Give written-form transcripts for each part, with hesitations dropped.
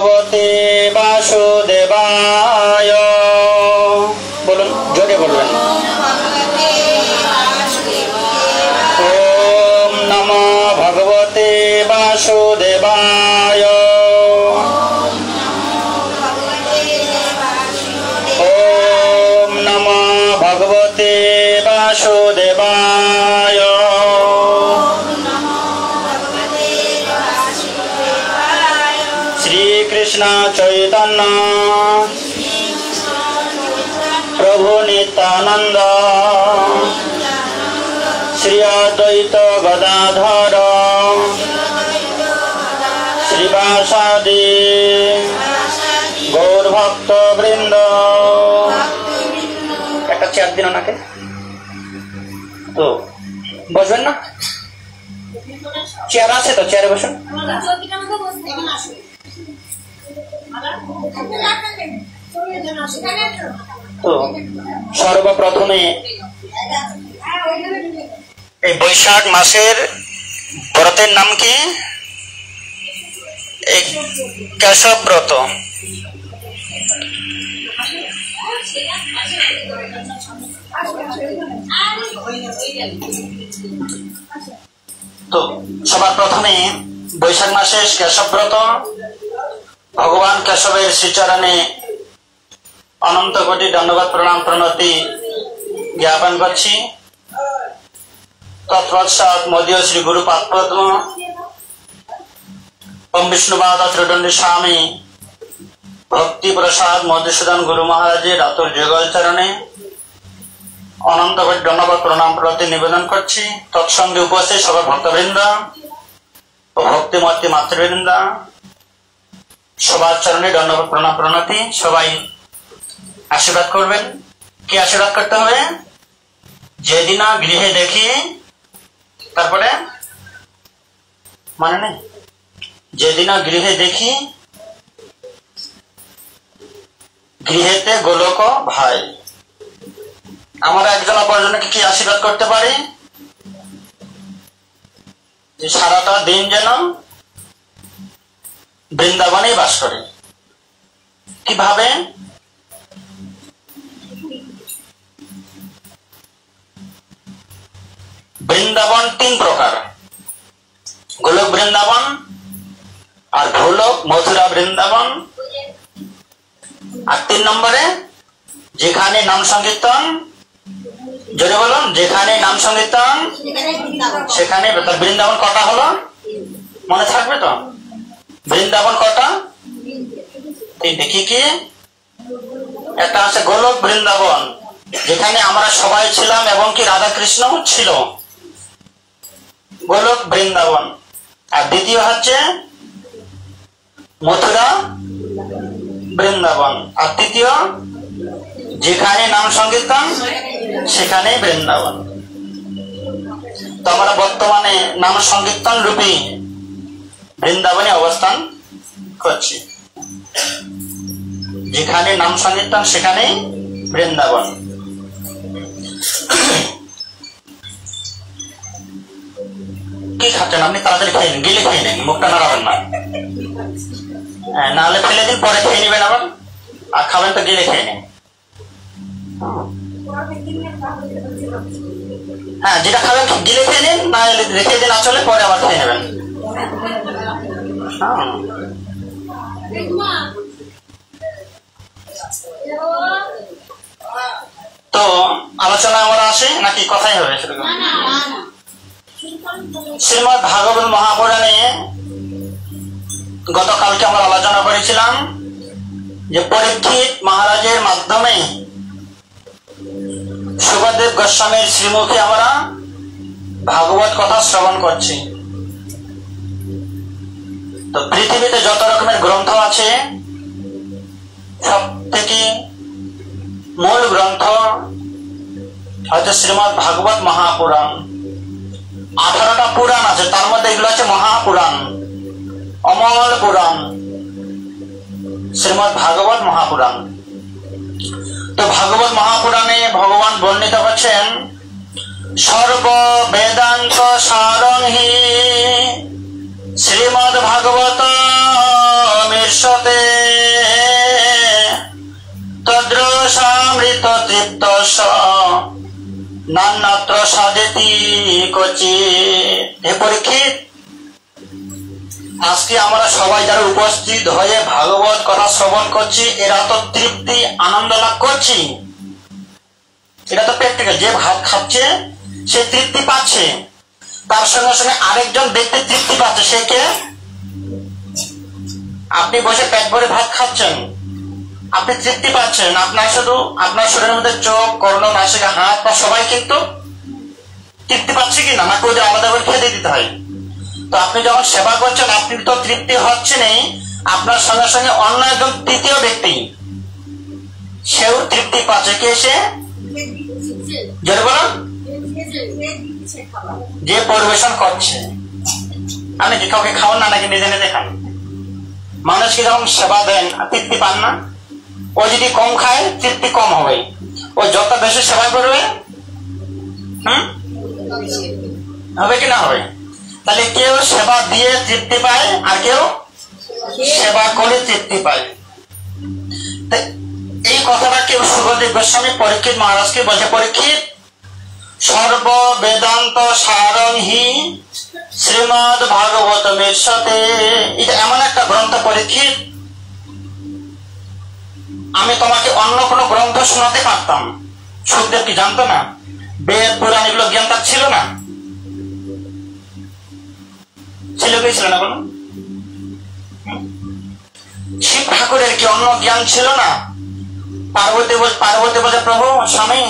ভগবতে বাসুদেবায়। বলুন, জোরে বলবেন। ওম নমো ভগবতে বাসুদেবায়। ওম নমো ভগবতে বাসুদেবায়। শ্রীকৃষ্ণ চৈতন্য প্রভু নিত্যানন্দ শ্রী অদ্বৈত গদাধর শ্রীবাসাদি গৌর ভক্ত বৃন্দ। একটা চেয়ার দিন ওনাকে, তো বসবেন না? চেয়ার আছে তো, চেয়ারে বসুন। তো সর্বপ্রথমে এই বৈশাখ মাসের ব্রতের নাম কি? কেশব ব্রত। তো সবার প্রথমে বৈশাখ মাসের কেশব ব্রত, ভগবান কেশবের শ্রীচরণে অনন্ত কোটি দণ্ডবত প্রণাম প্রণতি জ্ঞাপন করছি। তৎপশ্চাৎ মদীয় শ্রী গুরু পাদপদ্ম ওম বিষ্ণুপাদ ত্রিদণ্ডী স্বামী ভক্তি প্রসাদ মধুসূদন গুরু মহারাজের আতুর যুগল চরণে অনন্ত কোটি দণ্ডবত প্রণাম প্রণতি নিবেদন করছি। তৎসঙ্গে উপস্থিত সবার ভক্তবৃন্দ ও ভক্তিমতী মাতৃবৃন্দ, সবার চরণে দণ্ডবত প্রণাম প্রণতি। সবাই আশীর্বাদ করবেন। কি আশীর্বাদ করতে হবে? যেদিন গৃহে দেখি, তারপরে মানে নেই, যেদিন গৃহে দেখি গৃহেতে গোলক ভাই। আমরা একজন অপরজনকে কি আশীর্বাদ করতে পারি? যে সারাটা দিন যেন বৃন্দাবনেই বাস করে। কিভাবে? বৃন্দাবন তিন প্রকার, গোলক বৃন্দাবন, আর ভূলোক মথুরা বৃন্দাবন, আর 3 নম্বরে যেখানে নাম সংকীর্তন, জোরে বলুন, যেখানে নাম সংকীর্তন সেখানে। বৃন্দাবন কটা হলো মনে থাকবে তো? বৃন্দাবন কটা? 3টে। কি কি? একটা আছে গোলক বৃন্দাবন, যেখানে আমরা সবাই ছিলাম এবং কি রাধা কৃষ্ণ ছিল, গোলক বৃন্দাবন। আর দ্বিতীয় হচ্ছে মথুরা বৃন্দাবন। আর তৃতীয় যেখানে নাম সংকীর্তন সেখানে বৃন্দাবন। তো আমরা বর্তমানে নাম সংকীর্তন রূপী বৃন্দাবনে অবস্থান করছি। যেখানে নাম সংকীর্তন সেখানে বৃন্দাবন। কি খাচ্ছেন আপনি? তাড়াতাড়ি খেয়ে নিন, গিলে খেয়ে নিন, মুখটা নাড়াবেন না। নাহলে ফেলে দিন, পরে খেয়ে নিবেন আবার। আর খাবেন তো গিলে খেয়ে নিন। হ্যাঁ, যেটা খাবেন গিলে খেয়ে নিন, না রেখে দিন আসলে, পরে আবার খেয়ে নেবেন। তো আলোচনা আমরা আসি নাকি কথাই হবে? শ্রীমদ্ ভাগবত মহাপুরাণে গতকালকে আমরা আলোচনা করেছিলাম যে পরীক্ষিত মহারাজের মাধ্যমে শুকদেব গোস্বামীর শ্রীমুখে আমরা ভাগবত কথা শ্রবণ করছি। তো পৃথিবীতে যত রকমের গ্রন্থ আছে, সব থেকে মূল গ্রন্থ হচ্ছে শ্রীমদ্ ভাগবত মহাপুরাণ। 18টা পুরাণ আছে, তার মধ্যে এগুলো হচ্ছে মহাপুরাণ, অমল পুরাণ, শ্রীমদ্ ভাগবত মহাপুরাণ। তো ভাগবত মহাপুরাণে ভগবান বর্ণিত করছেন সর্ব বেদান্ত সারং হি শ্রীমদ্ ভাগবত মির্ষতে নান্যত্র সাধেতি কচি। হে পরীক্ষিত, আজকে আমরা সবাই যারা উপস্থিত হয়ে ভাগবত কথা শ্রবণ করছি, এরা তো তৃপ্তি আনন্দ লাভ করছি। এটা তো প্র্যাকটিক্যাল। যে ভাত খাচ্ছে সে তৃপ্তি পাচ্ছে, তার সঙ্গে সঙ্গে আরেকজন ব্যক্তি তৃপ্তি পাচ্ছে। সে কে? আপনি বসে পেট ভরে ভাত খাচ্ছেন, আপনি তৃপ্তি পাচ্ছেন। আপনার শুধু আপনার শরীরের মধ্যে চোখ, কর্ণ, নাসিকা, হাত পা সবাই কিন্তু তৃপ্তি পাচ্ছে কিনা, নাকি ওদের আলাদা করে খেতে দিতে হয়? তো আপনি যখন সেবা করছেন, আপনি তো তৃপ্তি হচ্ছেনই, আপনার সঙ্গে সঙ্গে অন্য একজন তৃতীয় ব্যক্তি সেও তৃপ্তি পাচ্ছে। কে সে? জোরে বলুন। যে পরিবেশন করছে। আপনি কি কাউকে খাওয়ান না, নাকি নিজে নিজে খান? মানুষকে যখন সেবা দেন তৃপ্তি পান না? ও যদি কম খায় তৃপ্তি কম হবে, ও যত বেশি সেবা করবে হবে কি না হবে? তাহলে কেউ সেবা দিয়ে তৃপ্তি পায়, আর কেউ সেবা করে তৃপ্তি পায়। এই কথাটা কেউ সুখদেব গোস্বামী পরীক্ষিত মহারাজকে বলছে, পরীক্ষিত সর্ব বেদান্ত সারং হি শ্রীমদ ভাগবতমের সাথে। এটা এমন একটা গ্রন্থ পরীক্ষিত, আমি তোমাকে অন্য কোনো গ্রন্থ শোনাতে পারতাম। সুখদেব কি জানতো না? বেদ পুরাণ এগুলো জ্ঞান তার ছিল না? ছিল কি ছিল না বলুন? শিব ঠাকুরের কি অন্য জ্ঞান ছিল না? পার্বতী বলে, প্রভু স্বামী,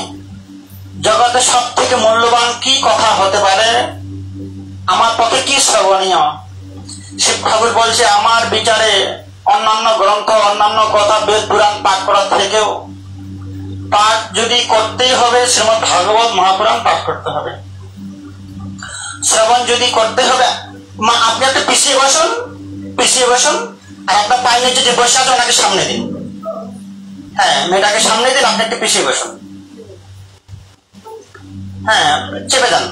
জগতে সব থেকে মূল্যবান কি কথা হতে পারে, আমার পক্ষে কি শ্রবণীয়? শিব ঠাকুর বলছে, আমার বিচারে অন্যান্য গ্রন্থ, অন্যান্য কথা, বেদ পুরাণ পাঠ করার থেকেও পাঠ যদি করতেই হবে, শ্রীমদ ভাগবত মহাপুরাণ পাঠ করতে হবে। শ্রবণ যদি করতে হবে, মা আপনি একটা পিছিয়ে বসুন, আর আপনার পায়ে নিচে যে বসে আছে ওনাকে সামনে দিন। হ্যাঁ, মেয়েটাকে সামনে দিন, আপনি একটু পিছিয়ে বসুন। হ্যাঁ, চেপে যান।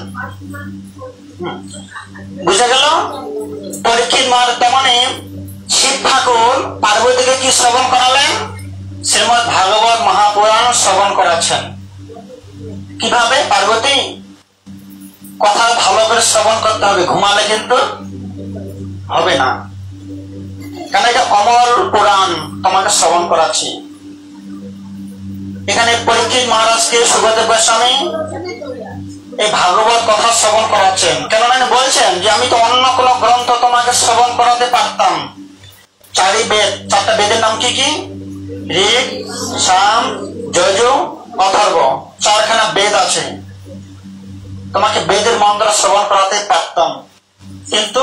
বুঝে গেল? পরীক্ষিত মহারাজ তেমনি শিব ঠাকুর পার্বতীকে কি শ্রবণ করালেন? শ্রীমদ ভাগবত মহাপুরাণ শ্রবণ করাচ্ছেন। কিভাবে? পার্বতী, কথা ভালো করে শ্রবণ করতে হবে, ঘুমালে কিন্তু হবে না, কারণ এটা অমর পুরাণ, তোমাকে শ্রবণ করাচ্ছি। এখানে পরীক্ষিত মহারাজকে সুখদেব গোস্বামী এই ভাগবত কথা শ্রবণ করাচ্ছেন। কেননা বলছেন যে আমি তো অন্য কোন গ্রন্থ তোমাকে শ্রবণ করাতে পারতাম। চারি বেদ, চারটা বেদের নাম কি কি? ঋগ, সাম, যজু, অথর্ব, চারখানা বেদ আছে। তোমাকে বেদের মন্ত্র শ্রবণ করাতে পারতাম, কিন্তু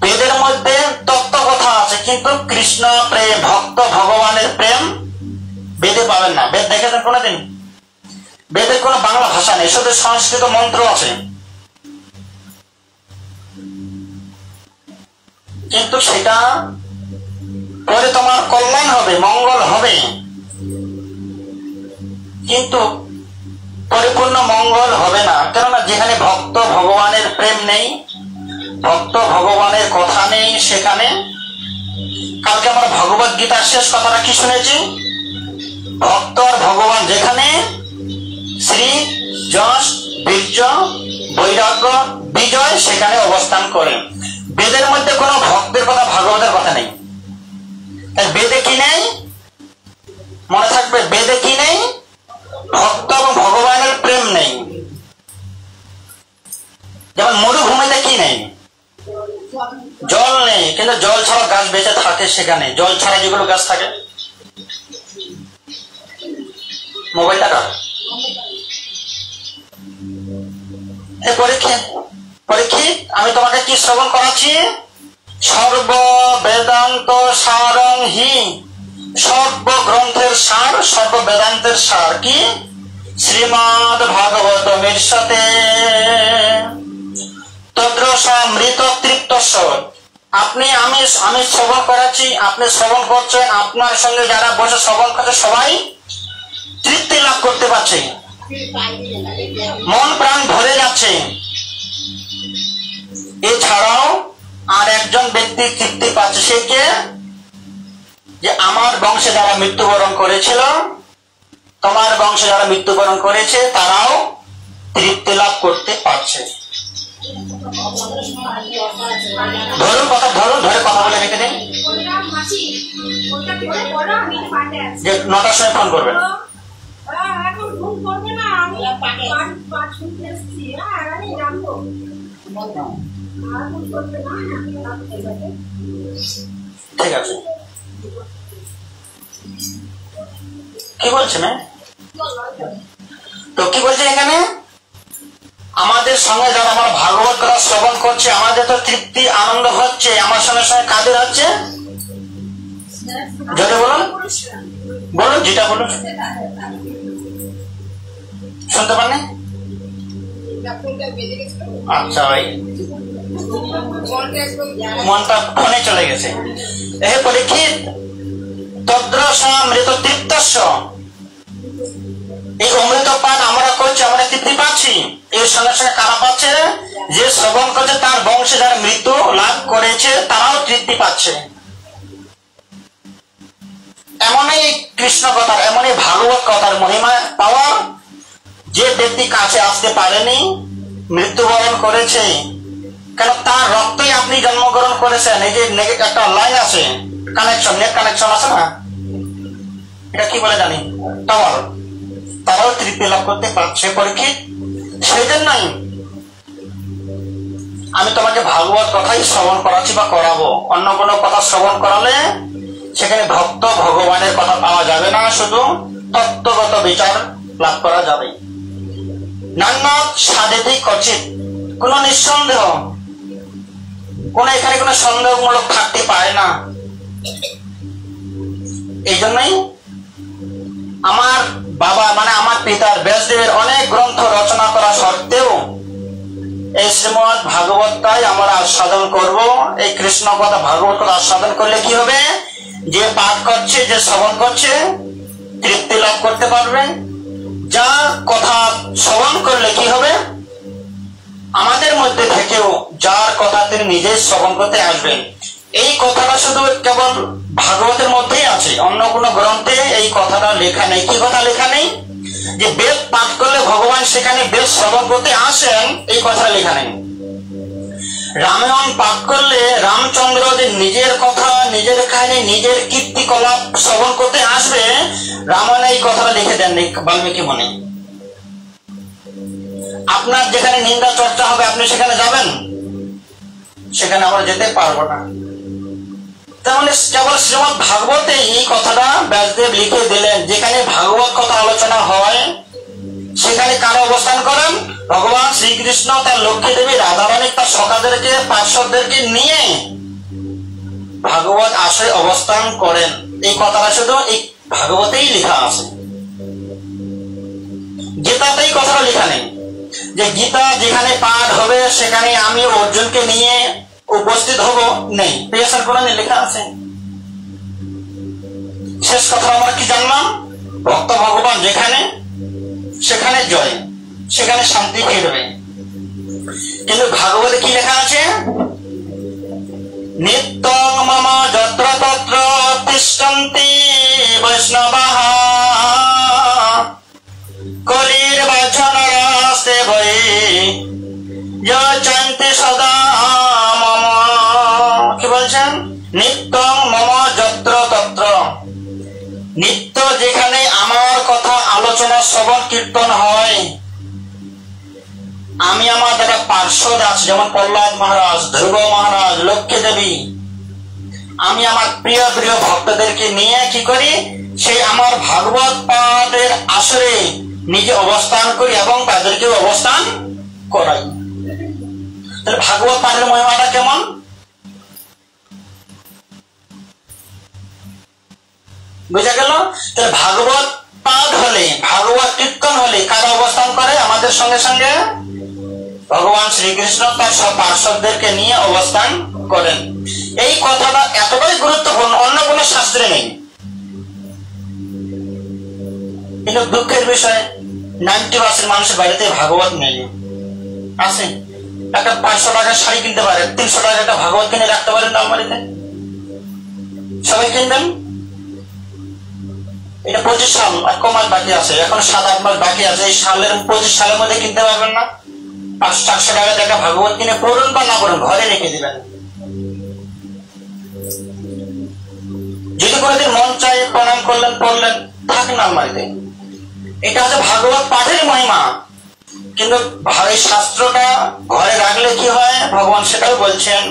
বেদের মধ্যে তত্ত্ব কথা আছে, কিন্তু কৃষ্ণ প্রেম, ভক্ত ভগবানের প্রেম বেদে পাবেন না। বেদ দেখেছেন কোনদিন? বেদের কোন বাংলা ভাষা নেই, শুধু সংস্কৃত মন্ত্র আছে। কিন্তু সেটা পরে তোমার কল্যাণ হবে, মঙ্গল হবে, কিন্তু পরিপূর্ণ মঙ্গল হবে না। কেননা যেখানে ভক্ত ভগবানের প্রেম নেই, ভক্ত ভগবানের কথা নেই, সেখানে কালকে আমরা ভগবত গীতার শেষ কথাটা কি শুনেছি? ভক্ত আর ভগবান যেখানে শ্রী যশ বীর্য বৈরাগ্য বিজয় সেখানে অবস্থান করে। বেদের মধ্যে কোনো ভক্তের কথা, ভাগবতের কথা নেই। তাই বেদে কি নেই? মনে থাকবে, বেদে কি নেই? ভক্ত এবং ভগবানের প্রেম নেই। যেমন মরুভূমিতে কি নেই? জল নেই, কিন্তু জল ছাড়া গাছ বেঁচে থাকে। সেখানে জল ছাড়া যেগুলো গাছ থাকে, মোবাইলটা পরীক্ষিত, আমি তোমাকে কি শ্রবণ করাচ্ছি? সর্ব বেদান্ত সারং হি, সর্ব গ্রন্থের সার, সর্ব বেদান্তের সার কি? শ্রীমদ ভাগবতমের সাথে তদ্রসামৃত তৃপ্তস্ব। আপনি আমি শ্রবণ করাচ্ছি, আপনি শ্রবণ করছেন, আপনার সঙ্গে যারা বসে শ্রবণ করছে সবাই তৃপ্তি লাভ করতে পারছে, মন প্রাণ ভরে যাচ্ছে। এছাড়াও আর একজন ব্যক্তি তৃপ্তি পাচ্ছে। সে কে? যে আমার বংশে যারা মৃত্যুবরণ করেছিল তোমার বংশে যারা মৃত্যুবরণ করেছে তারাও তৃপ্তি লাভ করতে পারছে। ধরুন কথা ধরে কথা বলে রেখে দিন যে 9টার সময় ফোন করবেন। ঠিক আছে, কি বলছেন? তো কি বলছে এখানে, আমাদের সঙ্গে যারা আমার ভাগবত কথা শ্রবণ করছে, আমাদের তো তৃপ্তি আনন্দ হচ্ছে, আমার সঙ্গে সঙ্গে কাদের হচ্ছে? যদি বলুন বলুন, যেটা বলুন। শুনতে পাননি? আচ্ছা ভাই, মনটা ফোনে চলে গেছে। এই পরীক্ষিত তদ্রসামৃত তৃপ্তস্য, এই অমৃত পান আমরা করছি, আমরা তৃপ্তি পাচ্ছি। এর সঙ্গে সঙ্গে কারা পাচ্ছে? যে শ্রবণ করছে তার বংশে যারা মৃত্যু লাভ করেছে তারাও তৃপ্তি পাচ্ছে। এমনই কৃষ্ণ কথার, এমনই ভাগবত কথার মহিমা পাওয়া, যে ব্যক্তি কাছে আসতে পারেনি, মৃত্যুবরণ করেছে, কেন তার রক্তই আপনি জন্মগ্রহণ করেছেন। এই যে একটা লাইন আছে, কানেকশন, নেট কানেকশন আছে না, এটা কি বলে জানি, টাওয়ার, তারাও তৃপ্তি লাভ করতে পারছে। পরীক্ষিত সেই জন্যই আমি তোমাকে ভাগবত কথাই শ্রবণ করাচ্ছি বা করাবো। অন্য কোনো কথা শ্রবণ করালে সেখানে ভক্ত ভগবানের কথা পাওয়া যাবে না, শুধু তত্ত্বগত বিচার লাভ করা যাবে। নান্নাত সাধেতেই কচিত, কোন নিঃসন্দেহ, কোন এখানে কোন সন্দেহমূলক থাকতে পারে না। এই জন্যই আমার বাবা মানে আমার পিতার ব্যাসদেবের অনেক গ্রন্থ রচনা করা সত্ত্বেও এই শ্রীমদ ভাগবতটাই আমরা আস্বাদন করব। এই কৃষ্ণ কথা ভাগবত কথা আস্বাদন করলে কি হবে, যে পাঠ করছে, যে শ্রবণ করছে তৃপ্তি লাভ করতে পারবে। যা কথা শ্রবণ করলে কি হবে, আমাদের মধ্যে থেকেও যার কথা তিনি নিজেই শ্রবণ করতে আসবেন। এই কথাটা শুধু কেবল ভাগবতের মধ্যেই আছে, অন্য কোনো গ্রন্থে এই কথাটা লেখা নেই। কি কথা লেখা নেই, যে বেদ পাঠ করলে ভগবান সেখানে বেদ শ্রবণ করতে আসেন, এই কথাটা লেখা নেই। রামায়ণ পাঠ করলে রামচন্দ্র যে নিজের কথা, নিজের কাহিনী, নিজের কীর্তিকলাপ শ্রবণ করতে আসবে, রামায়ণ এই কথাটা লিখে দেননি বাল্মীকি মনে। আপনার যেখানে নিন্দা চর্চা হবে আপনি সেখানে যাবেন, সেখানে আমরা যেতে পারবো না। তেমন কেবল শ্রীমদ ভাগবতে এই কথাটা ব্যাসদেব লিখে দিলেন। যেখানে ভাগবত কথা আলোচনা হয় সেখানে কারা অবস্থান করেন? ভগবান শ্রীকৃষ্ণ তার লক্ষ্মী দেবী রাধারানী তার সখাদেরকে, পার্শ্বদেরকে নিয়ে ভাগবত আসরে অবস্থান করেন। এই কথাটা শুধু এই ভাগবতেই লেখা আছে, গীতাতেই কথাটা লেখা নেই। যে গীতা যেখানে পাঠ হবে সেখানে আমি অর্জুনকে নিয়ে উপস্থিত হব, নেই, পেয়েছেন কোন লেখা আছে? শেষ কথা আমরা কি জানলাম, ভক্ত ভগবান যেখানে সেখানে জয়, সেখানে শান্তি ফিরবে। কিন্তু ভাগবতে কি লেখা আছে, নিত্য মম যত্র তত্র তিষ্ঠন্তি বৈষ্ণবাঃ কলির বাচনরাস্তে ভয়ে যন্তি সদা মম। কি বলছেন, নিত্য মম যত্র তত্র, নিত্য যেখানে আমার কথা আলোচনা শ্রবণ কীর্তন হয়, আমি আমার যারা পার্শ্বদ আছে, যেমন প্রহ্লাদ মহারাজ, ধ্রুব মহারাজ, লক্ষ্মী দেবী, আমি আমার প্রিয় প্রিয় ভক্তদেরকে নিয়ে কি করি, সেই আমার ভাগবত পাঠের আসরে নিজে অবস্থান করি এবং তাদেরকে অবস্থান করাই। তাহলে ভাগবত পাঠের মহিমাটা কেমন? বুঝা গেল? তাহলে ভাগবত পাঠ হলে, ভাগবত কীর্তন হলে কারা অবস্থান করে আমাদের সঙ্গে সঙ্গে? ভগবান শ্রীকৃষ্ণ তার সব পার্শ্বদেরকে নিয়ে অবস্থান করেন। এই কথাটা এতটাই গুরুত্বপূর্ণ, অন্য কোন শাস্ত্রে নেই। কিন্তু দুঃখের বিষয় 90% মানুষের বাড়িতে ভাগবত নেই। আছে একটা 500 টাকার শাড়ি কিনতে পারে, 300 টাকার একটা ভাগবত কিনে রাখতে পারেন না বাড়িতে, সবাই কিনবেন। এটা 25 সাল, 1 মাস বাকি আছে, এখন 7-8 মাস বাকি আছে। এই 25 সালের মধ্যে কিনতে পারবেন না। 500-400 টাকা একটা ভাগবত কিনে পড়ুন বা না পড়ুন, ঘরে রেখে দিবেন। যদি কোনোদিন মন চাই প্রণাম করলেন, পড়লেন, থাকেন আলমারিতে। এটা হচ্ছে ভাগবত পাঠের মহিমা। কিন্তু এই শাস্ত্রটা ঘরে রাখলে কি হয় ভগবান সেটাও বলছেন,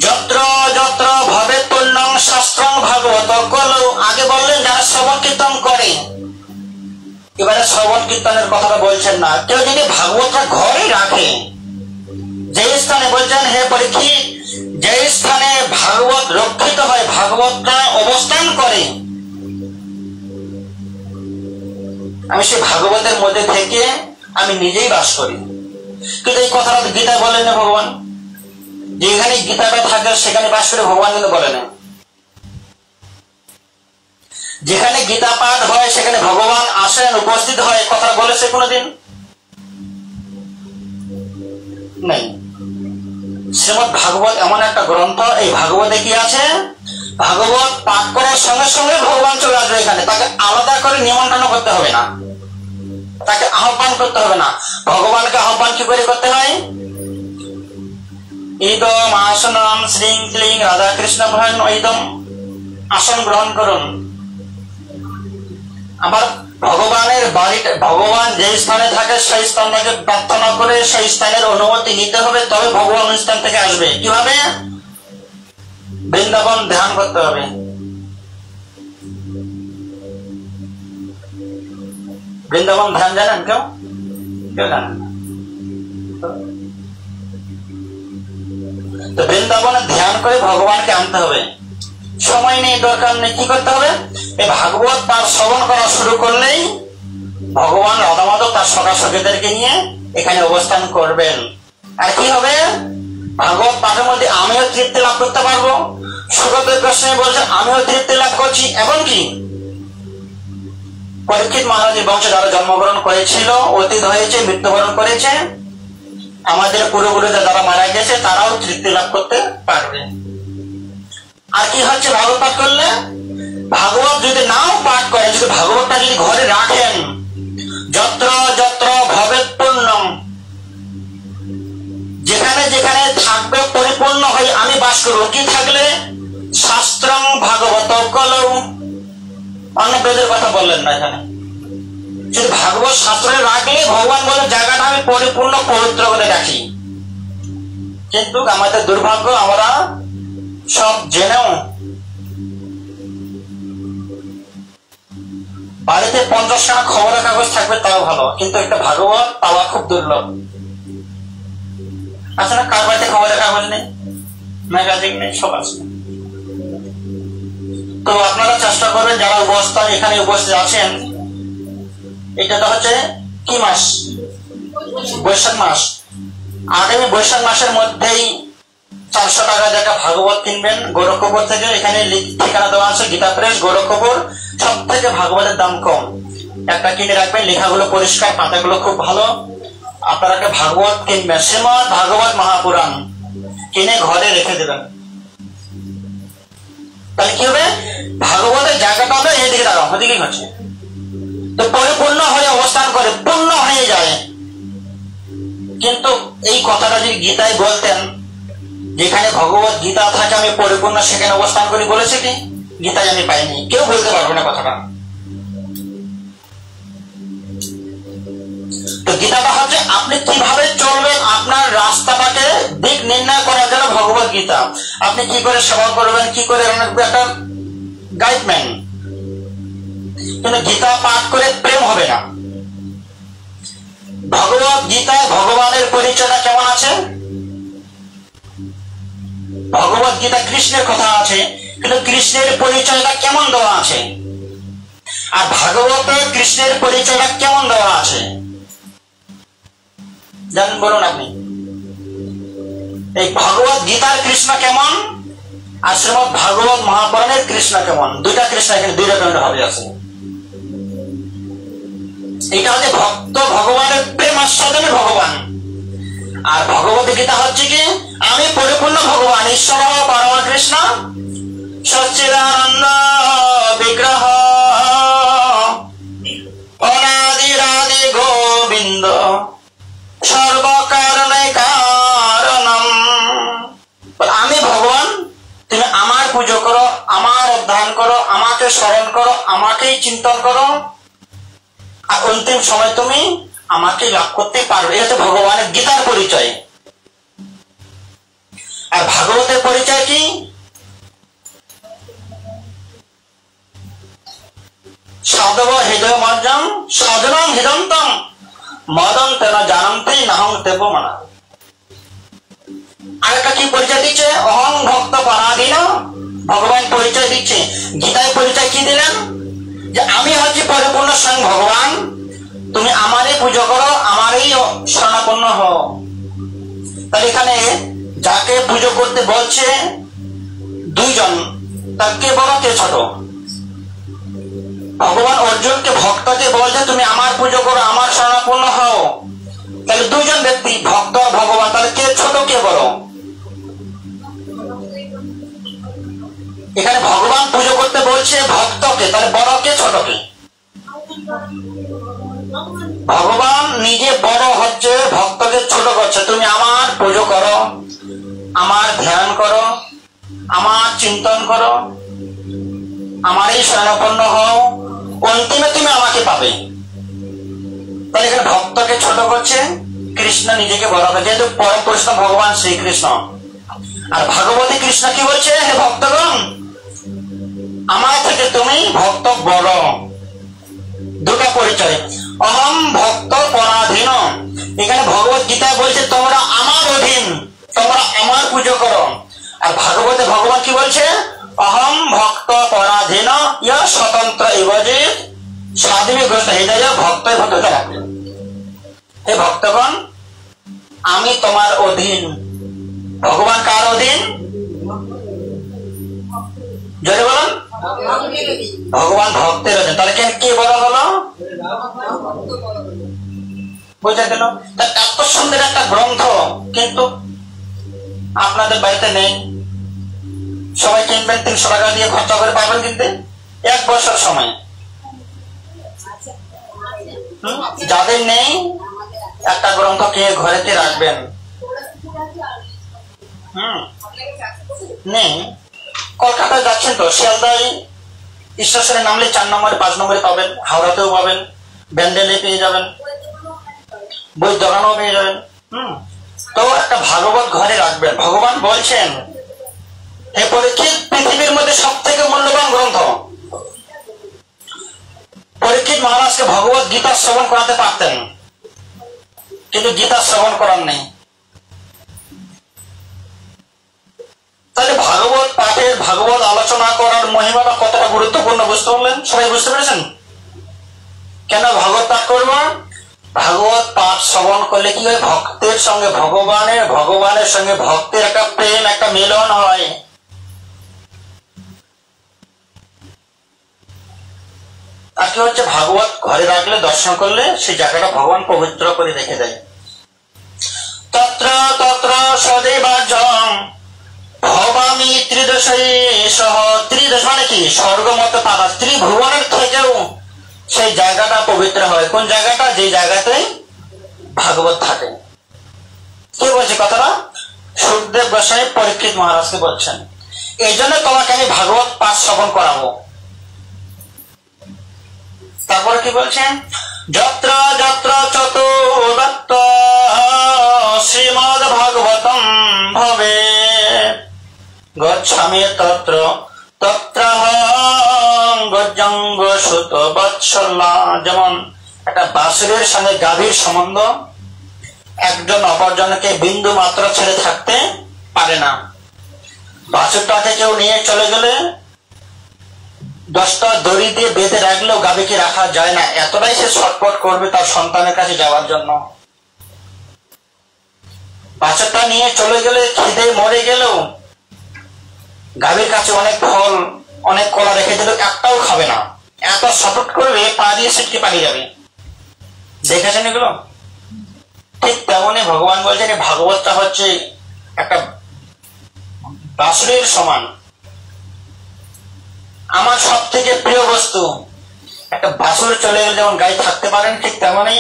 যত্র যত্র ভবে পূর্ণং শাস্ত্রং ভাগবত কলৌ। আগে বললেন যারা শ্রবণ কীর্তন করে, এবারে শ্রবণ কীর্তনের কথাটা বলছেন না। কেউ যদি ভাগবতটা ঘরে রাখে, যে স্থানে বলছেন হে পরীক্ষিত, যে স্থানে ভাগবত রক্ষিত হয়, ভাগবতটা অবস্থান করে, আমি সেই ভাগবতের মধ্যে থেকে আমি নিজেই বাস করি। কিন্তু এই কথাটা গীতা বলেন না ভগবান, যেখানে গীতাটা থাকে সেখানে বাস করে, ভগবান কিন্তু বলে না। যেখানে গীতা পাঠ হয় সেখানে ভগবান আসেন, উপস্থিত হয়, কথা বলেছে কোনোদিন? নেই। শ্রীমদ ভাগবত এমন একটা গ্রন্থ, এই ভাগবতে কি আছে, ভাগবত পাঠ করার সঙ্গে সঙ্গে ভগবান চলে আসবে এখানে। তাকে আলাদা করে নিমন্ত্রণ করতে হবে না, তাকে আহ্বান করতে হবে না। ভগবানকে আহ্বান কি করে করতে হয়? ইদম আসনম শ্রীং ক্লিং রাধা কৃষ্ণ ভয়ন ইদম, আসন গ্রহণ করুন। আবার ভগবানের বাড়িতে, ভগবান যে স্থানে থাকে সেই স্থানটাকে প্রার্থনা করে সেই স্থানের অনুমতি নিতে হবে, তবে ভগবান স্থান থেকে আসবে। কিভাবে? বৃন্দাবন ধ্যান করতে হবে। বৃন্দাবন ধ্যান জানেন কেউ? কেউ জানেন? তো বৃন্দাবনে ধ্যান করে ভগবানকে আনতে হবে। সময় নেই, দরকার নেই, কি করতে হবে? এই ভাগবত পাঠ শ্রবণ করা শুরু করলেই ভগবান রাধা মাধব তার সখা সখীদেরকে নিয়ে এখানে অবস্থান করবেন। আর কি হবে? ভাগবত পাঠের মধ্যে আমিও তৃপ্তি লাভ করতে পারবো। সুখদেব গোস্বামী বলছে আমিও তৃপ্তি লাভ করছি। এবং কি পরীক্ষিত মহারাজের বংশে যারা জন্মগ্রহণ করেছিল, অতীত হয়েছে, মৃত্যুবরণ করেছে, আমাদের পূর্বপুরুষরা যারা মারা গেছে তারাও তৃপ্তি লাভ করতে পারবে। আর কি হচ্ছে ভাগবত পাঠ করলে? ভাগবত যদি নাও পাঠ করেন, যদি ভাগবতটা যদি ঘরে রাখেন, যত্র যত্র ভবেৎ পূর্ণম, যেখানে যেখানে থাকবে পরিপূর্ণ হয়ে আমি বাস করব। কি থাকলে? শাস্ত্রং ভাগবত কলৌ। অন্য বেদের কথা বললেন না এখানে। যদি ভাগবত শাস্ত্রে রাখলে ভগবান বলেন জায়গাটা আমি পরিপূর্ণ পবিত্র করে রাখি। কিন্তু আমাদের দুর্ভাগ্য, আমরা সব জেনেও বাড়িতে 50 খবরের কাগজ থাকবে তাও ভালো, কিন্তু একটা ভাগবত পাওয়া খুব দুর্লভ। আছে না? কার বাড়িতে খবরের কাগজ নেই, ম্যাগাজিন নেই, সব আছে। তো আপনারা চেষ্টা করবেন, যারা অবস্থান এখানে উপস্থিত আছেন, এটা তো হচ্ছে কি মাস? বৈশাখ মাস। আগামী বৈশাখ মাসের মধ্যেই 400 টাকা একটা ভাগবত কিনবেন গোরক্ষপুর থেকে। এখানে ঠিকানা দেওয়া আছে, গীতা প্রেস, গোরক্ষপুর। সব থেকে ভাগবতের দাম কম। একটা কিনে রাখবেন, লেখাগুলো পরিষ্কার, পাতাগুলো খুব ভালো। আপনারা একটা ভাগবত কিনবেন, শ্রীমদ ভাগবত মহাপুরাণ কিনে ঘরে রেখে দেবেন। তাহলে কি হবে? ভাগবতের জায়গাটা হবে এদিকে দাঁড়াও, ওদিকে হচ্ছে তো পরিপূর্ণ হয়ে অবস্থান করে, পূর্ণ হয়ে যায়। কিন্তু এই কথাটা যদি গীতায় বলতেন, যেখানে ভগবত গীতা থাকে আমি পরিপূর্ণ সেখানে অবস্থান করি, বলেছে কি? গীতায় আমি পাইনি, কেউ বলতে পারবে না কথাটা। তো গীতাটা হচ্ছে আপনি কিভাবে চলবেন, আপনার রাস্তাটাকে দিক নির্ণয় করার জন্য ভগবত গীতা। আপনি কি করে সেবা করবেন, কি করে একটা গাইডম্যান। কিন্তু গীতা পাঠ করে প্রেম হবে না। ভগবত গীতায় ভগবানের পরিচয়টা কেমন আছে? ভগবত গীতা কৃষ্ণের কথা আছে, কিন্তু কৃষ্ণের পরিচয়টা কেমন দেওয়া আছে? আর ভাগবতে কৃষ্ণের পরিচয়টা কেমন দেওয়া আছে জানেন? বলুন আপনি। এই ভগবত গীতার কৃষ্ণ কেমন আর শ্রীমদ ভাগবত মহাপুরাণের কৃষ্ণ কেমন? দুইটা কৃষ্ণ এখানে দুই রকমের ভাবে আছে। এটা হচ্ছে ভক্ত ভগবানের প্রেম আস্বাদনে ভগবান। আর ভগবত গীতা হচ্ছে কি আমি পরিপূর্ণ ভগবান, ঈশ্বর পরম কৃষ্ণ সচ্চিদানন্দ পুজো করো, আমার অধ্যয়ন করো, আমাকে স্মরণ করো, আমাকেই চিন্তন করো, আর অন্তিম সময় তুমি আমাকে লাভ করতে পারবে। এটা হচ্ছে ভগবানের গীতার পরিচয়। আর ভাগবতের পরিচয় কি? সাধব হৃদয় মজ্জম সাধনম হৃদন্তম মদন তেনা জানন্তে নাহং দেব মানা। আরেকটা কি পরিচয় দিচ্ছে? অহং ভক্ত পরাধীন। ভগবান পরিচয় দিচ্ছে। গীতায় পরিচয় কি দিলেন? যে আমি হচ্ছি পরিপূর্ণ স্বয়ং ভগবান, তুমি আমারই পুজো করো, আমারই শরণাপন্ন হও। তাহলে এখানে যাকে পুজো করতে বলছে দুইজন, তার কে বড় কে ছোট? ভগবান অর্জুনকে ভক্তকে বলছে তুমি আমার পুজো করো, আমার শরণাপন্ন হও। তাহলে দুইজন ব্যক্তি, ভক্ত আর ভগবান, তাহলে কে ছোট কে বড়? এখানে ভগবান পুজো করতে বলছে ভক্তকে, তাহলে বড় কে ছোট কে? ভগবান নিজে বড় হচ্ছে, ভক্তকে ছোট করছে। তুমি আমার পুজো করো, আমার ধ্যান করো, আমার চিন্তন করো, আমারই শরণাপন্ন হও, অন্তিমে তুমি আমাকে পাবে। তাহলে এখানে ভক্তকে ছোট করছে, কৃষ্ণ নিজেকে বড় করছে, যেহেতু পরম পুরুষ ভগবান শ্রীকৃষ্ণ। আর ভাগবতী কৃষ্ণ কি বলছে? হে ভক্তগণ, আমার থেকে তুমি ভক্ত বড়। দুটা পরিচয়। অহম ভক্ত পরাধীন। এখানে ভগবত গীতা বলছে তোমরা আমার অধীন, তোমরা আমার পুজো করো। আর ভাগবতে ভগবান কি বলছে? অহম ভক্ত পরাধীন ইয়া স্বতন্ত্র এবাজে সাধবী গ্রস্ত হৃদয় ভক্ত ভক্ত রাখবে। হে ভক্তগণ, আমি তোমার অধীন। ভগবান কার অধীন? জয় বলুন। ভগবান ভক্তের অধীন। তাহলে কে বড় হলো? বোঝা গেল? এত সুন্দর একটা গ্রন্থ কিন্তু আপনাদের বাড়িতে নেই। সবাই কিনবেন, 300 টাকা দিয়ে খরচা করে পাবেন কিনতে 1 বছর সময়। যাদের নেই একটা গ্রন্থ কিনে ঘরেতে রাখবেন। নেই, কলকাতায় যাচ্ছেন তো, শিয়ালদায় ঈশ্বরের নামলে 4 নম্বরে 5 নম্বরে পাবেন, হাওড়াতেও পাবেন, ব্যান্ডেলে পেয়ে যাবেন, বই দোকানেও পেয়ে যাবেন। তো একটা ভাগবত ঘরে রাখবেন। ভগবান বলছেন হে পরীক্ষিত, পৃথিবীর মধ্যে সব থেকে মূল্যবান গ্রন্থ। পরীক্ষিত মহারাজকে ভগবত গীতা শ্রবণ করাতে পারতেন, কিন্তু গীতা শ্রবণ করার নেই। তাহলে ভাগবত পাঠের, ভাগবত আলোচনা করার মহিমাটা কতটা গুরুত্বপূর্ণ বুঝতে পারলেন? সবাই বুঝতে পেরেছেন কেন ভাগবত পাঠ করব? ভাগবত পাঠ শ্রবণ করলে কি হয়? ভক্তের সঙ্গে ভগবানের, ভগবানের সঙ্গে ভক্তের একটা প্রেম, একটা মিলন হয়। আর কি হচ্ছে? ভাগবত ঘরে রাখলে, দর্শন করলে সেই জায়গাটা ভগবান পবিত্র করে রেখে দেয়। তত্র তত্র সদেবাজম ভবামি ত্রিদশে সহ। ত্রিদশ মানে কি? স্বর্গমত পাতা, ত্রিভুবনের থেকেও সেই জায়গাটা পবিত্র হয়। কোন জায়গাটা? যে জায়গাতে ভাগবত থাকে। কে বলছে কথাটা? সুখদেব গোস্বামী পরীক্ষিত মহারাজকে বলছেন। এই জন্য তোমাকে আমি ভাগবত পাঠ শ্রবণ করাবো। তারপরে কি বলছেন? যত্র যত্র চতুর্দত্ত শ্রীমদ ভাগবতম ভবে গচ্ছামি তত্র তত্রাহং গজঙ্গ সুত বৎসলা। যেমন একটা বাছুরের সঙ্গে গাভীর সম্বন্ধ, একজন অপরজনকে বিন্দু মাত্র ছেড়ে থাকতে পারে না। বাছুরটাকে কেউ নিয়ে চলে গেলে 10টা দড়ি দিয়ে বেঁধে রাখলেও গাভীকে রাখা যায় না, এতটাই সে ছটফট করবে তার সন্তানের কাছে যাওয়ার জন্য। বাছুরটা নিয়ে চলে গেলে, খিদে মরে গেলেও গাভীর কাছে অনেক ফল, অনেক কলা রেখে দিলেও একটাও খাবে না, এত ছটফট করবে পা দিয়ে ছিটকে পালিয়ে যাবে। দেখেছেন এগুলো? ঠিক তেমনি ভগবান বলছেন ভাগবতটা হচ্ছে একটা বাছুরের সমান, আমার সব থেকে প্রিয় বস্তু। একটা বাছুর চলে গেলে যেমন গায়ে থাকতে পারেন, ঠিক তেমনি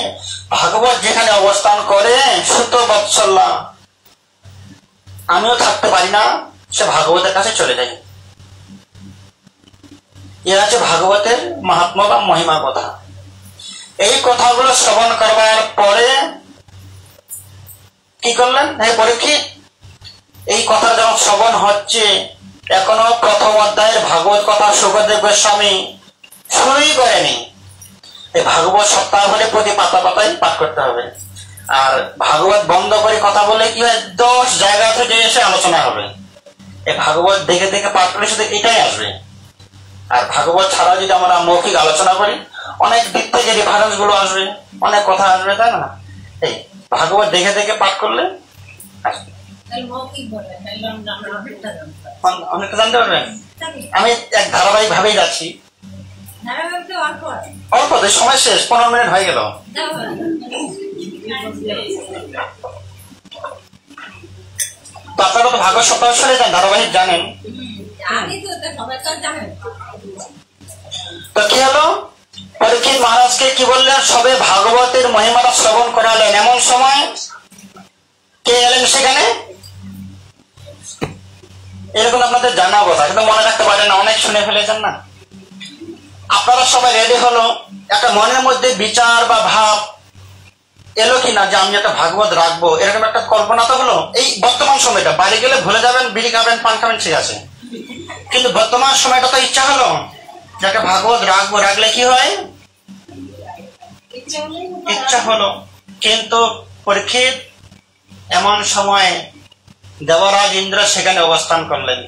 ভাগবত যেখানে অবস্থান করে সুত বৎসল্লা, আমিও থাকতে পারি না, সে ভাগবতের কাছে চলে যায়। এ আছে ভাগবতের মাহাত্ম্য বা মহিমা কথা। এই কথাগুলো শ্রবণ করবার পরে কি করলেন? পরীক্ষিত, এই কথা যখন শ্রবণ হচ্ছে, এখনো প্রথম অধ্যায়ের ভাগবত কথা শুকদেব গোস্বামী শুরুই করেনি। এই ভাগবত সপ্তাহ হলে প্রতি পাতা পাতায় পাঠ করতে হবে। আর ভাগবত বন্ধ করে কথা বলে কি হয়, 10 জায়গা থেকে এসে আলোচনা হবে। এই ভাগবত দেখে দেখে পাঠ করলে শুধু এটাই আসবে। আর ভাগবত ছাড়া যদি আমরা মৌখিক আলোচনা করি, অনেক দিক থেকে রেফারেন্স গুলো আসবে, অনেক কথা আসবে, তাই না? এই ভাগবত দেখে দেখে পাঠ করলে আসবে, অনেকটা জানতে পারবেন। আমি এক ধারাবাহিক ভাবেই যাচ্ছি, অল্প সময় শেষ, 15 মিনিট হয়ে গেল। তো আপনারা তো ভাগবত সপ্তাহ শুনে যান, ধারাবাহিক জানেন। তো কি হলো, পরীক্ষিত মহারাজকে কি বললেন, সবে ভাগবতের মহিমাটা শ্রবণ করালেন। এমন সময় কে এলেন সেখানে? এরকম আপনাদের জানা কথা, কিন্তু মনে রাখতে পারেন না, অনেক শুনে ফেলেছেন না। আপনারা সবাই রেডি হলো, একটা মনের মধ্যে বিচার বা ভাব এলো কিনা যে আমি একটা ভাগবত রাখবো, এরকম একটা কল্পনা তো হলো। এই বর্তমান সময়টা, বাড়ি গেলে ভুলে যাবেন, বিড়ি খাবেন, পান খাবেন, ঠিক আছে, কিন্তু বর্তমান সময়টা তো ইচ্ছা হলো যে একটা ভাগবত রাখবো। রাখলে কি হয়, ইচ্ছা হলো। কিন্তু পরীক্ষিত এমন সময় দেবরাজ ইন্দ্র সেখানে অবস্থান করলেন।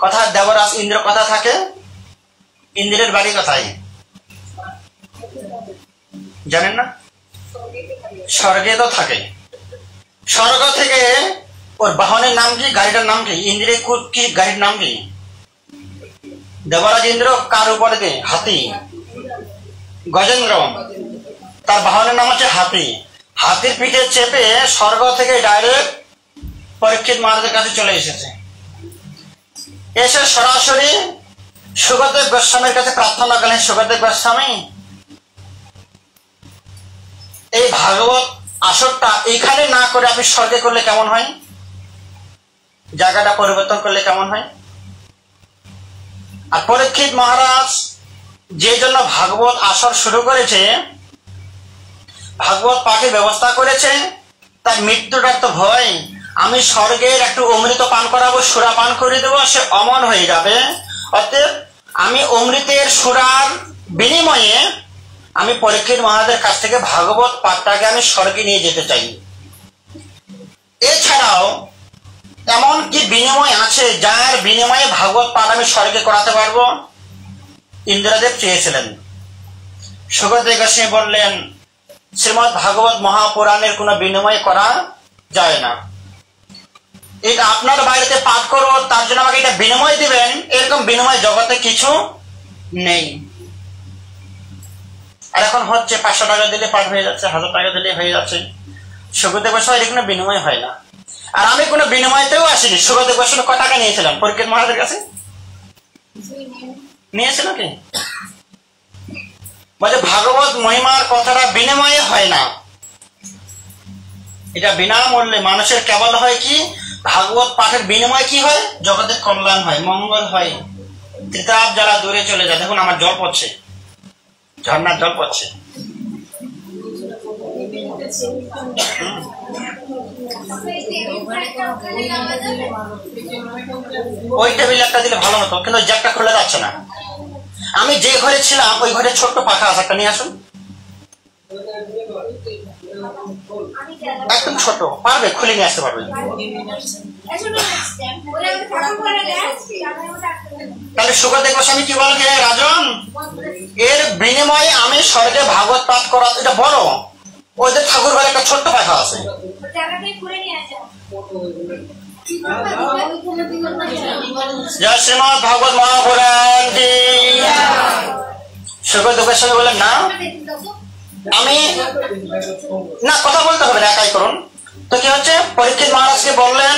কথা দেবরাজ ইন্দ্র কথা থাকে, ইন্দ্রের বাড়ি কোথায় জানেন না? স্বর্গে তো থাকে। স্বর্গ থেকে ওর বাহনের নাম কি, গাড়িটার নাম কি, ইন্দ্রের কি গাড়ির নাম কি? দেবরাজ ইন্দ্র কার উপরে দিয়ে? হাতি। গজেন্দ্র, তার বাহনের নাম হচ্ছে হাতি। হাতির পিঠে চেপে স্বর্গ থেকে ডাইরেক্ট পরীক্ষিত মহারাজের কাছে চলে এসেছে। এসে সরাসরি শুকদেব গোস্বামীর কাছে প্রার্থনা করলেন, শুকদেব গোস্বামী, এই ভাগবত আসরটা এইখানে না করে আপনি স্বর্গে করলে কেমন হয়, জায়গাটা পরিবর্তন করলে কেমন হয়? আর পরীক্ষিত মহারাজ যে জন্য ভাগবত আসর শুরু করেছে, ভাগবত পাঠের ব্যবস্থা করেছে, তার মৃত্যুটার তো ভয়। আমি স্বর্গের একটু অমৃত পান করাবো, সুরা পান করে দেবো, সে অমর হয়ে যাবে। অতএব আমি অমৃতের সুরার বিনিময়ে আমি পরীক্ষিত মহারাজের কাছ থেকে ভাগবত পাঠটাকে আমি স্বর্গে নিয়ে যেতে চাই। এছাড়াও এমন কি বিনিময় আছে যার বিনিময়ে ভাগবত পাঠ আমি স্বর্গে করাতে পারবো? ইন্দ্রদেব চেয়েছিলেন। শুকদেব গোস্বামী বললেন, শ্রীমৎ ভাগবত মহাপুরাণের কোনো বিনিময় করা যায় না। এটা আপনার বাড়িতে পাঠ করবো, তার জন্য আমাকে এটা বিনিময় দিবেন, এরকম বিনিময় জগতে কিছু নেই। আর এখন হচ্ছে 500 টাকা দিলে পাঠ হয়ে যাচ্ছে, 1000 টাকা দিলে হয়ে যাচ্ছে। শুকদেব গোস্বামী কোনো বিনিময় হয় না। আর আমি কোনো বিনিময়তেও আসিনি। শুকদেব গোস্বামী কত টাকা নিয়েছিলাম পরীক্ষিত মহারাজের কাছে? নিয়েছিল কি? বলছে ভাগবত মহিমার কথাটা বিনিময়ে হয় না, এটা বিনামূল্যে মানুষের কেবল হয় কি, ভাগবত পাঠের বিনিময় কি হয়, জগতের কল্যাণ হয়, মঙ্গল হয়, ত্রিতাপ যারা দূরে চলে যায়। দেখুন আমার জল পড়ছে, ঝর্ণার জল পড়ছে। ওই টেবিল একটা দিলে ভালো হতো, কিন্তু জ্যাকটা খুলে যাচ্ছে না। আমি যে ঘরে ছিলাম ওই ঘরে ছোট্ট পাখা আছে, একটা নিয়ে আসুন। একদম ছোট, পারবে, খুলে নিয়ে আসতে পারবে। তাহলে শুকদেব গোস্বামী কি বলছে, রাজন এর বিনিময়ে আমি স্বর্গে ভাগবত পাঠ করা, এটা বড়। ওদের ঠাকুর ঘরে একটা ছোট্ট পাখা আছে, জয় শ্রীমৎ ভাগবত মহাপুরাণ কি। শুকদেব গোস্বামী বলেন, না আমি না, কথা বলতে হবে না, একাই করুন। তো কি হচ্ছে, পরীক্ষিত মহারাজকে বললেন,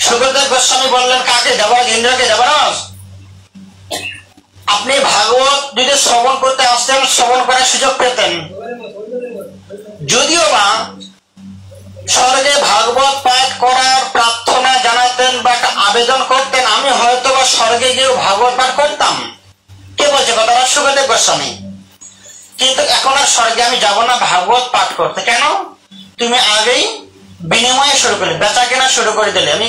শুকদেব গোস্বামী বললেন কাকে, দেবরাজ ইন্দ্রকে, দেবরাজ আপনি ভাগবত যদি শ্রবণ করতে আসতেন, শ্রবণ করার সুযোগ পেতেন। যদিও বা স্বর্গে ভাগবত পাঠ করার প্রার্থনা জানাতেন বা একটা আবেদন করতেন, আমি হয়তো বা স্বর্গে গিয়ে ভাগবত পাঠ করতাম। কে বলছে দেবতারা সুখদেব গোস্বামী। কিন্তু এখন আর স্বর্গে আমি যাব না ভাগবত পাঠ করতে। কেন? তুমি আগেই বিনিময়ে শুরু করলে, বেচা কেনা শুরু করে দিলে। আমি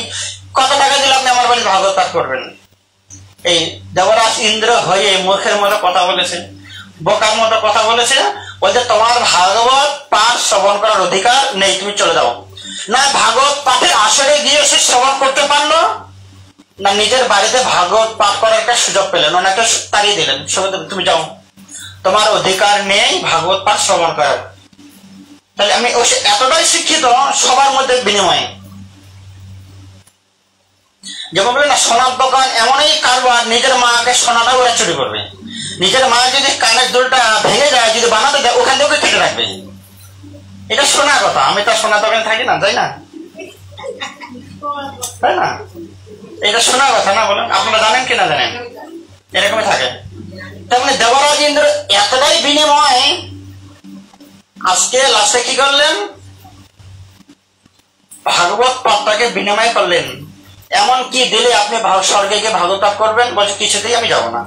কত টাকা দিলে আপনি আমার বাড়ি ভাগবত পাঠ করবেন? এই দেবরাজ ইন্দ্র হয়ে মূর্খের মতো কথা বলেছে, বোকার মতো কথা বলেছে, বলছে তোমার ভাগবত পাঠ শ্রবণ করার অধিকার নেই, তুমি চলে যাও। না ভাগবত পাঠের আসরে গিয়ে সে শ্রবণ করতে পারলো, না নিজের বাড়িতে ভাগবত পাঠ করার একটা সুযোগ পেলেন, ওনাকে তাড়িয়ে দিলেন, তুমি যাও, তোমার অধিকার নেই ভাগবত পাঠ শ্রবণ করার। তাহলে আমি এতটাই শিক্ষিত সবার মধ্যে বিনিময়ে। যেমন বলে না সোনার দোকান এমনই কারবার, নিজের মাকে সোনাটা ওরা চুরি করবে। নিজের মা যদি কানের দুলটা ভেঙে যায়, যদি বানাতে দেয়, ওখান থেকে কেটে রাখবে। এটা শোনা কথা। আমি তো সোনা দোকানে থাকি না, তাই না? তাই না? এটা শোনা কথা না, বলেন আপনারা জানেন কি না জানেন? এরকমই থাকে। তার মানে দেবরাজ ইন্দ্র এতটাই বিনিময়, আজকে লাস্টে কি করলেন? ভাগবত পাঠটাকে বিনিময় করলেন। এমন কি দিলে আপনি স্বর্গে গিয়ে ভাগবত পাঠ করবেন? বলছে কিছুতেই আমি যাব না,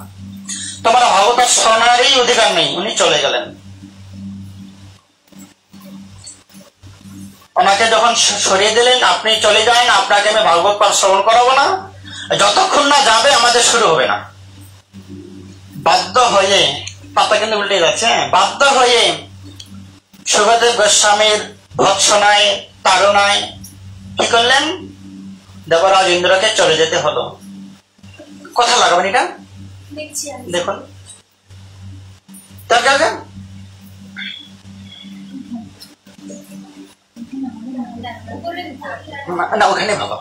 তোমার ভাগবত শোনারই অধিকার নেই। উনি চলে গেলেন। ওনাকে যখন সরিয়ে দিলেন, আপনি চলে যান, আপনাকে আমি ভাগবত পাঠ শ্রবণ করাবো না, যতক্ষণ না যাবে আমাদের শুরু হবে না। বাধ্য হয়ে, পাতা কিন্তু উল্টে যাচ্ছে, বাধ্য হয়ে সুখদেব গোস্বামীর ভৎসনায় তাড়নায় কি করলেন? দেবরাজ ইন্দ্রকে চলে যেতে হলো। কথা লাগাবেন এটা দেখুন। তার কারণে না ওখানে ভালো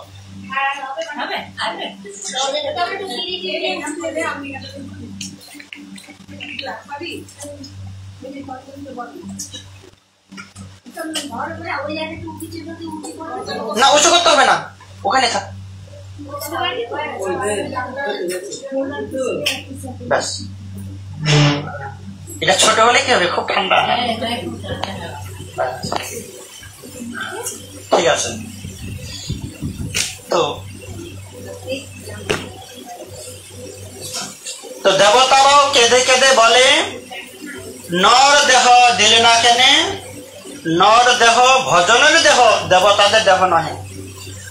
না, উঁচু করতে হবে না, ওখানে থাক ব্যাস। এটা ছোট হলে কি হবে? খুব ঠান্ডা। ঠিক আছে। তো দেবতারাও কেঁদে কেঁদে বলে, নর দেহ দিলে না কেনে? নর দেহ ভজনের দেহ, দেবতাদের দেহ নহে।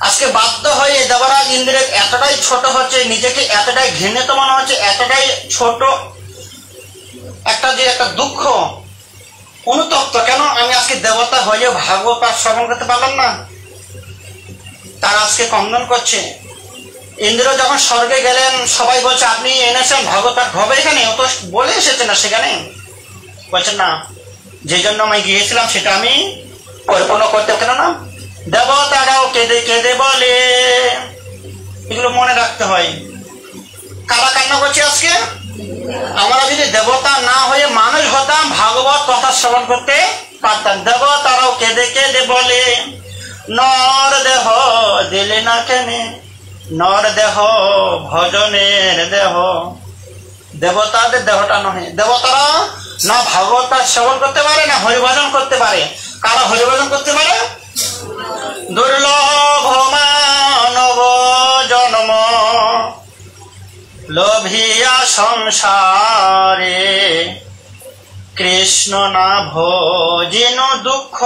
আজকে বাধ্য হয়ে দেবরাজ ইন্দ্রের এতটাই ছোট হচ্ছে, নিজেকে এতটাই ঘৃণিত মনে হচ্ছে, এতটাই ছোট একটা যে একটা দুঃখ অনুতপ্ত, কেন আমি আজকে দেবতা হয়ে ভাগবত পাঠ শ্রবণ করতে পারলাম না, তারা আজকে কন্দন করছে। ইন্দ্র যখন স্বর্গে গেলেন, সবাই বলছে আপনি এনেছেন ভাগবত পাঠ হবে এখানে? ও তো বলে এসেছে না সেখানে। বলছেন না, যে জন্য আমি গিয়েছিলাম সেটা আমি পরিপূর্ণ করতে পারলাম না। দেবতারাও কেঁদে কেঁদে বলে, এগুলো মনে রাখতে হয়। কারা কান্না করছে আজকে? আমরা যদি দেবতা না হয়ে মানুষ হতাম, ভাগবত কথা শ্রবণ করতে পারতাম। দেবতারাও কেঁদে কেঁদে বলে, নর দেহ দিলে না কেনে? নর দেহ ভজনের দেহ, দেবতাদের দেহটা নহে। দেবতারা না ভাগবত শ্রবণ করতে পারে, না হরিভজন করতে পারে। কারা হরিভজন করতে পারে? দুর্লভ মানব জন্ম লোভিয়া সংসারে, কৃষ্ণ না ভজিন দুঃখ।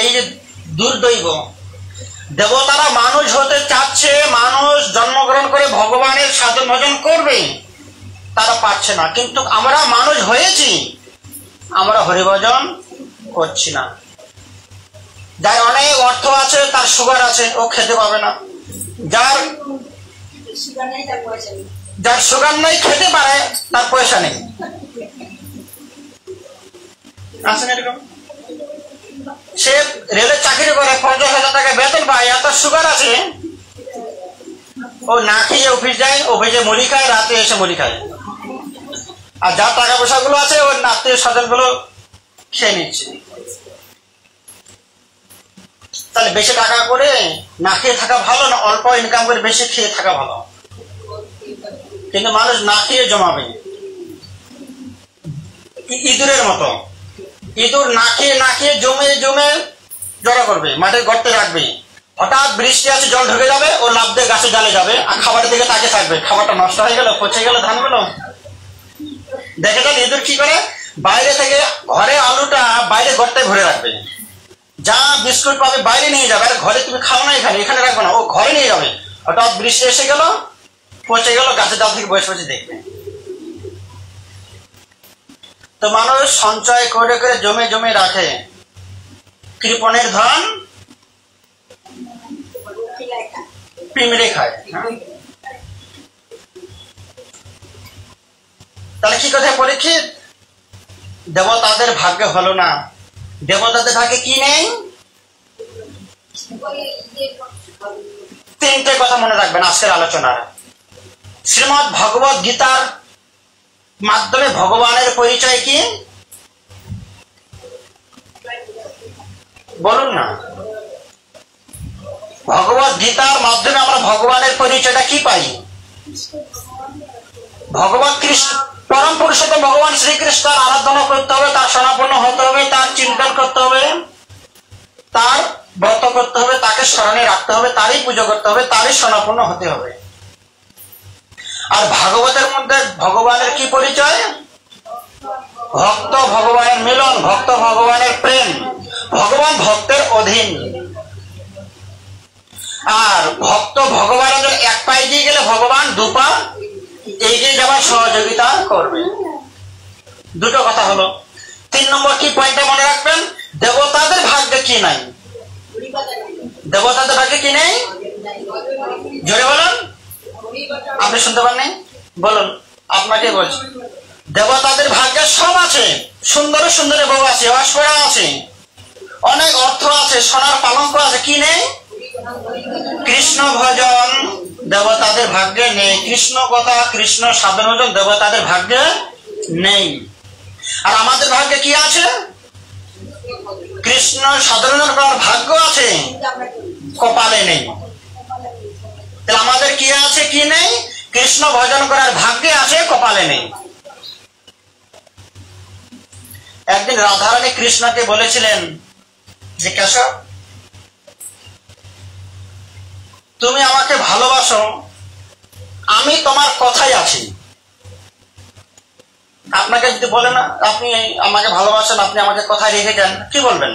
এই যে দুর্দৈব, দেবতারা মানুষ হতে চাচ্ছে, মানুষ জন্মগ্রহণ করে ভগবানের সাধন ভজন করবে, তারা পারছে না। কিন্তু আমরা মানুষ হয়েছি, আমরা হরিভজন করছি না। যার অনেক অর্থ আছে, তার সুগার আছে, ও খেতে পাবে না। যার সুগার নেই, খেতে পারে, তার পয়সা নেই। আছেন এরকম? সে রেলের চাকরি করে, 50,000 টাকা বেতন পায়, এত সুগার আছে, ও না খেয়ে অফিস যায়, অফিসে মুড়ি খায়, রাতে এসে মুড়ি খায়। আর যার টাকা পয়সা গুলো আছে, ওর আত্মীয় স্বজন গুলো খেয়ে নিচ্ছে। তাহলে বেশি টাকা করে না খেয়ে থাকা ভালো, না অল্প ইনকাম করে বেশি খেয়ে থাকা ভালো? কিন্তু মানুষ না খেয়ে জমাবে, ইঁদুরের মতো। ইঁদুর না খেয়ে জমে জমে জড়ো করবে, মাটির গর্তে রাখবে। হঠাৎ বৃষ্টি আছে, জল ঢুকে যাবে, ও লাফ দিয়ে গাছে জালে যাবে, আর খাবারের দিকে তাকিয়ে থাকবে। খাবারটা নষ্ট হয়ে গেল, পচে গেল ধানগুলো, দেখেছেন ইঁদুর কি করে, বাইরে থেকে ঘরে আলুটা বাইরে গর্তে ভরে রাখবে, যা বিস্কুট পাবে বাইরে নিয়ে যাবে, আর ঘরে তুমি খাও না, এখানে এখানে রাখবে না, ও ঘরে নিয়ে যাবে। হঠাৎ বৃষ্টি এসে গেল, পচে গেল, গাছের ডাল থেকে বসে বসে দেখবে। তো মানুষ সঞ্চয় করে করে জমে জমে রাখে, কৃপণের ধন পিঁমড়ে খায়। তাহলে কি কথা পরীক্ষিত? দেবতাদের ভাগ্যে হলো না। দেবতাদের ভাগ্যে কি নেই? তিনটে কথা মনে রাখবেন আজকের আলোচনার। শ্রীমদ্ ভগবত গীতার মাধ্যমে ভগবানের পরিচয় কি বলুন না? ভগবত গীতার মাধ্যমে আমরা ভগবানের পরিচয়টা কি পাই? ভগবান কৃষ্ণ, পরম পুরুষোত্তম ভগবান শ্রীকৃষ্ণের আরাধনা করতে হবে, তার শরণাপন্ন হতে হবে, তার চিন্তন করতে হবে, তার ব্রত করতে হবে, তাকে স্মরণে রাখতে হবে, তারই পুজো করতে হবে, তারই শরণাপন্ন হতে হবে। আর ভাগবতের মধ্যে ভগবানের কি পরিচয়? ভক্ত ভগবানের মিলন, ভক্ত ভগবানের প্রেম, ভগবান ভক্তের অধীন। আর ভক্ত ভগবানের এক পা এগিয়ে গেলে ভগবান দু পা এগিয়ে যাওয়ার সহযোগিতা করবে। দুটো কথা হলো। 3 নম্বর কি পয়েন্টটা মনে রাখবেন? দেবতাদের ভাগ্যে কি নাই? দেবতাদের ভাগ্যে কি নেই? জোরে বলুন। আপনি শুনতে পাননি? বলুন, আপনাকে বলছি। দেবতাদের ভাগ্যে সব আছে, সুন্দর সুন্দর বউ আছে, অশ্বরা আছে, অনেক অর্থ আছে, সোনার পালঙ্ক আছে, কি নেই? কৃষ্ণ ভজন দেবতাদের ভাগ্যে নেই। কৃষ্ণ কথা, কৃষ্ণ সাধন ভজন দেবতাদের ভাগ্যে নেই। আর আমাদের ভাগ্যে কি আছে? কৃষ্ণ সাধন ভজন করার ভাগ্য আছে, কপালে নেই। তাহলে আমাদের কি আছে কি নেই? কৃষ্ণ ভজন করার ভাগ্যে আছে, কপালে নেই। একদিন রাধারানী কৃষ্ণকে বলেছিলেন যে কেশব, তুমি আমাকে ভালোবাসো, আমি তোমার কথাই আছি। আপনাকে যদি বলে না আপনি আমাকে ভালোবাসেন, আপনি আমাকে কথায় রেখেছেন, কি বলবেন?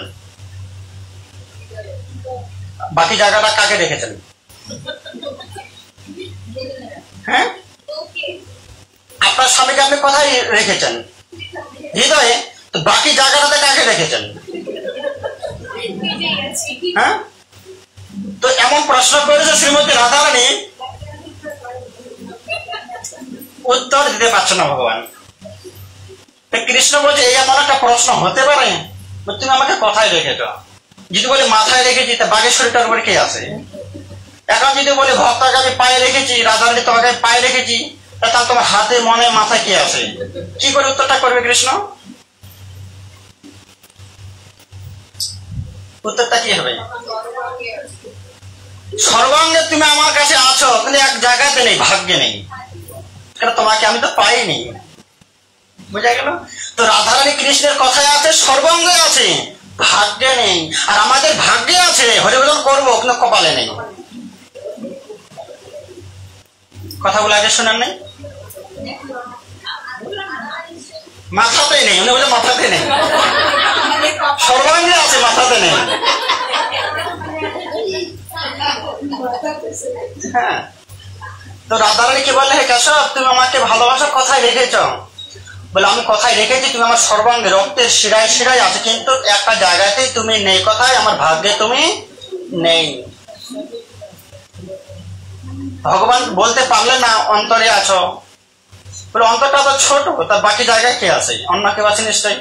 বাকি জায়গাটা কাকে রেখেছেন? হ্যাঁ, আপনার স্বামীকে আপনি কোথায় রেখেছেন? হৃদয়ে। তো বাকি জায়গাটাতে কাকে রেখেছেন? হ্যাঁ, তো এমন প্রশ্ন করেছে শ্রীমতী রাধারানী, উত্তর দিতে পারছে না ভগবান। কৃষ্ণ বলছে এই এমন একটা প্রশ্ন হতে পারে, তুমি আমাকে কোথায় রেখেছ? যদি বলে মাথায় রেখেছি, তা বাঘের শরীরটার উপরে কে আছে? এখন যদি বলে ভক্তকে আমি পায়ে রেখেছি, রাধারানী তোমাকে পায়ে রেখেছি, তাহলে তোমার হাতে মনে মাথায় কে আছে? কি করে উত্তরটা করবে কৃষ্ণ? উত্তরটা কি হবে? সর্বাঙ্গে তুমি আমার কাছে আছো, কিন্তু এক জায়গাতে নেই, ভাগ্যে নেই। কেন? তোমাকে আমি তো পাইনি। বুঝা গেল? তো রাধারানী কৃষ্ণের কথায় আছে, সর্বাঙ্গে আছে, ভাগ্যে নেই। আর আমাদের ভাগ্যে আছে, হরিভজন করবো, কিন্তু কপালে নেই। কথাগুলো আগে শোনার নেই? মাথাতে নেই, উনি বলে মাথাতে নেই, সর্বাঙ্গে আছে, মাথাতে নেই। হ্যাঁ, তো রাধারানী কি বললে, হে কেশব তুমি আমাকে ভালোবাসার কথায় রেখেছ? বলে আমি কথায় রেখেছি, তুমি আমার সর্বাঙ্গে রক্তের শিরায় শিরায় আছে, কিন্তু একটা জায়গাতেই তুমি নেই। কথায় আমার ভাগ্যে তুমি নেই। ভগবান বলতে পারলে না অন্তরে আছো, বলে অন্তরটা তো ছোট, তার বাকি জায়গায় কে আছে? অন্য কেউ আছে নিশ্চয়ই।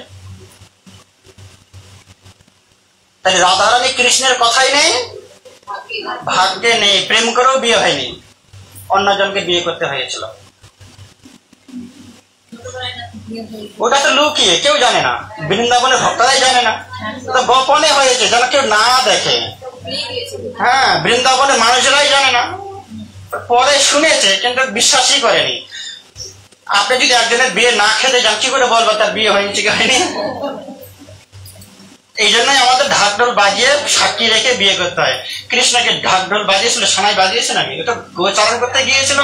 তাই রাধারানী কৃষ্ণের কথাই নেই, ভাগ্যে নেই। প্রেম করেও বিয়ে হয়নি, অন্যজনকে বিয়ে করতে হয়েছিল। ওটা তো লুকিয়ে, কেউ জানে না, বৃন্দাবনের ভক্তরাই জানে না, গোপনে হয়েছে, যেন কেউ না দেখে। হ্যাঁ, বৃন্দাবনের মানুষেরাই জানে না, পরে শুনেছে কিন্তু বিশ্বাসই করেনি। আপনি যদি একজনের বিয়ে না খেতে যান, কি করে বলবো তার বিয়ে হয়েছে কি হয়নি? এই জন্যই আমাদের ঢাক ঢোল বাজিয়ে সাক্ষী রেখে বিয়ে করতে হয়। কৃষ্ণকে ঢাক ঢোল বাজিয়েছিল, সানাই বাজিয়েছে নাকি? এটা গোচারণ করতে গিয়েছিল।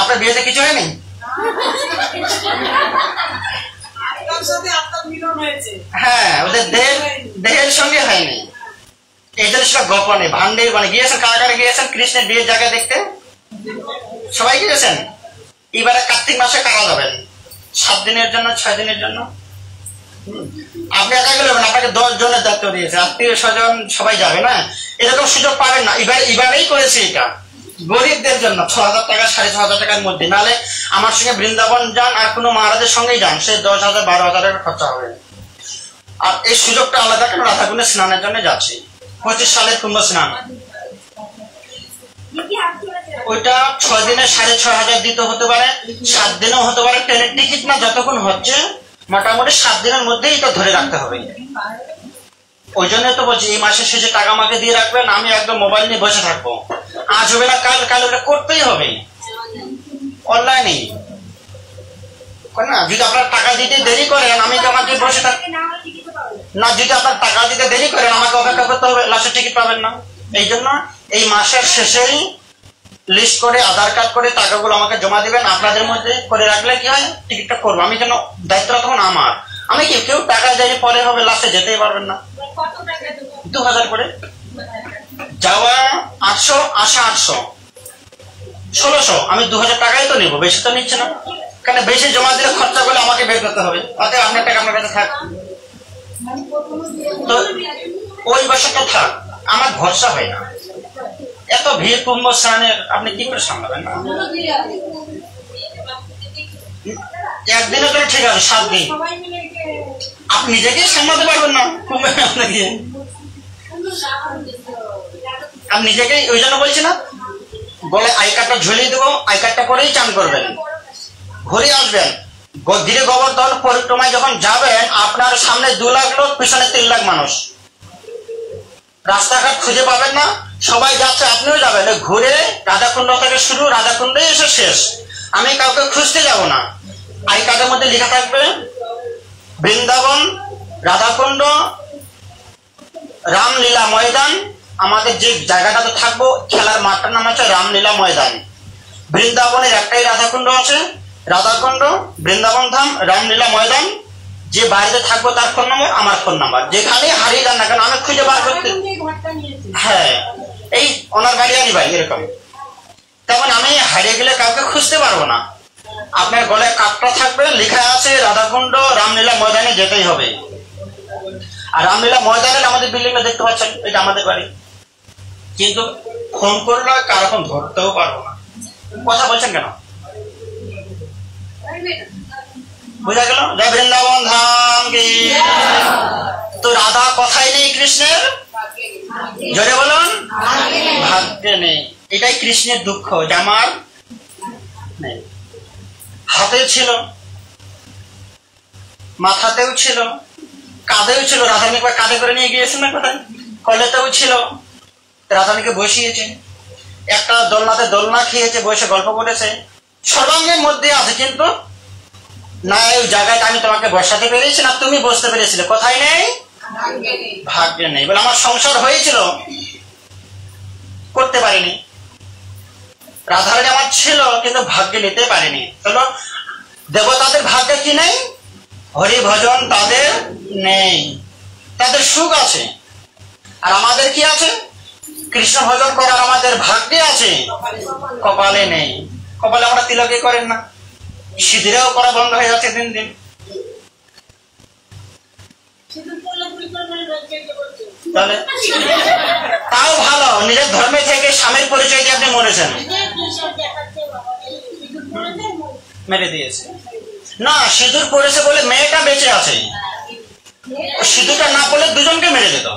আপনার বিয়েতে কিছু হয়নি? হ্যাঁ, ওদের দেহের সঙ্গে হয়নি, এই জন্য সেটা গোপনে ভান্ডে মানে গিয়েছেন। কারাগারে গিয়েছেন কৃষ্ণের বিয়ের জায়গা দেখতে? সবাই গিয়েছেন? এবারে কার্তিক মাসে কারা যাবেন 7 দিনের জন্য, 6 দিনের জন্য? আপনি একা গেলে আপনাকে 10 জনের দায়িত্ব দিয়েছে, আত্মীয় স্বজন সবাই যাবে না, এরকম সুযোগ পাবেন না। এবারেই করেছি এটা গরিবদের জন্য, 6,000 টাকা 6,500 টাকার মধ্যে। নাহলে আমার সঙ্গে বৃন্দাবন যান আর কোনো মহারাজের সঙ্গেই যান, সে 10,000 12,000 টাকা খরচা হবে। আর এই সুযোগটা আলাদা কেন, রাধাকুণ্ডে স্নানের জন্য যাচ্ছি, 25 সালের কুম্ভ স্নান। ওইটা 6 দিনে 6,500 দিতে হতে পারে, 7 দিনেও হতে পারে। ট্রেনের টিকিট না যতক্ষণ হচ্ছে, মোটামুটি 7 দিনের মধ্যেই এটা ধরে রাখতে হবে। ওই জন্য তো বলছি এই মাসের শেষে টাকা আমাকে দিয়ে রাখবেন, আমি একদম মোবাইল নিয়ে বসে থাকবো। আজ হবে না কাল ওটা করতেই হবে অনলাইনে না। যদি আপনার টাকা দিতে দেরি করেন, আমি আমাকে বসে থাক না, যদি আপনার টাকা দিতে দেরি করেন আমাকে অপেক্ষা করতে হবে, লাস্টের টিকিট পাবেন না। এই জন্য এই মাসের শেষেই লিস্ট করে আধার কার্ড করে টাকাগুলো আমাকে জমা দিবেন। আপনাদের মধ্যে করে রাখলে কি হয়, টিকিটটা করবো আমি, যেন দায়িত্বটা তখন আমার। আমি কি কেউ টাকা যাই পরে হবে, লাস্টে যেতেই পারবেন না। 2,000 করে যাওয়া 800, আসা 800, 1,600। আমি 2,000 টাকাই তো নেবো, বেশি তো নিচ্ছে না। কেন বেশি জমা দিলে খরচা করলে আমাকে বের করতে হবে, অতএব আপনার টাকা আপনার কাছে থাক। তো ওই বছরটা থাক, আমার ভরসা হয় না। এত ভিড় কুম্ভ স্নানের আপনি কি করে সামলাবেন না? একদিনে তো ঠিক আছে, 7 দিন আপনি নিজেকে সামলাতে পারবেন না কুম্ভে আপনাকে, আপনি নিজেকেই। ওই জন্য বলছি না, গলায় আই কার্ডটা ঝুলিয়ে দেবো, আই কার্ডটা করেই চান করবেন, ঘুরে আসবেন। ধীরে গোবর্ধন পরিক্রমায় যখন যাবেন, আপনার সামনে 2 লাখ লোক, পিছনে 3 লাখ মানুষ, রাস্তাঘাট খুঁজে পাবেন না, সবাই যাচ্ছে আপনিও যাবেন। ঘুরে রাধাকুণ্ড থেকে শুরু, রাধাকুণ্ডে এসে শেষ। আমি কাউকে খুঁজতে যাব না, আই কার্ডের মধ্যে লেখা থাকবে বৃন্দাবন, রাধাকুণ্ড, রামলীলা ময়দান। আমাদের যে জায়গাটাতে থাকবো, খেলার মাঠটার নাম হচ্ছে রামলীলা ময়দান। বৃন্দাবনের একটাই রাধাকুণ্ড আছে, রাধাকুণ্ড, বৃন্দাবন ধাম, রামলীলা ময়দান। যে বাড়িতে থাকবো তার ফোন নম্বর, আমার ফোন নাম্বার, যেখানে হারিয়ে যান না কেন আমি খুঁজে বার করতে। হ্যাঁ, এই ওনার বাড়ি আনি ভাই এরকম। তেমন আমি হারিয়ে গেলে কাউকে খুঁজতে পারবো না। আপনার গলায় কার্ডটা থাকবে, লেখা আছে রাধাকুণ্ড, রামলীলা ময়দানে যেতেই হবে। আর রামলীলা ময়দানে আমাদের বিল্ডিংটা দেখতে পাচ্ছেন, এটা আমাদের বাড়ি। কিন্তু ফোন করলে কারখন ধরতেও পারবো না। কথা বলছেন কেন? বুঝা গেল? জয় বৃন্দাবন ধাম কি। তো রাধা কথাই নেই কৃষ্ণের, জোরে বলুন, ভাগ্যে নেই। এটাই কৃষ্ণের দুঃখ যে আমার নেই। হাতে ছিল, মাথাতেও ছিল, কাঁধেও ছিল। রাধারানীকে কাঁধে করে নিয়ে গিয়েছেন না কোথায়, কলেতেও ছিল। রাধারানীকে বসিয়েছে, একটা দোলনাতে দোলনা খেয়েছে, বসে গল্প করেছে, সর্বাঙ্গের মধ্যে আছে। কিন্তু না, এই জায়গাটা আমি তোমাকে বসাতে পেরেছি না, তুমি বসতে পেরেছিলে, কোথায় নেই, ভাগ্যে নেই। বলে আমার সংসার হয়েছিল, করতে পারিনি। রাধারানী আমার ছিল, কিন্তু ভাগ্যে নিতে পারিনি। চলো, দেবতাদের ভাগ্যে কি নেই, হরি ভজন তাদের নেই, তাদের সুখ আছে। আর আমাদের কি আছে, কৃষ্ণ ভজন করার আমাদের ভাগ্যে আছে, কপালে নেই। কপালে আমরা তিলকে করেন না, সিঁদুরেও করা বন্ধ হয়ে যাচ্ছে দিন দিন। তাহলে তাও ভালো, নিজের ধর্মে থেকে স্বামীর পরিচয় দিয়ে আপনি মরেছেন, মেরে দিয়েছে। না, সিঁদুর পড়েছে বলে মেয়েটা বেঁচে আছে, সিঁদুরটা না পড়লে দুজনকে মেরে যেত।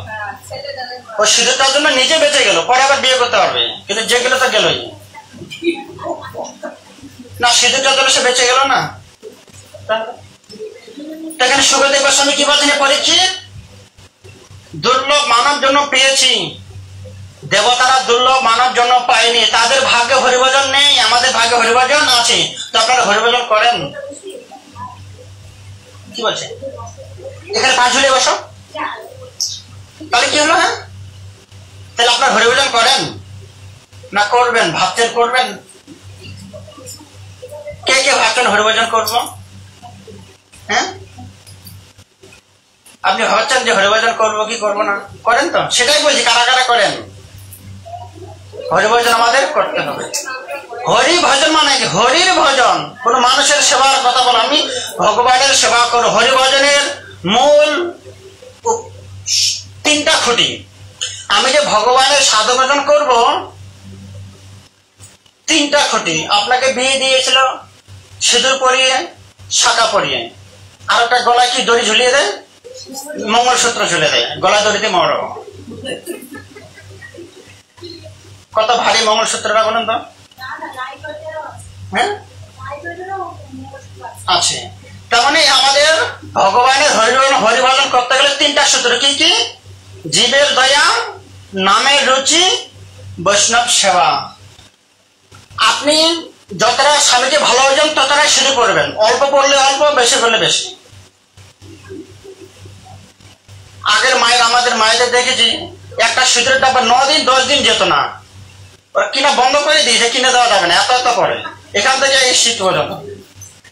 ও সিঁদুরটার জন্য নিজে বেঁচে গেল, পরে আবার বিয়ে করতে পারবে, কিন্তু যে গেল তো গেলই না, সিঁদুরটার জন্য সে বেঁচে গেল না। এখানে সুখদেব গোস্বামী কি বলছেন, পরীক্ষিত দুর্লভ মানব জন্য পেয়েছি, দেবতারা দুর্লভ মানব জন্য পায়নি। তাদের ভাগ্যে হরিভজন নেই, আমাদের ভাগ্যে হরিভজন আছে। তো আপনারা হরিভজন করেন? কি বলছে, এখানে পা ঝুলিয়ে বসো, তাহলে কি হলো? হ্যাঁ, তাহলে আপনার হরিভজন করেন না করবেন, ভাবছেন করবেন? কে কে কে ভাবছেন হরিভজন করবো? হ্যাঁ, আপনি ভাবছেন যে হরিভজন করবো কি করবো না? করেন তো? সেটাই বলছি, কারা কারা করেন? হরিভজন আমাদের করতে হবে। হরি ভজন মানে কি? হরির ভজন, কোন মানুষের সেবার কথা বল। আমি ভগবানের সেবা করব। হরিভজনের মূল 3টা খুঁটি। আমি যে ভগবানের সাধু ভজন করব, 3টা খুঁটি। আপনাকে বিয়ে দিয়েছিল সিঁদুর পরিয়ে, শাখা পরিয়ে, আর একটা গলায় কি দড়ি ঝুলিয়ে দেয়, মঙ্গলসূত্র ঝুলিয়ে দেয়, গলা দড়িতে মরো। কত ভারী মঙ্গলসূত্রটা বলুন তো? হ্যাঁ, আছে। তার মানে আমাদের ভগবানের হরিভজন করতে গেলে 3টা সূত্র। কি কি? জীবের দয়া, নামের রুচি, বৈষ্ণব সেবা। আপনি যতটা স্বামীকে ভালোবাসেন ততটাই শুরু করবেন। অল্প পড়লে অল্প, বেশি করলে বেশি। আগের আমাদের মায়েদের দেখেছি, একটা সিঁদুরের ডাব্বা 9 দিন 10 দিন যেত না, ওরা কিনা বন্ধ করে দিয়েছে, কিনে দেওয়া যাবে না, এত এত করে, এখান থেকে এই শীত পর্যন্ত।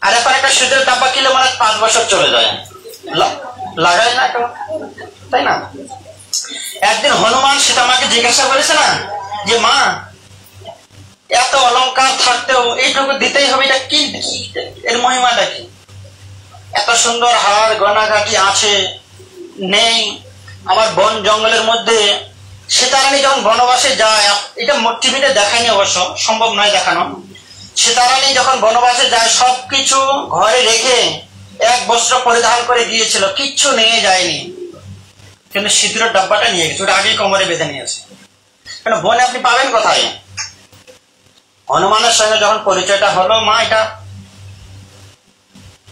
আর এখন একটা সিঁদুরের ডাব্বা কিলো মানে 5 বছর চলে যায়, লাগাই না কেউ, তাই না? একদিন হনুমান সীতামাকে জিজ্ঞাসা করেছে না যে মা, এত অলংকার থাকতেও এইটুকু দিতেই হবে, এটা কি, এর মহিমাটা কি? এত সুন্দর হার গয়নাগাটি আছে, নেই? আমার বন জঙ্গলের মধ্যে সীতারানী যখন বনবাসে যায়, এটা টিভিতে দেখায়নি, অবশ্য সম্ভব নয় দেখানো। সীতারানী যখন বনবাসে যায়, সবকিছু ঘরে রেখে 1 বস্ত্র পরিধান করে গিয়েছিল, কিচ্ছু নিয়ে যায়নি, কিন্তু সিঁদুরের ডাব্বাটা নিয়ে গেছে, ওটা আগেই কোমরে বেঁধে নিয়েছে। কেন? বনে আপনি পাবেন কোথায়? হনুমানের সঙ্গে যখন পরিচয়টা হলো, মা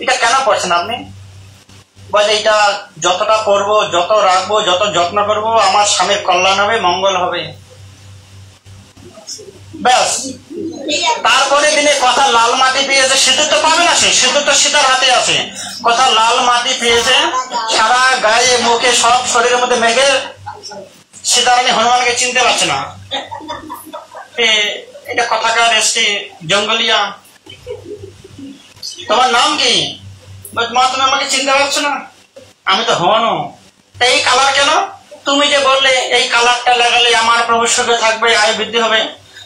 এটা কেন পড়ছেন আপনি? বলে এটা যতটা পড়বো, যত রাখবো, যত যত্ন করবো, আমার স্বামীর কল্যাণ হবে, মঙ্গল হবে, ব্যাস। তারপরে দিনে কথা লাল মাটি পেয়েছে, সিঁদুর তো পাবে না, সে সিঁদুর তো সীতার হাতে আছে, কথা লাল মাটি পেয়েছে, সারা গায়ে মুখে সব শরীরের মধ্যে মেঘে, সীতারানী হনুমানকে চিনতে পারছে না। এটা কথাকার এসছে জঙ্গলিয়া, তোমার নাম কি? মা তুমি আমাকে চিনতে পারছো না? আমি তো হনু। এই কালার কেন? তুমি যে বললে এই কালারটা লাগালে আমার প্রভু সুখে থাকবে, আয় বৃদ্ধি হবে,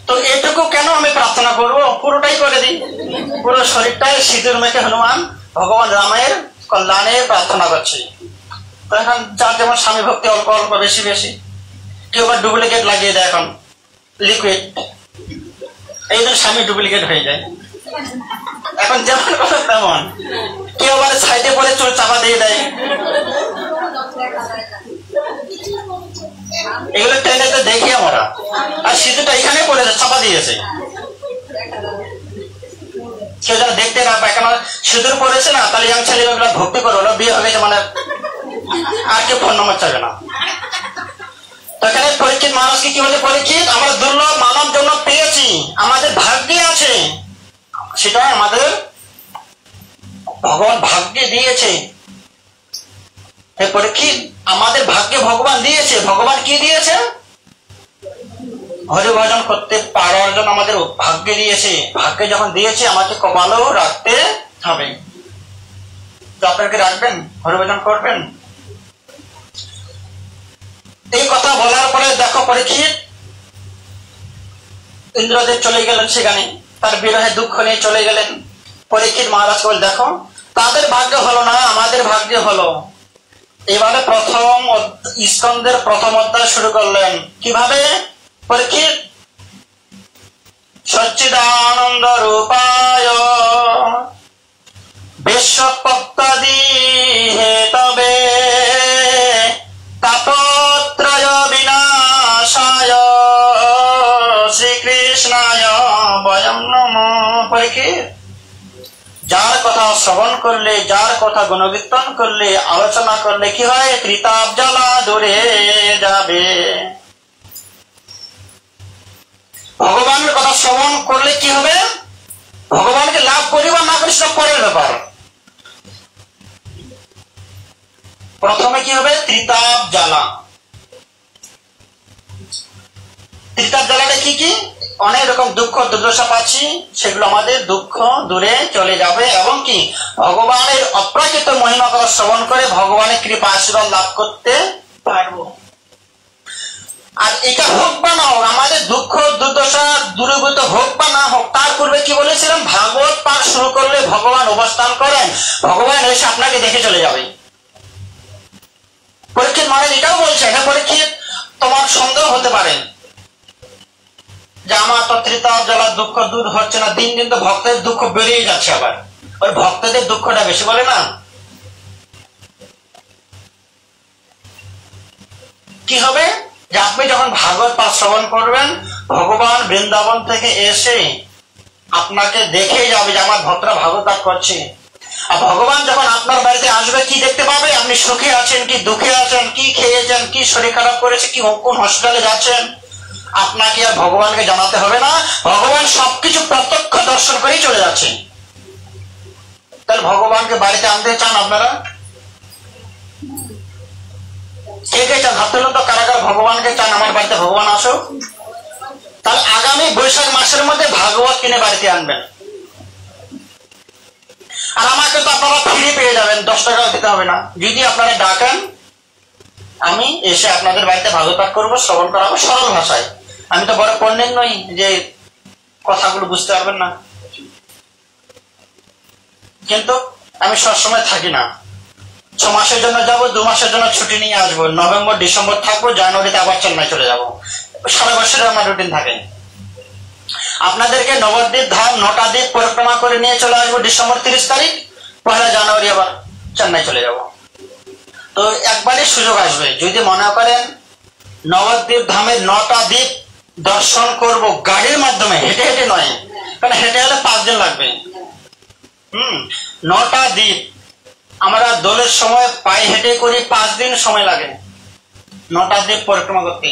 তো এটুকু কেন আমি প্রার্থনা করব? পুরোটাই করে দিই, পুরো শরীরটাই সিঁদুর মেখে হনুমান ভগবান রামের কল্যাণে প্রার্থনা করছে। তো এখন যার যেমন স্বামী ভক্তি অল্প অল্প, বেশি বেশি, কেউ আবার ডুপ্লিকেট লাগিয়ে দেয়, এখন লিকুইড, এই জন্য স্বামী ডুপ্লিকেট হয়ে যায়। এখন যেমন কথা তেমন, কেউ আবার সাইডে পরে চুল চাপা দিয়ে দেয়, এগুলো ট্রেনে তো দেখি আমরা। আর সিঁদুরটা এখানে পড়ে চাপা দিয়েছে, কেউ যেন দেখতে না পায়, কেন সিঁদুর পড়েছে না, তাহলে ইয়াং ছেলে ভক্তি করো, বিয়ে হয়ে গেছে মানে আর কেউ ফোন নম্বর চাবে না। তো এখানে পরীক্ষিত মানুষকে কি বলছে? পরীক্ষিত, আমরা দুর্লভ মানব জন্য পেয়েছি, আমাদের ভাগ্যে আছে, সেটা আমাদের ভগবান ভাগ্যে দিয়েছে। পরীক্ষিত, আমাদের ভাগ্যে ভগবান দিয়েছে। ভগবান কি দিয়েছে? হরিভজন করতে পারার জন্য আমাদের ভাগ্যে দিয়েছে। ভাগ্যে যখন দিয়েছে, আমাকে কপালেও রাখতে হবে। তো আপনাকে রাখবেন, হরিভজন করবেন। এই কথা বলার পরে দেখো পরীক্ষিত, ইন্দ্রদেব চলে গেলেন সেখানে, তার বিরহে দুঃখ নিয়ে চলে গেলেন। পরীক্ষিত মহারাজ বল, দেখো তাদের ভাগ্য হলো না, আমাদের ভাগ্য হলো। এবারে প্রথম স্কন্ধের প্রথম অধ্যায় শুরু করলেন। কিভাবে? পরীক্ষিত, সচ্চিদানন্দ রূপায় বিশ্বপক্তাদি হেতবে তাপত্রয় বিনাশায় শ্রীকৃষ্ণায় বয়ং নমঃ। পরীক্ষিত, যার কথা শ্রবণ করলে, যার কথা গুণকীর্তন করলে, আলোচনা করলে কি হয়? ত্রিতাপ জ্বালা দূরে যাবে। ভগবানের কথা শ্রবণ করলে কি হবে? ভগবানকে লাভ করি বা না করি সেটা পরের ব্যাপার। প্রথমে কি হবে? ত্রিতাপ জ্বালা। ত্রিতাপ জ্বালাটা কি কি? অনেক রকম দুঃখ দুর্দশা পাচ্ছি, সেগুলো আমাদের দুঃখ দূরে চলে যাবে এবং কি ভগবানের অপ্রাকৃত মহিমা কথা শ্রবণ করে ভগবানের কৃপা আশীর্বাদ লাভ করতে পারবো। আর এটা হোক বা না হোক, আমাদের দুঃখ দুর্দশা দূরীভূত হোক বা না হোক, তার পূর্বে কি বলেছিলাম, ভাগবত পাঠ শুরু করলে ভগবান অবস্থান করেন, ভগবান এসে আপনাকে দেখে চলে যাবে। পরীক্ষিত মহারাজ এটাও বলছে, হ্যাঁ পরীক্ষিত, তোমার সন্দেহ হতে পারে যে আমার তো ত্রিতাপ জ্বালার দুঃখ দূর হচ্ছে না, দিন দিন তো ভক্তের দুঃখ বেড়েই যাচ্ছে, আবার ওই ভক্তদের দুঃখটা বেশি বলে না। কি হবে যে আপনি যখন ভাগবত পাঠ শ্রবণ করবেন, ভগবান বৃন্দাবন থেকে এসে আপনাকে দেখেই যাবে যে আমার ভক্তরা ভাগবত পাঠ করছে। আর ভগবান যখন আপনার বাড়িতে আসবে, কি দেখতে পাবে, আপনি সুখে আছেন কি দুঃখে আছেন, কি খেয়েছেন, কি শরীর খারাপ করেছে, কি কোন হসপিটালে যাচ্ছেন, আপনাকে আর ভগবানকে জানাতে হবে না, ভগবান সবকিছু প্রত্যক্ষ দর্শন করেই চলে যাচ্ছে। তাহলে ভগবানকে বাড়িতে আনতে চান আপনারা? কে কে চান? হাত তুলুন তো, কারা কারা ভগবানকে চান আমার বাড়িতে ভগবান আসুক? তাহলে আগামী বৈশাখ মাসের মধ্যে ভাগবত কিনে বাড়িতে আনবেন। আর আমাকে তো আপনারা ফ্রি পেয়ে যাবেন, 10 টাকাও দিতে হবে না। যদি আপনারা ডাকেন, আমি এসে আপনাদের বাড়িতে ভাগবত পাঠ করবো, শ্রবণ করাবো সরল ভাষায়। আমি তো বড় পণ্ডিত নই যে কথাগুলো বুঝতে পারবেন না, কিন্তু আমি সবসময় থাকি না। 6 মাসের জন্য যাবো, 2 মাসের জন্য ছুটি নিয়ে আসবো, নভেম্বর ডিসেম্বর থাকবো, জানুয়ারিতে আবার চেন্নাই চলে যাবো। সারা বছরে আমার রুটিন থাকে। আপনাদেরকে নবদ্বীপ ধাম 9টা দ্বীপ পরিক্রমা করে নিয়ে চলে আসবো ডিসেম্বর 30 তারিখ, 1 জানুয়ারি আবার চেন্নাই চলে যাব। তো একবারই সুযোগ আসবে, যদি মনে করেন নবদ্বীপ ধামের 9টা দ্বীপ দর্শন করব গাড়ির মাধ্যমে, হেঁটে হেঁটে নয়, কারণ হেঁটে হলে 5 দিন লাগবে। 9টা দ্বীপ আমরা দোলের সময় পায়ে হেঁটে করি, 5 দিন সময় লাগে 9টা দ্বীপ পরিক্রমা করতে।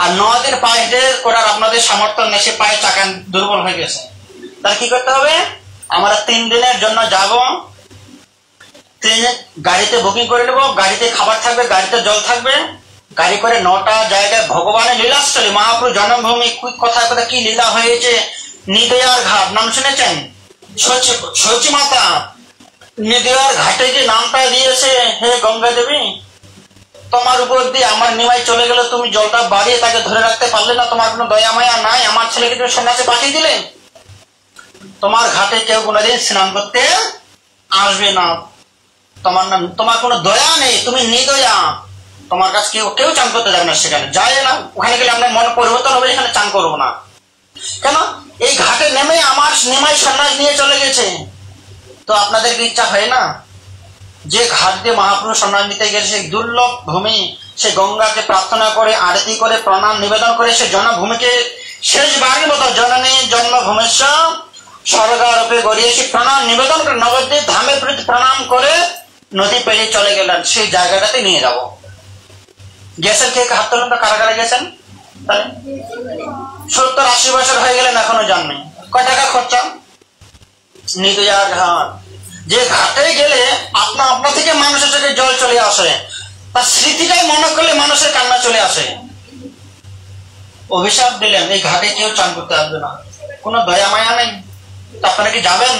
আর 9 দিন পায়ে হেঁটে করার আপনাদের সামর্থ্য নেই, সে পায়ে চাকা দুর্বল হয়ে গেছে, তাহলে কি করতে হবে, আমরা 3 দিনের জন্য যাব, ট্রেনে গাড়িতে বুকিং করে নেবো, গাড়িতে খাবার থাকবে, গাড়িতে জল থাকবে, গাড়ি করে 9টা জায়গায় ভগবানের লীলাস্থলী, মহাপ্রভু জন্মভূমি, কোথায় কোথায় কি লীলা হয়েছে, নিদয়ার ঘাট নাম শুনেছেন, শচী মাতা নিদয়ার ঘাটে যে নামটা দিয়েছে, হে গঙ্গা দেবী, তোমার উপর দিয়ে আমার নিমাই চলে গেল, তুমি জলটা বাড়িয়ে তাকে ধরে রাখতে পারলে না, তোমার কোনো দয়া মায়া নাই, আমার ছেলেকে তুমি সন্ন্যাসে পাঠিয়ে দিলে, তোমার ঘাটে কেউ কোনোদিন স্নান করতে আসবে না, তোমার কোনো দয়া নেই, তুমি নিদয়া, তোমার কাছে কেউ চান করতে যাবে না, সেখানে যায় না, ওখানে গেলে আপনার মন পরিবর্তন হবে, এখানে চান করবো না। কেন? এই ঘাটে নেমে আমার নিমাই সন্ন্যাস নিয়ে চলে গেছে। তো আপনাদের ইচ্ছা হয় না যে ঘাট দিয়ে মহাপ্রভু সন্ন্যাস নিতে গেছে, সেই দুর্লভ ভূমি, সে গঙ্গাকে প্রার্থনা করে, আরতি করে, প্রণাম নিবেদন করে, সে জন্মভূমিকে শেষবারের মতো জননী জন্মভূমেশ্ব স্বর্গারোপে গড়িয়েছে, প্রণাম নিবেদন করে নবদ্বীপ ধামের প্রতি প্রণাম করে নদী পেরিয়ে চলে গেলেন, সেই জায়গাটাতে নিয়ে যাব। গেছেন কে? হাত তুলুন তো, কারা কারা গেছেন? 70-80 বছর হয়ে গেলেন, এখনো জাননি। কয় টাকা খরচা? নিদয়ার ঘাট, যে ঘাটে গেলে আপনা থেকে মানুষের চোখে জল চলে আসে, তার স্মৃতিটাই মনে করলে মানুষের কান্না চলে আসে। অভিশাপ দিলেন, এই ঘাটে কেউ চান করতে আসবে না, কোনো দয়া মায়া নেই। আপনারা কি যাবেন?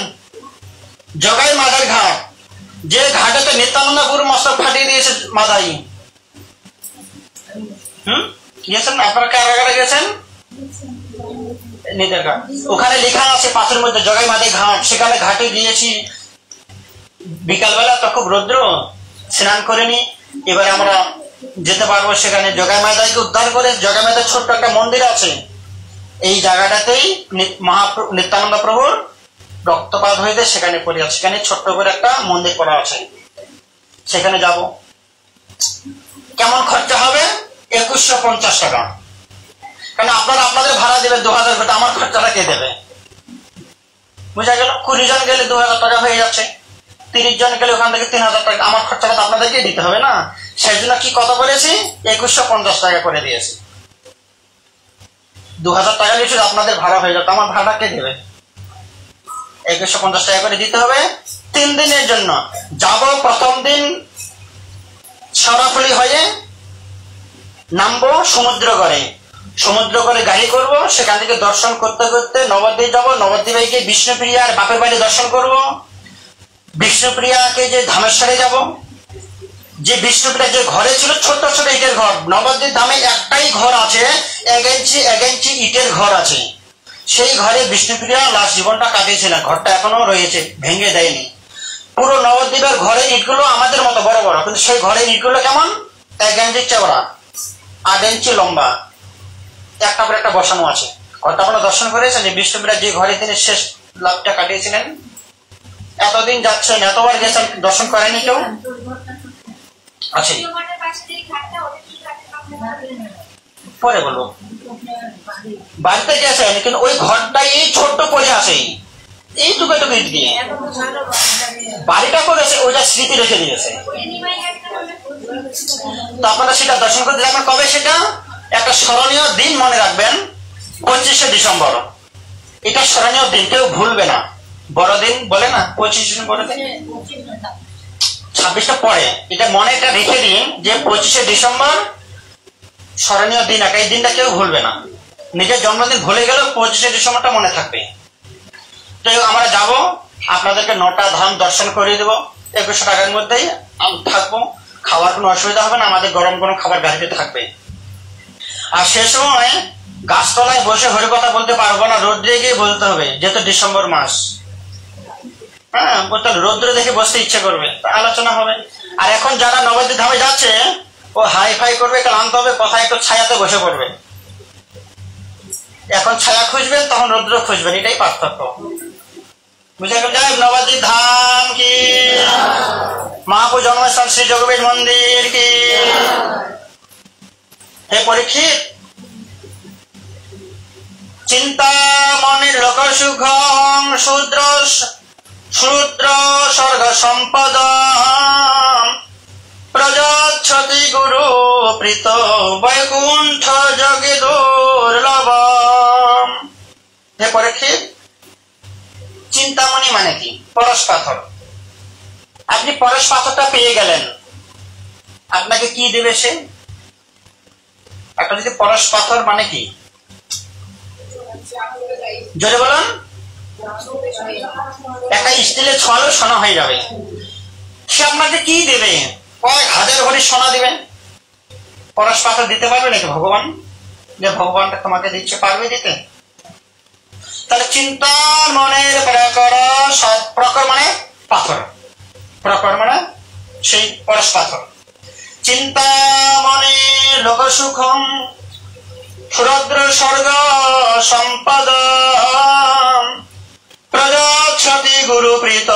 জগাই মাদার ঘাট, যে ঘাটেতে নিত্যানন্দ গুরু মস্তক ফাটিয়ে দিয়েছে মাদাই, গেছেন? আপনারা কারা কারা গেছেন? নিদের ঘাট, ওখানে লেখা আছে পাথরের মধ্যে জগাই মাদাই ঘাট, সেখানে ঘাটে গিয়েছি বিকালবেলা, তো খুব রৌদ্র, স্নান করিনি, এবারে আমরা যেতে পারবো সেখানে। জগাই মাদাইকে উদ্ধার করে, জগাই মাদাই ছোট্ট একটা মন্দির আছে, এই জায়গাটাতেই নিত্যানন্দ প্রভুর রক্তপাত হয়ে যায়, সেখানে পড়ে আছে, সেখানে ছোট্ট করে একটা মন্দির করা আছে, সেখানে যাব। কেমন খরচা হবে? 2150 টাকা। কারণ আপনারা আপনাদের ভাড়া দেবে 2000 টাকা, আমার খরচাটা কে দেবে? বুঝা গেল? 20 জন গেলে 2000 টাকা হয়ে যাচ্ছে, 30 জন গেলে ওখান থেকে 3000 টাকা, আমার খরচাটা আপনাদেরকে দিতে হবে না। সেই জন্য কি কত করেছি? 2150 টাকা করে দিয়েছি। 2000 টাকা নিয়ে আপনাদের ভাড়া হয়ে যেত, আমার ভাড়া কে দেবে? 2150 টাকা করে দিতে হবে। 3 দিনের জন্য যাব। প্রথম দিন সরাফুলি হয়ে নামবো সমুদ্রগড়ে, সমুদ্রগড়ে গাড়ি করব, সেখান থেকে দর্শন করতে করতে নবদ্বীপ যাবো, নবদ্বীপে গিয়ে বিষ্ণুপ্রিয়ার বাপের বাড়ি দর্শন করব, বিষ্ণুপ্রিয়াকে যে ধামেশ্বরে যাব, যে বিষ্ণুপ্রিয়া যে ঘরে ছিল ছোট ছোট ইটের ঘর, নবদ্বীপ ধামে একটাই ঘর আছে, 1 ইঞ্চি ইটের ঘর আছে, সেই ঘরে বিষ্ণুপ্রিয়া লাস্ট জীবনটা কাটিয়েছিলেন। ঘরটা এখনো রয়েছে, ভেঙে দেয়নি। পুরো নবদ্বীপের ঘরের ইটগুলো আমাদের মতো বড় বড়, কিন্তু সেই ঘরের ইটগুলো কেমন, 1 ইঞ্চি চওড়া, 8 ইঞ্চি লম্বা, একটা পর একটা বসানো আছে। ঘরটা আপনারা দর্শন করেছেন, যে বিষ্ণুপ্রিয়া যে ঘরে তিনি শেষ লাভটা কাটিয়েছিলেন। এতদিন যাচ্ছেন, এতবার গেছেন, দর্শন করেনি কেউ? আছে, পরে বলবো। বাড়িতে গেছেন, কিন্তু ওই ঘরটাই এই ছোট্ট পড়ে আসে, এইটুকু টুকু ইট দিয়ে বাড়িটা করেছে, ওইটা স্মৃতি রেখে দিয়েছে। তো আপনারা সেটা দর্শন করতে যাবেন কবে? সেটা একটা স্মরণীয় দিন মনে রাখবেন, 25শে ডিসেম্বর। এটা স্মরণীয় দিন, কেউ ভুলবে না। বড়দিন বলে না, 25 বড়দিন, 26টা পরে, এটা মনে এটা রেখে দিন যে 25শে ডিসেম্বর স্মরণীয় দিন। এই দিনটা কেউ ভুলবে না। নিজের জন্মদিন ভুলে গেলেও 25শে ডিসেম্বরটা মনে থাকবে। তো আমরা যাব, আপনাদেরকে 9টা ধাম দর্শন করিয়ে দেবো, 2100 টাকার মধ্যেই থাকবো। খাওয়ার কোনো অসুবিধা হবে না, আমাদের গরম গরম খাবার গাড়িতে থাকবে। আর সে সময় গাছতলায় বসে হরি কথা বলতে পারবো না, রোদ্রে গিয়ে বলতে হবে, যেহেতু ডিসেম্বর মাস। হ্যাঁ, রোদ্রে দেখে বসতে ইচ্ছে করবে, আলোচনা হবে। আর এখন যারা নবদ্বীপ ধামে যাচ্ছে, ও হাই ফাই করবে, ক্লান্ত হবে, কোথায় একটু ছায়াতে বসে পড়বে। এখন ছায়া খুঁজবেন, তখন রৌদ্র খুঁজবেন, এটাই পার্থক্য। বুঝে গেল? যাই নবদ্বীপ ধাম কি, মহাপুর জন্মস্থান শ্রী যোগবীর মন্দির কি। হে পরীক্ষিত, চিন্তামণির লোক সুখং শূদ্র শূদ্র স্বর্গ সম্পদ প্রযচ্ছতি গুরু প্রীত বৈকুণ্ঠ যোগে দুর্লভ। হে পরীক্ষিত, চিন্তামণি মানে কি? পরশ পাথর। আপনি পরশ পাথরটা পেয়ে গেলেন, আপনাকে কি দেবে সে? একটা যদি পরশ পাথর মানে কি, জোরে বলুন। একটা স্টিলের ছোঁয়ালো সোনা হয়ে যাবে। সে আপনাকে কি দেবে? কয়েক হাজার ভরি সোনা দিবে। পরশ পাথর দিতে পারবে নাকি ভগবান? যে ভগবানটা তোমাকে দিচ্ছে, পারবে দিতে? তাহলে চিন্তার মনের প্রকর, সব প্রকর মানে পাথর, প্রকর মানে সেই পরশ পাথর। চিন্তা মনে লোক সুখম রুদ্র স্বর্গ সম্পদ প্রযচ্ছতি গুরু প্রীত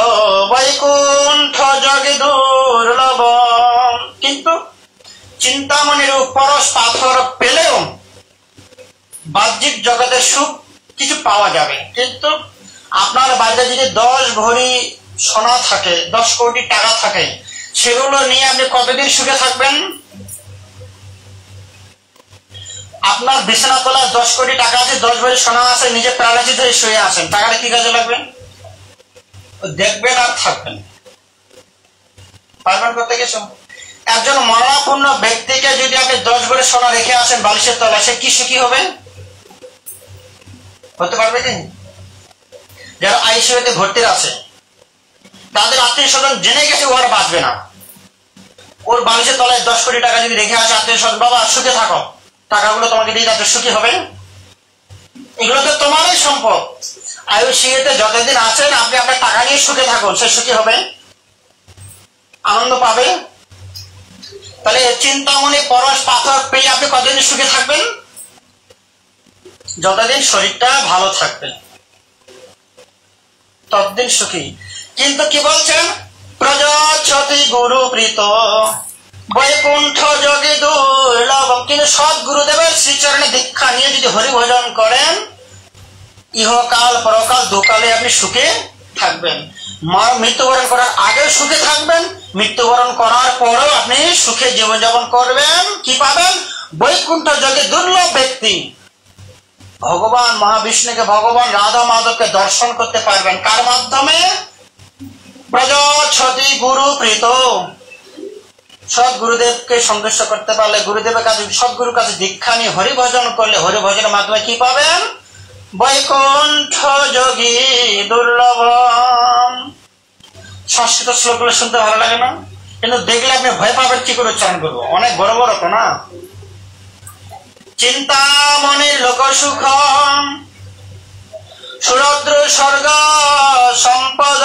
বৈকুণ্ঠ যোগে দুর্লভ। কিন্তু চিন্তামণির পরশ পাথর পেলেও বাহ্যিক জগতের সুখ কিছু পাওয়া যাবে, কিন্তু আপনার বাড়িতে যদি 10 ভরি সোনা থাকে, 10 কোটি টাকা থাকে, সেগুলো নিয়ে আপনি কতদিন সুখে থাকবেন? আপনার বিছানা তলায় 10 কোটি টাকা আছে, 10 ভরি সোনা আছে, নিজে প্যারালাইসিস হয়ে শুয়ে আছেন, টাকাটা কি কাজে লাগবে? দেখবেন আর থাকবেন, পারবেন করতে গেছো? একজন মরণাপন্ন ব্যক্তিকে যদি আপনি 10 ভরি সোনা রেখে আসেন বালিশের তলায়, সে কি সুখী হবে? হতে পারবে কি? যারা আইসিইউতে ভর্তির আছে, তাদের আত্মীয় স্বজন জেনে গেছে ওরা বাঁচবে না, ওর বালিশের তলায় 10 কোটি টাকা যদি রেখে আসে আত্মীয় স্বজন, বাবা সুখে থাকো, টাকাগুলো তোমাকে দিয়ে যাতে সুখী হবে? এগুলো তো তোমারই সম্পদ। আইসিইউতে যতদিন আছেন আপনি আপনার টাকা নিয়ে সুখে থাকুন, সে সুখী হবে, আনন্দ পাবে। তাহলে চিন্তামণি পরশ পাথর পেয়ে আপনি কতদিন সুখে থাকবেন? যতদিন শরীরটা ভালো থাকবে ততদিন সুখী। কিন্তু কি বলছেন? প্রযচ্ছতি গুরু প্রীত বৈকুণ্ঠ যোগে দুর্লভ। কিন্তু সৎ গুরুদেবের শ্রীচরণে দীক্ষা নিয়ে যদি হরিভজন করেন, ইহকাল পরকাল দুকালে আপনি সুখে থাকবেন। মৃত্যুবরণ করার আগে সুখে থাকবেন, মৃত্যুবরণ করার পরেও আপনি সুখে জীবনযাপন করবেন। কি পাবেন? বৈকুণ্ঠ যোগে দুর্লভ ব্যক্তি ভগবান মহাবিষ্ণুকে, ভগবান রাধা মাধবকে দর্শন করতে পারবেন। কার মাধ্যমে? প্রযচ্ছতি গুরু প্রীত সৎ গুরুদেবকে সন্তুষ্ট করতে পারলে, গুরুদেবের কাছে সদ্গুরুর কাছে দীক্ষা নিয়ে হরিভজন করলে, হরিভজনের মাধ্যমে কি পাবেন? বৈকুণ্ঠ যোগী দুর্লভ। সংস্কৃত শ্লোকগুলো শুনতে ভালো লাগে না? কিন্তু দেখলে আপনি ভয় পাবেন কি করে উচ্চারণ করবো, অনেক বড় বড় তো না। চিন্তামণি লোক সুখ সুরদ্র স্বর্গ সম্পদ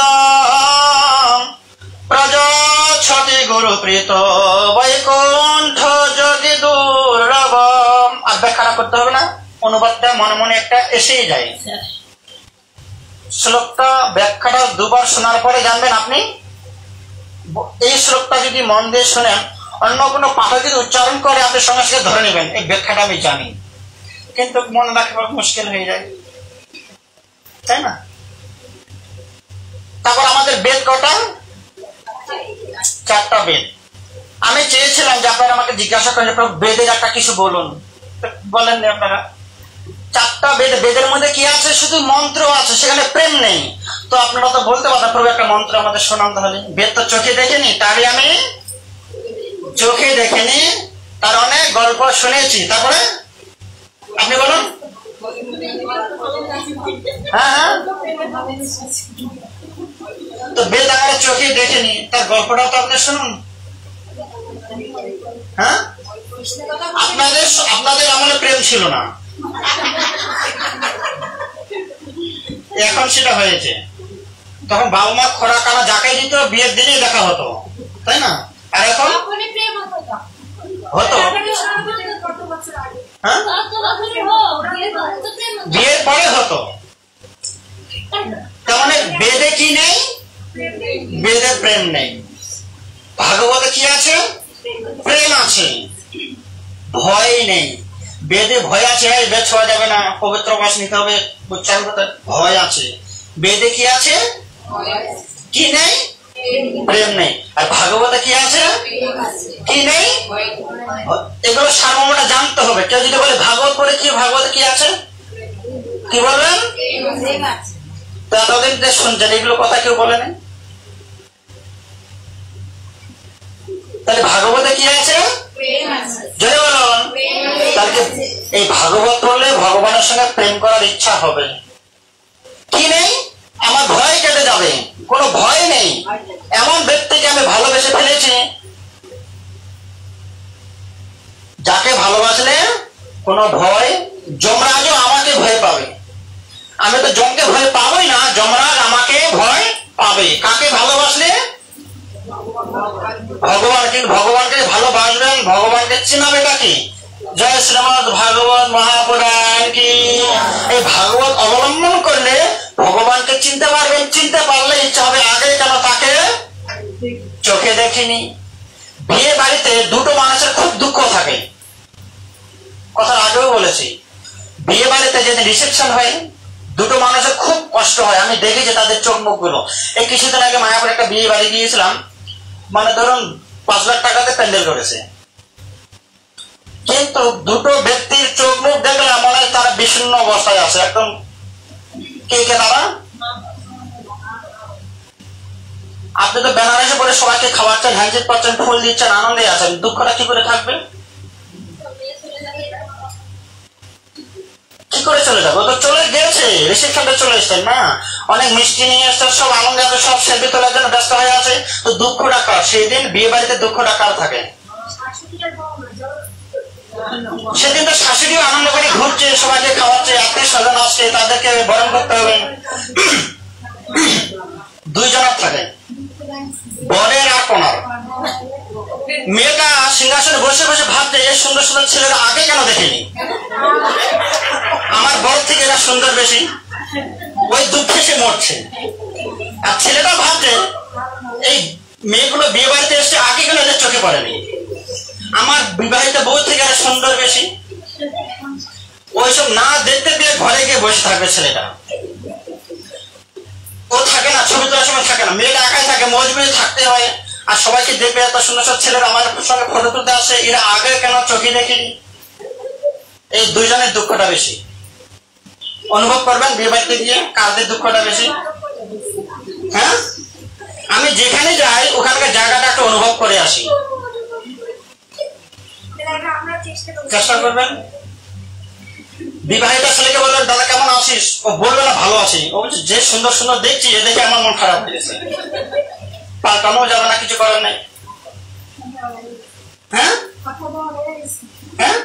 প্রজছতি গুরু প্রীত বৈকুণ্ঠ যোগী দুর্লভ। আর ব্যাখ্যা করতে হবে না, অনুবাদটা মনে মনে একটা এসেই যায়। শ্লোকটা ব্যাখ্যাটা দুবার শোনার পরে জানবেন আপনি। এই শ্লোকটা যদি মন দিয়ে শোনেন, অন্য কোনো পাঠক যদি উচ্চারণ করে আপনি সঙ্গে সঙ্গে ধরে নেবেন এই ব্যাখ্যাটা আমি জানি, কিন্তু মনে রাখা মুশকিল হয়ে যায়, তাই না? তারপর আমাদের বেদ কটা? 4টা বেদ। আমি চেয়েছিলাম যে আপনারা আমাকে জিজ্ঞাসা করেন বেদের একটা কিছু বলুন, বলেন আপনারা। 4টা বেদ, বেদের মধ্যে কি আছে? শুধু মন্ত্র আছে, সেখানে প্রেম নেই। তো আপনারা তো বলতে পারেন প্রভু একটা মন্ত্র আমাদের শোনান তাহলে। বেদ তো চোখে দেখিনি, তারই আমি চোখে দেখিনি, তার অনেক গল্প শুনেছি। তারপরে আপনি বলুন। হ্যাঁ, তো বেদ আমরা চোখে দেখিনি, তার গল্পটাও তো আপনি শুনুন। হ্যাঁ, আপনাদের আমলে প্রেম ছিল না, এখন সেটা হয়েছে। তখন বাবা মা খোরা কানা যাকে দিত বিয়ের দিনেই দেখা হতো, তাই না? আর এখন হতো বিয়ের পরে হতো। তার মানে বেদে কি নেই? বেদে প্রেম নেই। ভাগবতে কি আছে? প্রেম আছে, ভয় নেই। বেদে ভয় আছে, বেদ ছোঁয়া যাবে না, পবিত্র বাস নিতে হবে, উচ্চারণ করতে, ভয় আছে। বেদে কি আছে? কি নেই? প্রেম নেই। আর ভাগবতে কি আছে? কি নেই? এগুলো সারমর্মটা জানতে হবে। কেউ যদি বলে ভাগবত পড়ে কি, ভাগবতে কি আছে, কি বলবেন? তো এতদিন যে শুনছেন এগুলো কথা কেউ বলে নাই, তাহলে ভাগবতে কি আছে? জয় বলুন। তাহলে এই ভাগবত পড়লে ভগবানের সঙ্গে প্রেম করার ইচ্ছা হবে। কি নেই? আমার ভয় কেটে যাবে, কোনো ভয় নেই। এমন ব্যক্তিকে আমি ভালোবেসে ফেলেছি, যাকে ভালোবাসলে কোনো ভয়, যমরাজও আমাকে ভয় পাবে। আমি তো যমকে ভয় পাবোই না, যমরাজ আমাকে ভয় পাবে। কাকে ভালোবাসলে? ভগবান। কিন্তু ভগবানকে ভালোবাসবেন, ভগবানকে চিনাবে কাকে? জয় শ্রীমদ ভাগবত মহাপুরাণ কি। এই ভাগবত অবলম্বন করলে ভগবানকে চিনতে পারবেন। চিনতে পারলে ইচ্ছা হবে আগে কেন তাকে চোখে দেখিনি। বিয়ে বাড়িতে দুটো মানুষের খুব দুঃখ থাকে, কথা আগেও বলেছি। বিয়ে বাড়িতে যেদিন রিসেপশন হয় দুটো মানুষের খুব কষ্ট হয়। আমি দেখেছি তাদের চোখ মুখ গুলো। এই কিছুদিন আগে মায়াপুর একটা বিয়ে বাড়ি গিয়েছিলাম, মানে ধরুন 5 লাখ টাকাতে প্যান্ডেল করেছে, কিন্তু দুটো ব্যক্তির চোখ মুখ দেখলে মনে হয় তারা বিষণ্ণ অবস্থায় আছে একদম। কে কে তারা? আপনি তো বেনারসে পরে সবাইকে খাওয়াচ্ছেন, হ্যান্ডশেক পাচ্ছেন, ফুল দিচ্ছেন, আনন্দে আছেন, দুঃখটা কি করে থাকবে? কি করে চলে যাবে? ও তো চলে গেছে, রিসেপশনটা চলে এসছেন না, অনেক মিষ্টি নিয়ে এসছেন, সব আনন্দে আছে, সব সেলফি তোলার জন্য ব্যস্ত হয়ে আছে। তো দুঃখটা কার? সেই দিন বিয়ে বাড়িতে দুঃখটা কার থাকে? সেদিন তো শাশুড়িও আনন্দ করে ঘুরছে, সবাইকে খাওয়াচ্ছে, আত্মীয় স্বজন আসছে, তাদেরকে বরণ করতে হবে। দুইজনের থাকে, বরের আর কনার। মেয়েটা সিংহাসনে বসে বসে ভাবছে এই সুন্দর সুন্দর ছেলেরা আগে কেন দেখেনি, আমার বর থেকে এরা সুন্দর বেশি। ওই দুঃখে সে মরছে। আর ছেলেটা ভাবছে এই মেয়েগুলো বিয়ে বাড়িতে এসে আগে কেন এদের চোখে পড়েনি, আমার বিবাহিত বউ থেকে এরা সুন্দর বেশি। ওইসব না দেখতে পেয়ে ঘরে গিয়ে বসে থাকবে ছেলেটা। ও থাকে না, ছবি তোলার সময় থাকে না, মেয়েটা একাই থাকে, মজবুরি থাকতে হয়। আর সবাইকে দেখবে এত সুন্দর সব ছেলেরা আমার সঙ্গে ফটো তুলতে আসে, এরা আগে কেন চোখে দেখেনি। এই দুইজনের দুঃখটা বেশি। অনুভব করবেন বিয়ে বাড়িতে গিয়ে কাদের দুঃখটা বেশি। হ্যাঁ, আমি যেখানে যাই ওখানকার জায়গাটা একটু অনুভব করে আসি। চেষ্টা করবেন। বিবাহিত ছেলেকে বলবেন দাদা কেমন আছিস, ও বলবে না ভালো আছি, ও বলছে যে সুন্দর সুন্দর দেখছি এ দেখে আমার মন খারাপ হয়ে গেছে। পাল্টানো যাবে না, কিছু করার নাই। হ্যাঁ হ্যাঁ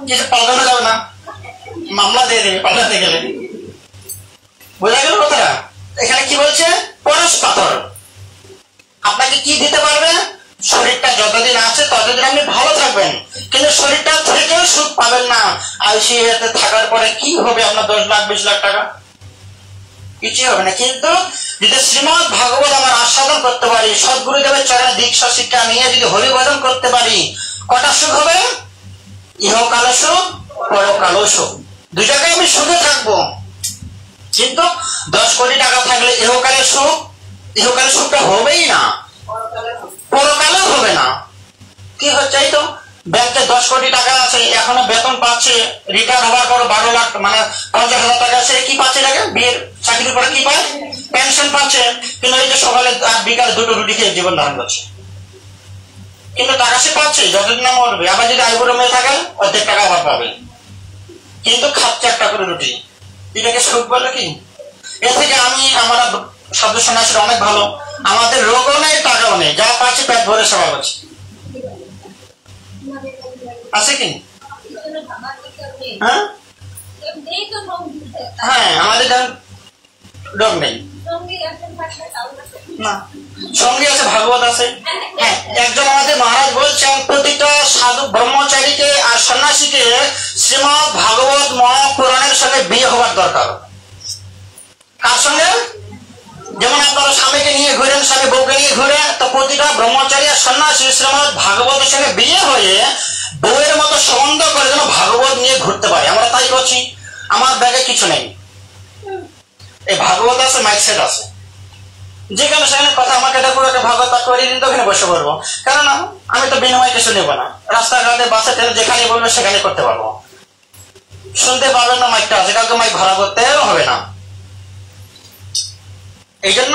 কিছু পাল্টানো যাবে না, মামলা দিয়ে দেবে পাল্টাতে গেলে। বোঝা গেল কথাটা? এখানে কি বলছে? পরশ পাথর। আপনাকে কি দিতে পারবে? শরীরটা যতদিন আছে ততদিন আপনি ভালো থাকবেন, কিন্তু শরীরটা থেকেও সুখ পাবেন না। আইসিইউতে থাকার পরে কি হবে আপনার? 10 লাখ 20 লাখ টাকা কিছুই হবে না। কিন্তু যদি শ্রীমদ ভাগবত আমার আস্বাদন করতে পারি, সদ্গুরুদেবের চরণে দীক্ষা শিক্ষা নিয়ে যদি হরিভজন করতে পারি, কটা সুখ হবে? ইহকাল সুখ, পরকাল সুখ, দুই জায়গায় আমি সুখে থাকবো। কিন্তু 10 কোটি টাকা থাকলে ইহকালের সুখ, ইহকালের সুখটা হবেই না, পরকালেও হবে না। কি হচ্ছে? এই তো ব্যাংকে 10 কোটি টাকা আছে, এখনো বেতন পাচ্ছে, রিটায়ার হওয়ার পর 12 লাখ মানে 50,000 টাকা আছে। কি পাচ্ছে টাকা? বিয়ের চাকরির পরে কি পায়? পেনশন পাচ্ছে। কিন্তু এই যে সকালে আর বিকালে 2টো রুটি খেয়ে জীবন ধারণ করছে, কিন্তু টাকা সে পাচ্ছে যতদিন না মরবে। আবার যদি আইবুড়ো মেয়ে থাকে অর্ধেক টাকা আবার পাবে, কিন্তু খাচ্ছে একটা করে রুটি। এটাকে সুখ বলে কি? এ থেকে আমরা শব্দ সন্ন্যাসীর অনেক ভালো, আমাদের রোগও নেই টাকাও নেই, যা পাচ্ছি পেট ভরে সেবা করছি। আছে কি? হ্যাঁ হ্যাঁ, আমাদের রোগ নেই না, সঙ্গে আছে, ভাগবত আছে। হ্যাঁ, একজন আমাদের মহারাজ বলছেন প্রতিটা সাধু ব্রহ্মচারীকে আর সন্ন্যাসীকে শ্রীমদ ভাগবত মহাপুরাণের সঙ্গে বিয়ে হওয়ার দরকার। কার সঙ্গে? যেমন আপনারা স্বামীকে নিয়ে ঘুরেন, স্বামী বউকে নিয়ে ঘুরে, তো প্রতিটা ব্রহ্মচারী আর সন্ন্যাসী শ্রীমদ ভাগবতের সঙ্গে বিয়ে হয়ে বউয়ের মতো সম্বন্ধ করে যেন ভাগবত নিয়ে ঘুরতে পারে। আমরা তাই করছি। আমার ব্যাগে কিছু নেই, এই ভাগবত আছে, মাইক সেট আছে, যেখানে সেখানে কথা আমাকে দেখো একটা ভাগবত পাঠ করিয়ে দিন, তো ওখানে বসে পড়বো। কেননা আমি তো বিনিময় কিছু নেবো না, রাস্তাঘাটে বাসে ট্রেনে যেখানে বলবো সেখানে করতে পারবো। শুনতে পারবেন না, মাইকটা আছে, কাউকে মাইক ভাড়া করতেও হবে না। এই জন্য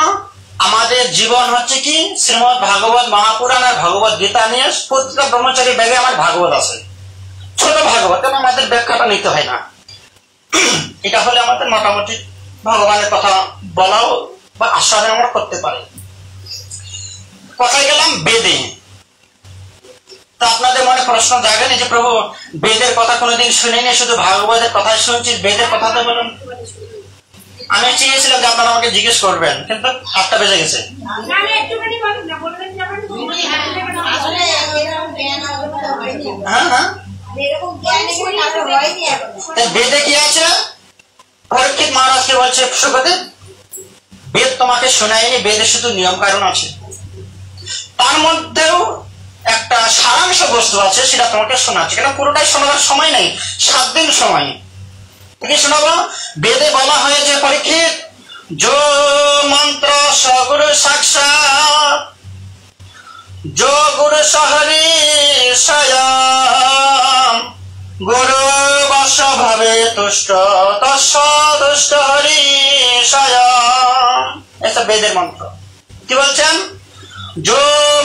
আমাদের জীবন হচ্ছে কি? শ্রীমদ ভাগবত মহাপুরাণ আর ভগবত গীতা নিয়ে প্রত্যেকটা ব্রহ্মচারী ব্যাগে আমার ভাগবত আছে, ছোট ভাগবত, কেন আমাদের ব্যাখ্যাটা নিতে হয় না। এটা হলে আমাদের মোটামুটি ভগবানের কথা বলাও বা আস্বাদন আমরা করতে পারি। কথায় গেলাম বেদে। তো আপনাদের মনে প্রশ্ন জাগেনি যে প্রভু বেদের কথা কোনোদিন শুনিনি, শুধু ভাগবতের কথা শুনছি, বেদের কথা তো বলুন। আমি চেয়েছিলাম যে আপনারা আমাকে জিজ্ঞেস করবেন, কিন্তু 8টা বেজে গেছে। হ্যাঁ হ্যাঁ, বেদে কি আছে? পরীক্ষিত মহারাজকে বলছে সুখদেব, বেদ তোমাকে শোনায়নি, বেদে শুধু নিয়ম কারণ আছে, তার মধ্যেও একটা সারাংশ বস্তু আছে, সেটা তোমাকে শোনাচ্ছে। কেন পুরোটাই শোনাবার সময় নেই, 7 দিন সময়। কি শোনাবো? বেদে বলা হয়েছে পরীক্ষিত, যো মন্ত্র সগুরু সাক্ষাৎ, যো গুরু সহরি স্বয়ং, গুরু বশ ভাবে তুষ্ট, তস্য দুষ্ট হরি স্বয়ং। এটা বেদের মন্ত্র। কি বলছেন? যো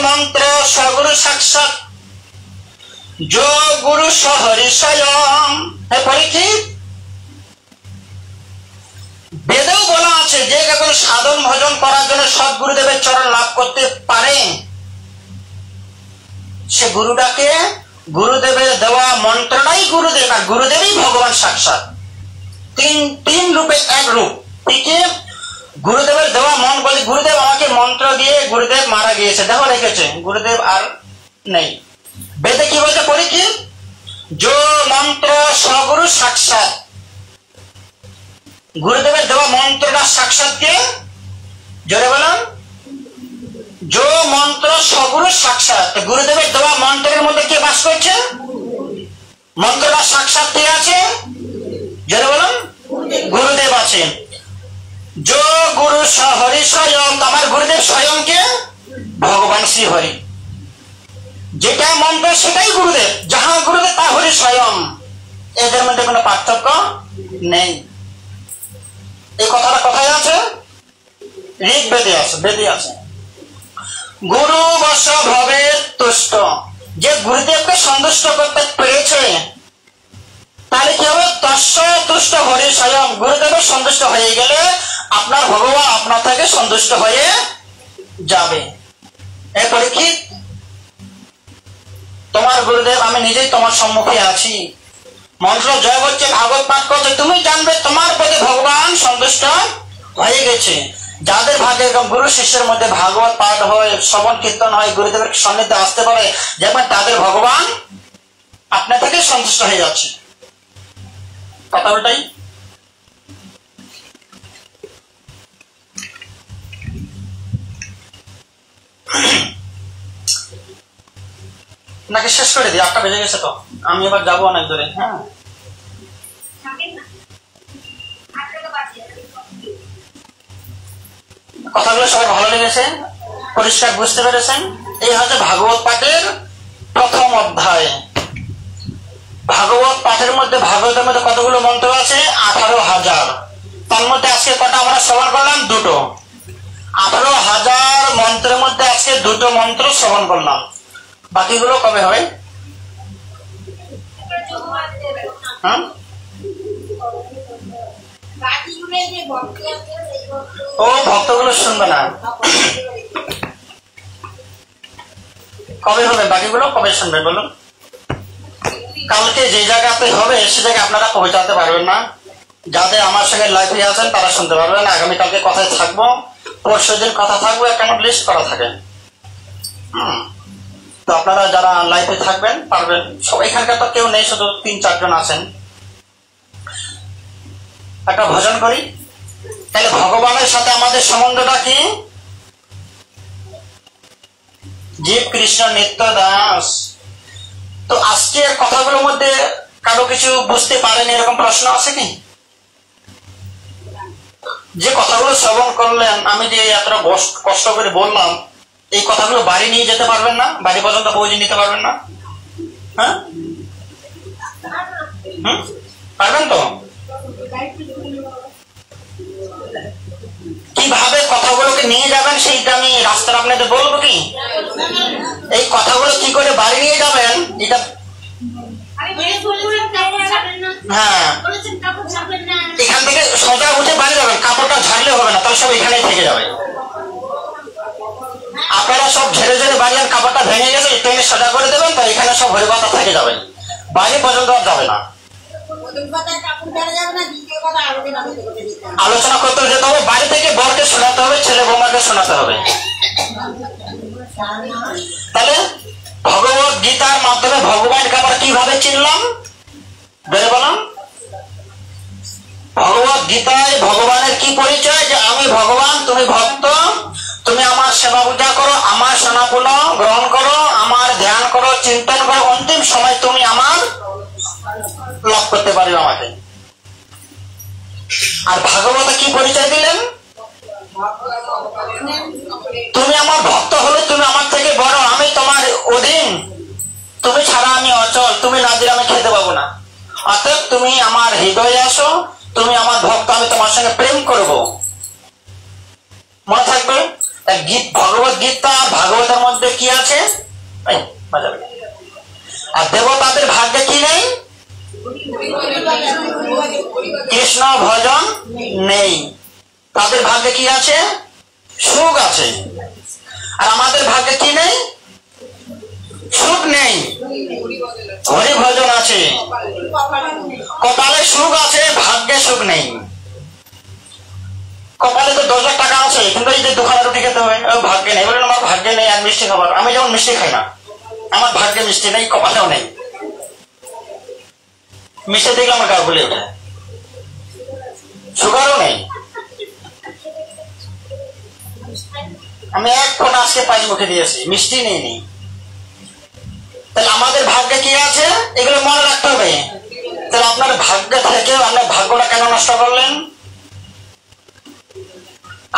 মন্ত্র সগুরু সাক্ষাৎ, যো গুরু সহরি স্বয়ং। হে পরীক্ষিত, বেদেও বলা আছে যে কেবল সাধন ভজন করার জন্য সদ্গুরুদেবের চরণ লাভ করতে পারে, সে গুরুটাকে, গুরুদেবের দেওয়া মন্ত্রটাই গুরুদেব, আর গুরুদেবই ভগবান সাক্ষাৎ। তিন রূপে এক রূপ। ঠিক গুরুদেবের দেওয়া মন বলে, গুরুদেব আমাকে মন্ত্র দিয়ে গুরুদেব মারা গিয়েছে, দেখো রেখেছে, গুরুদেব আর নেই। বেদে কি বলছে পরীক্ষিত? যো মন্ত্র সগুরু সাক্ষাৎ, গুরুদেবের দেওয়া মন্ত্রটা সাক্ষাৎ কে? জোরে বলুন। যো মন্ত্র সগুরু সাক্ষাৎ, গুরুদেবের দেওয়া মন্ত্রের মধ্যে কে বাস করছে? মন্ত্রটা সাক্ষাৎ কে আছে? জোরে বলুন। গুরুদেব আছে। যো গুরু হরি স্বয়ং, আমার গুরুদেব স্বয়ং কে? ভগবান শ্রী হরি। যেটা মন্ত্র সেটাই গুরুদেব, যাহা গুরুদেব তা হরি স্বয়ং। এদের মধ্যে কোনো পার্থক্য নেই। এই কথাটা কোথায় আছে? ঋগ্বেদে আছে, বেদে আছে। গুরু বশ ভবে তুষ্ট, যে গুরুদেবকে সন্তুষ্ট করতে পেরেছে, তাহলে কি হবে? তস্য তুষ্ট হরি স্বয়ং। গুরুদেবের সন্তুষ্ট হয়ে গেলে আপনার ভগবান আপনার থেকে সন্তুষ্ট হয়ে যাবে। এই পরীক্ষিত, তোমার গুরুদেব আমি নিজেই তোমার সম্মুখে আছি, মন্ত্র জয় হচ্ছে, ভাগবত পাঠ করছে, তুমি জানবে তোমার প্রতি ভগবান সন্তুষ্ট হয়ে গেছে। যাদের ভাগে গুরু শিষ্যের মধ্যে ভাগবত পাঠ হয়, শ্রবণ কীর্তন হয়, গুরুদেবের সান্নিধ্যে আসতে পারে, যেমন তাদের ভগবান আপনার থেকে সন্তুষ্ট হয়ে যাচ্ছে। কথা ওটাই। নাকি শেষ করে দিই? 8টা বেজে গেছে তো, আমি এবার যাবো অনেক দূরে। হ্যাঁ, কথাগুলো সবাই ভালো লেগেছে, পরিষ্কার বুঝতে পেরেছেন? এই হচ্ছে ভাগবত পাঠের প্রথম অধ্যায়। ভাগবত পাঠের মধ্যে, ভাগবতের মধ্যে কতগুলো মন্ত্র আছে? 18,000। তার মধ্যে আজকে কটা আমরা শ্রবণ করলাম? 2টো। 18,000 মন্ত্রের মধ্যে আজকে 2টো মন্ত্র শ্রবণ করলাম। বাকিগুলো কবে হবে? হ্যাঁ, ও ভক্তগুলো শুনবে না, কবে হবে? বাকিগুলো কবে শুনবে বলুন? কালকে যে জায়গাতে হবে সে জায়গায় আপনারা পৌঁছাতে পারবেন না। যাদের আমার সঙ্গে লাইভে আছেন তারা শুনতে পারবেন। আগামীকালকে কথায় থাকবো, পরশু দিন কথা থাকবো, একটা লিস্ট করা থাকে। তো আপনারা যারা লাইভে থাকবেন পারবেন। সব এখানকার তো কেউ নেই, শুধু 3-4 জন আছেন। একটা ভজন করি। তাহলে ভগবানের সাথে আমাদের সম্বন্ধটা কি? জীব কৃষ্ণ নিত্য দাস। তো আজকের কথাগুলোর মধ্যে কারো কিছু বুঝতে পারেন এরকম প্রশ্ন আছে কি? যে কথাগুলো শ্রবণ করলেন, আমি যে এত কষ্ট করে বললাম, এই কথাগুলো বাড়ি নিয়ে যেতে পারবেন না? বাড়ি পর্যন্ত পৌঁছে নিতে পারবেন না? হ্যাঁ, পারবেন তো? কিভাবে কথাগুলোকে নিয়ে যাবেন সেইটা আমি রাস্তার আপনাদের বলবো কি? এই কথাগুলো কি করে বাড়ি নিয়ে যাবেন এটা, হ্যাঁ, এখান থেকে সোজা উঠে বাড়ি যাবেন, কাপড়টা ঝাড়লে হবে না, তাহলে সব এখানেই থেকে যাবে। আপনারা সব ঝেড়ে ঝেড়ে বাড়ি আর কাপড়টা ভেঙে গেছে, ট্রেনে সোজা করে দেবেন, তো এখানে সব হরিকথা থেকে যাবে, বাইরে পর্যন্ত আর যাবে না। আলোচনা করতে যেতে হবে, বাড়ি থেকে বরকে শোনাতে হবে, ছেলে বৌমাকে শোনাতে হবে। তাহলে ভগবত গীতার মাধ্যমে ভগবানকে আমরা কিভাবে চিনলাম? বেড়ে বললাম, ভগবত গীতায় ভগবানের কি পরিচয়? যে আমি ভগবান, তুমি ভক্ত, তুমি আমার সেবা পূজা করো, আমার শোনাপূর্ণ গ্রহণ করো, আমার ধ্যান করো, চিন্তন করো, অন্তিম সময় তুমি আমার লাভ করতে পারবে আমাকে। আর ভাগবত কি পরিচয় দিলেন? তুমি আমার ভক্ত হলে তুমি আমার থেকে বড়, আমি তোমার অধীন, তুমি ছাড়া আমি অচল, তুমি না দিলে আমি খেতে পাবো না। অতএব তুমি আমার হৃদয়ে আসো, তুমি আমার ভক্ত, আমি তোমার সঙ্গে প্রেম করব। মনে থাকবে। ভগবত গীতা ভাগবতের মধ্যে কি আছে? আর দেবতাদের ভাগ্যে কি নেই? কৃষ্ণ ভজন নেই। তাদের ভাগ্যে কি আছে? সুখ আছে। আর আমাদের ভাগ্যে কি নেই? সুখ নেই, হরি ভজন আছে। কপালে সুখ আছে, ভাগ্যে সুখ নেই। কপালে তো 10 লাখ টাকা আছে, কিন্তু এই যে দোকানে রুটি খেতে হবে, ভাগ্যে নেই। বলেন আমার ভাগ্যে নেই আর মিষ্টি খাবার। আমি যেমন মিষ্টি খাই না, আমার ভাগ্যে মিষ্টি নেই, কপালেও নেই। মিষ্টি দেখলে আমার গা বলে ওঠে, সুগারও নেই। আমি 1 ফোঁটা আজকে পানি মুখে দিয়েছি, মিষ্টি নেই। তাহলে আমাদের ভাগ্যে কি আছে? এগুলো মনে রাখতে হবে। তাহলে আপনার ভাগ্য থেকে আপনার ভাগ্যটা কেন নষ্ট করলেন?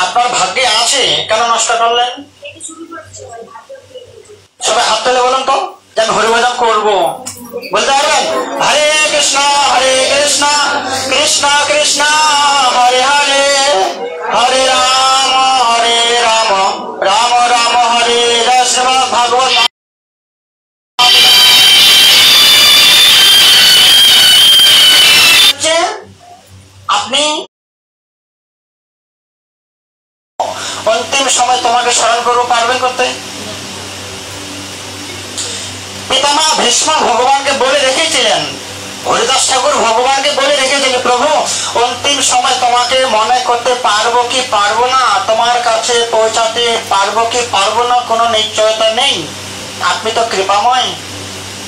আপনার ভাগ্যে আছে, কেন নষ্ট করলেন? সবাই হাত তুলে বলুন তো, যে আমি হরিভজন করবো। বলতে পারবেন? হরে কৃষ্ণ কৃষ্ণ কৃষ্ণ হরে হরে, হরে রাম রাম রাম হরে হরে। ভাগবত কৃষ্ণ ভগবানকে বলে রেখেছিলেন, হরিদাস ঠাকুর ভগবানকে বলে রেখেছিলেন, প্রভু অন্তিম সময় তোমাকে মনে করতে পারবো কি পারবো না, তোমার কাছে পৌঁছাতে পারবো কি পারবো না কোনো নিশ্চয়তা নেই। আপনি তো কৃপাময়,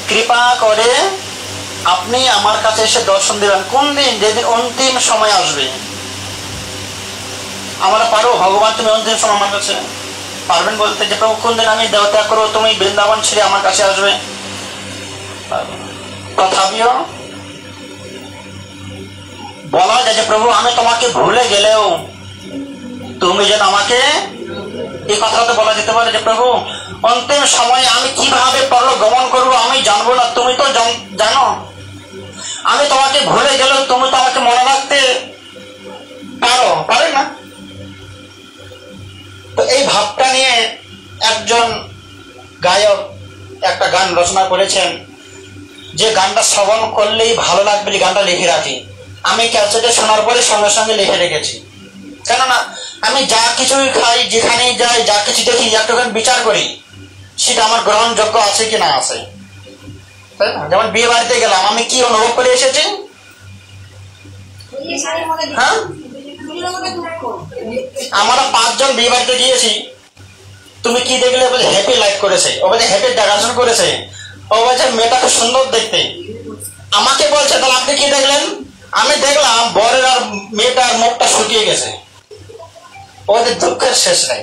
কৃপা করে আপনি আমার কাছে এসে দর্শন দিবেন। কোন দিন? যেদিন অন্তিম সময় আসবে। আমরা পারো ভগবান তুমি অন্তিম সময় আমার কাছে পারবেন বলতে যে প্রভু কোন দিন আমি দেবত্যাগ করবো, তুমি বৃন্দাবন ছেড়ে আমার কাছে আসবে? তথাপিও বলা যায় যে প্রভু আমি তোমাকে ভুলে গেলেও তুমি যেন আমাকে, এই কথাটা তো বলা যেতে পারে যে প্রভু অন্তিম সময়ে আমি কিভাবে পরলোক গমন করবো আমি জানবো না, তুমি তো জানো। আমি তোমাকে ভুলে গেলেও তুমি তো আমাকে মনে রাখতে পারে না? তো এই ভাবটা নিয়ে একজন গায়ক একটা গান রচনা করেছেন, যে গানটা শ্রবণ করলেই ভালো লাগবে, যে গানটা লিখে রাখি। আমি ক্যাসেটে শোনার পরে সঙ্গে সঙ্গে লিখে রেখেছি, কেননা আমি যা কিছুই খাই, যেখানেই যাই, যা কিছু দেখি একটুখানি বিচার করি সেটা আমার গ্রহণযোগ্য আছে কি না আছে, তাই না? যেমন বিয়ে বাড়িতে গেলাম, আমি কি অনুভব করে এসেছি? হ্যাঁ, আমরা 5 জন বিয়ে বাড়িতে গিয়েছি, তুমি কি দেখলে? বলছে হ্যাপি লাইট করেছে, ও বলছে হ্যাপি ডেকোরেশন করেছে, ও বলছে মেয়েটা খুব সুন্দর দেখতে। আমাকে বলছে তাহলে আপনি কি দেখলেন? আমি দেখলাম বরের আর মেয়েটার মুখটা শুকিয়ে গেছে, ওদের দুঃখের শেষ নেই।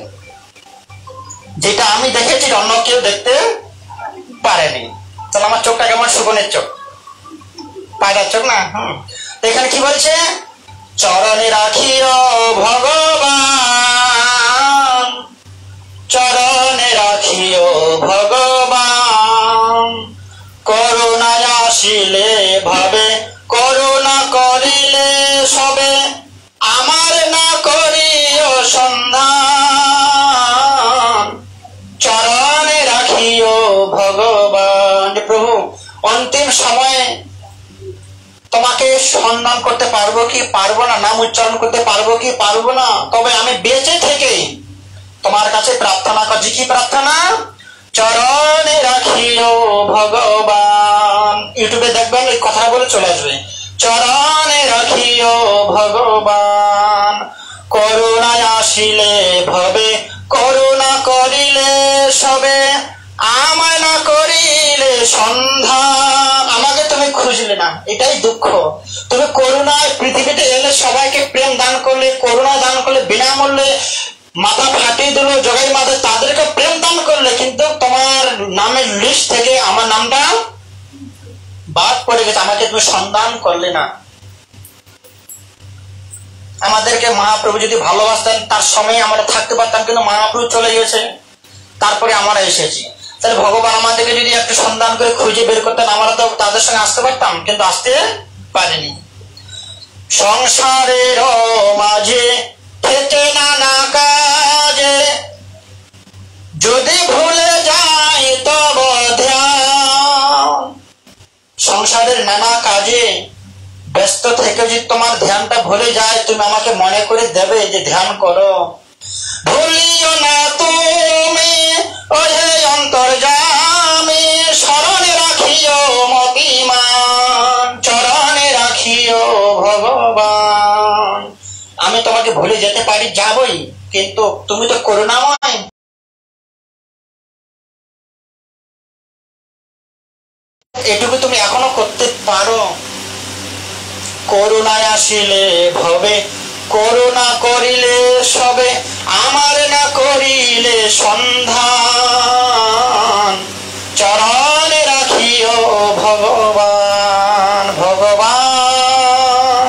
যেটা আমি দেখেছি অন্য কেউ দেখতে পারেনি। তাহলে আমার চোখটা কেমন? শুকনের চোখ, পায়রার চোখ না। এখানে কি বলছে? চরণে রাখিও ভগবান, চরণে রাখিও ভগবান, করুণায় আসিলে ভাবে, করুণা করিলে সবে, আমার না করিও সন্ধান, চরণে রাখিও ভগবান। প্রভু অন্তিম সময়ে তোমাকে সন্ধান করতে পারবো কি পারবো না, নাম উচ্চারণ করতে পারবো কি পারবো না, তবে আমি বেঁচে থেকে তোমার কাছে প্রার্থনা করছি। কি প্রার্থনা? চরণে রাখিও ভগবান। ইউটিউবে দেখবেন এই কথা বলে চলে আসবে, চরণে রাখিও ভগবান, করুণায় আসিলে ভবে, করুণা করিলে সবে, আমায় না করিলে সন্ধান। আমাকে তুমি খুঁজলে না, এটাই দুঃখ। তুমি করুণায় পৃথিবীতে এলে, সবাইকে প্রেম দান করলে, করুণা দান করলে, বিনামূল্যে মাথা ফাটিয়ে দিল জগাই মাথা, তাদেরকে প্রেম দান করলে, কিন্তু তোমার নামের লিস্ট থেকে আমার নামটা বাদ পড়ে গেছে, আমাকে তুমি সন্ধান করলে না। আমাদেরকে মহাপ্রভু যদি ভালোবাসতেন তার সময় আমরা থাকতে পারতাম, কিন্তু মহাপ্রভু চলে গেছে, তারপরে আমরা এসেছি। তাহলে ভগবান আমাদেরকে যদি একটু সন্ধান করে খুঁজে বের করতেন, আমরা তো তাদের সঙ্গে আসতে পারতাম, কিন্তু আসতে পারিনি। সংসারের মাঝে থেকে নানা কাজে, যদি ভুলে যাই তব ধ্যান। সংসারের নানা কাজে ব্যস্ত থেকে যদি তোমার ধ্যানটা ভুলে যায়, তুমি আমাকে মনে করে দেবে যে ধ্যান করো। ভুলিও না তুমি ওহে অন্তর্যামী, স্মরণে রাখিও মতিমান, চরণে রাখিও ভগবান। আমি তোমাকে ভুলে যেতে পারি, যাবই, কিন্তু তুমি তো করুণাময়। এটুকু তুমি এখনো করতে পারো। করুণায় আসিলে ভবে, করুণা করিলে সবে, আমার না করিলে সন্ধান, চরণে রাখিও ভগবান, ভগবান,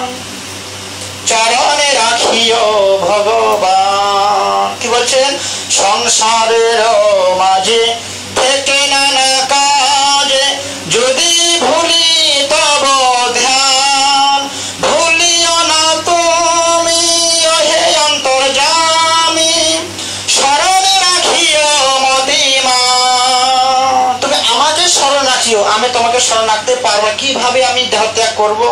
চরণে রাখিও ভগবান। কি বলছেন? সংসারের মাঝে থেকে নানা কাজে, যদি ভুলি তব ধ্যান, ভুলিও না তুমি ওহে অন্তর্যামী, স্মরণে রাখিও মতিমান। তুমি আমাকে স্মরণ রাখিও, আমি তোমাকে স্মরণ রাখতে পারবো, কিভাবে আমি দেহ ত্যাগ করবো?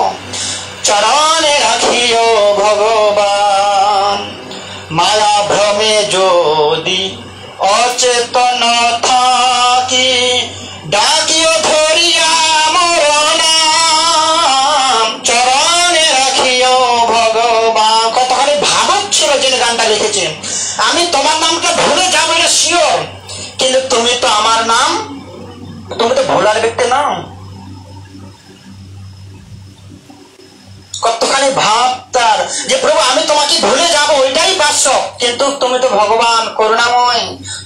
চরণে রাখিও ভগবান। মায়া ভ্রমে যদি অচেতন থাকি, ডাকিও ধরিয়া আমি তোমার নামটা ভুলে যাবো এটা শিওর, কিন্তু তুমি তো আমার নাম, তুমি তো ভোলার ব্যক্তি নাও। কতখানি ভাব তার যে প্রভু আমি তোমাকে ভুলে যাব ওইটাই বাস্তব, কিন্তু তুমি তো ভগবান করুণাময়,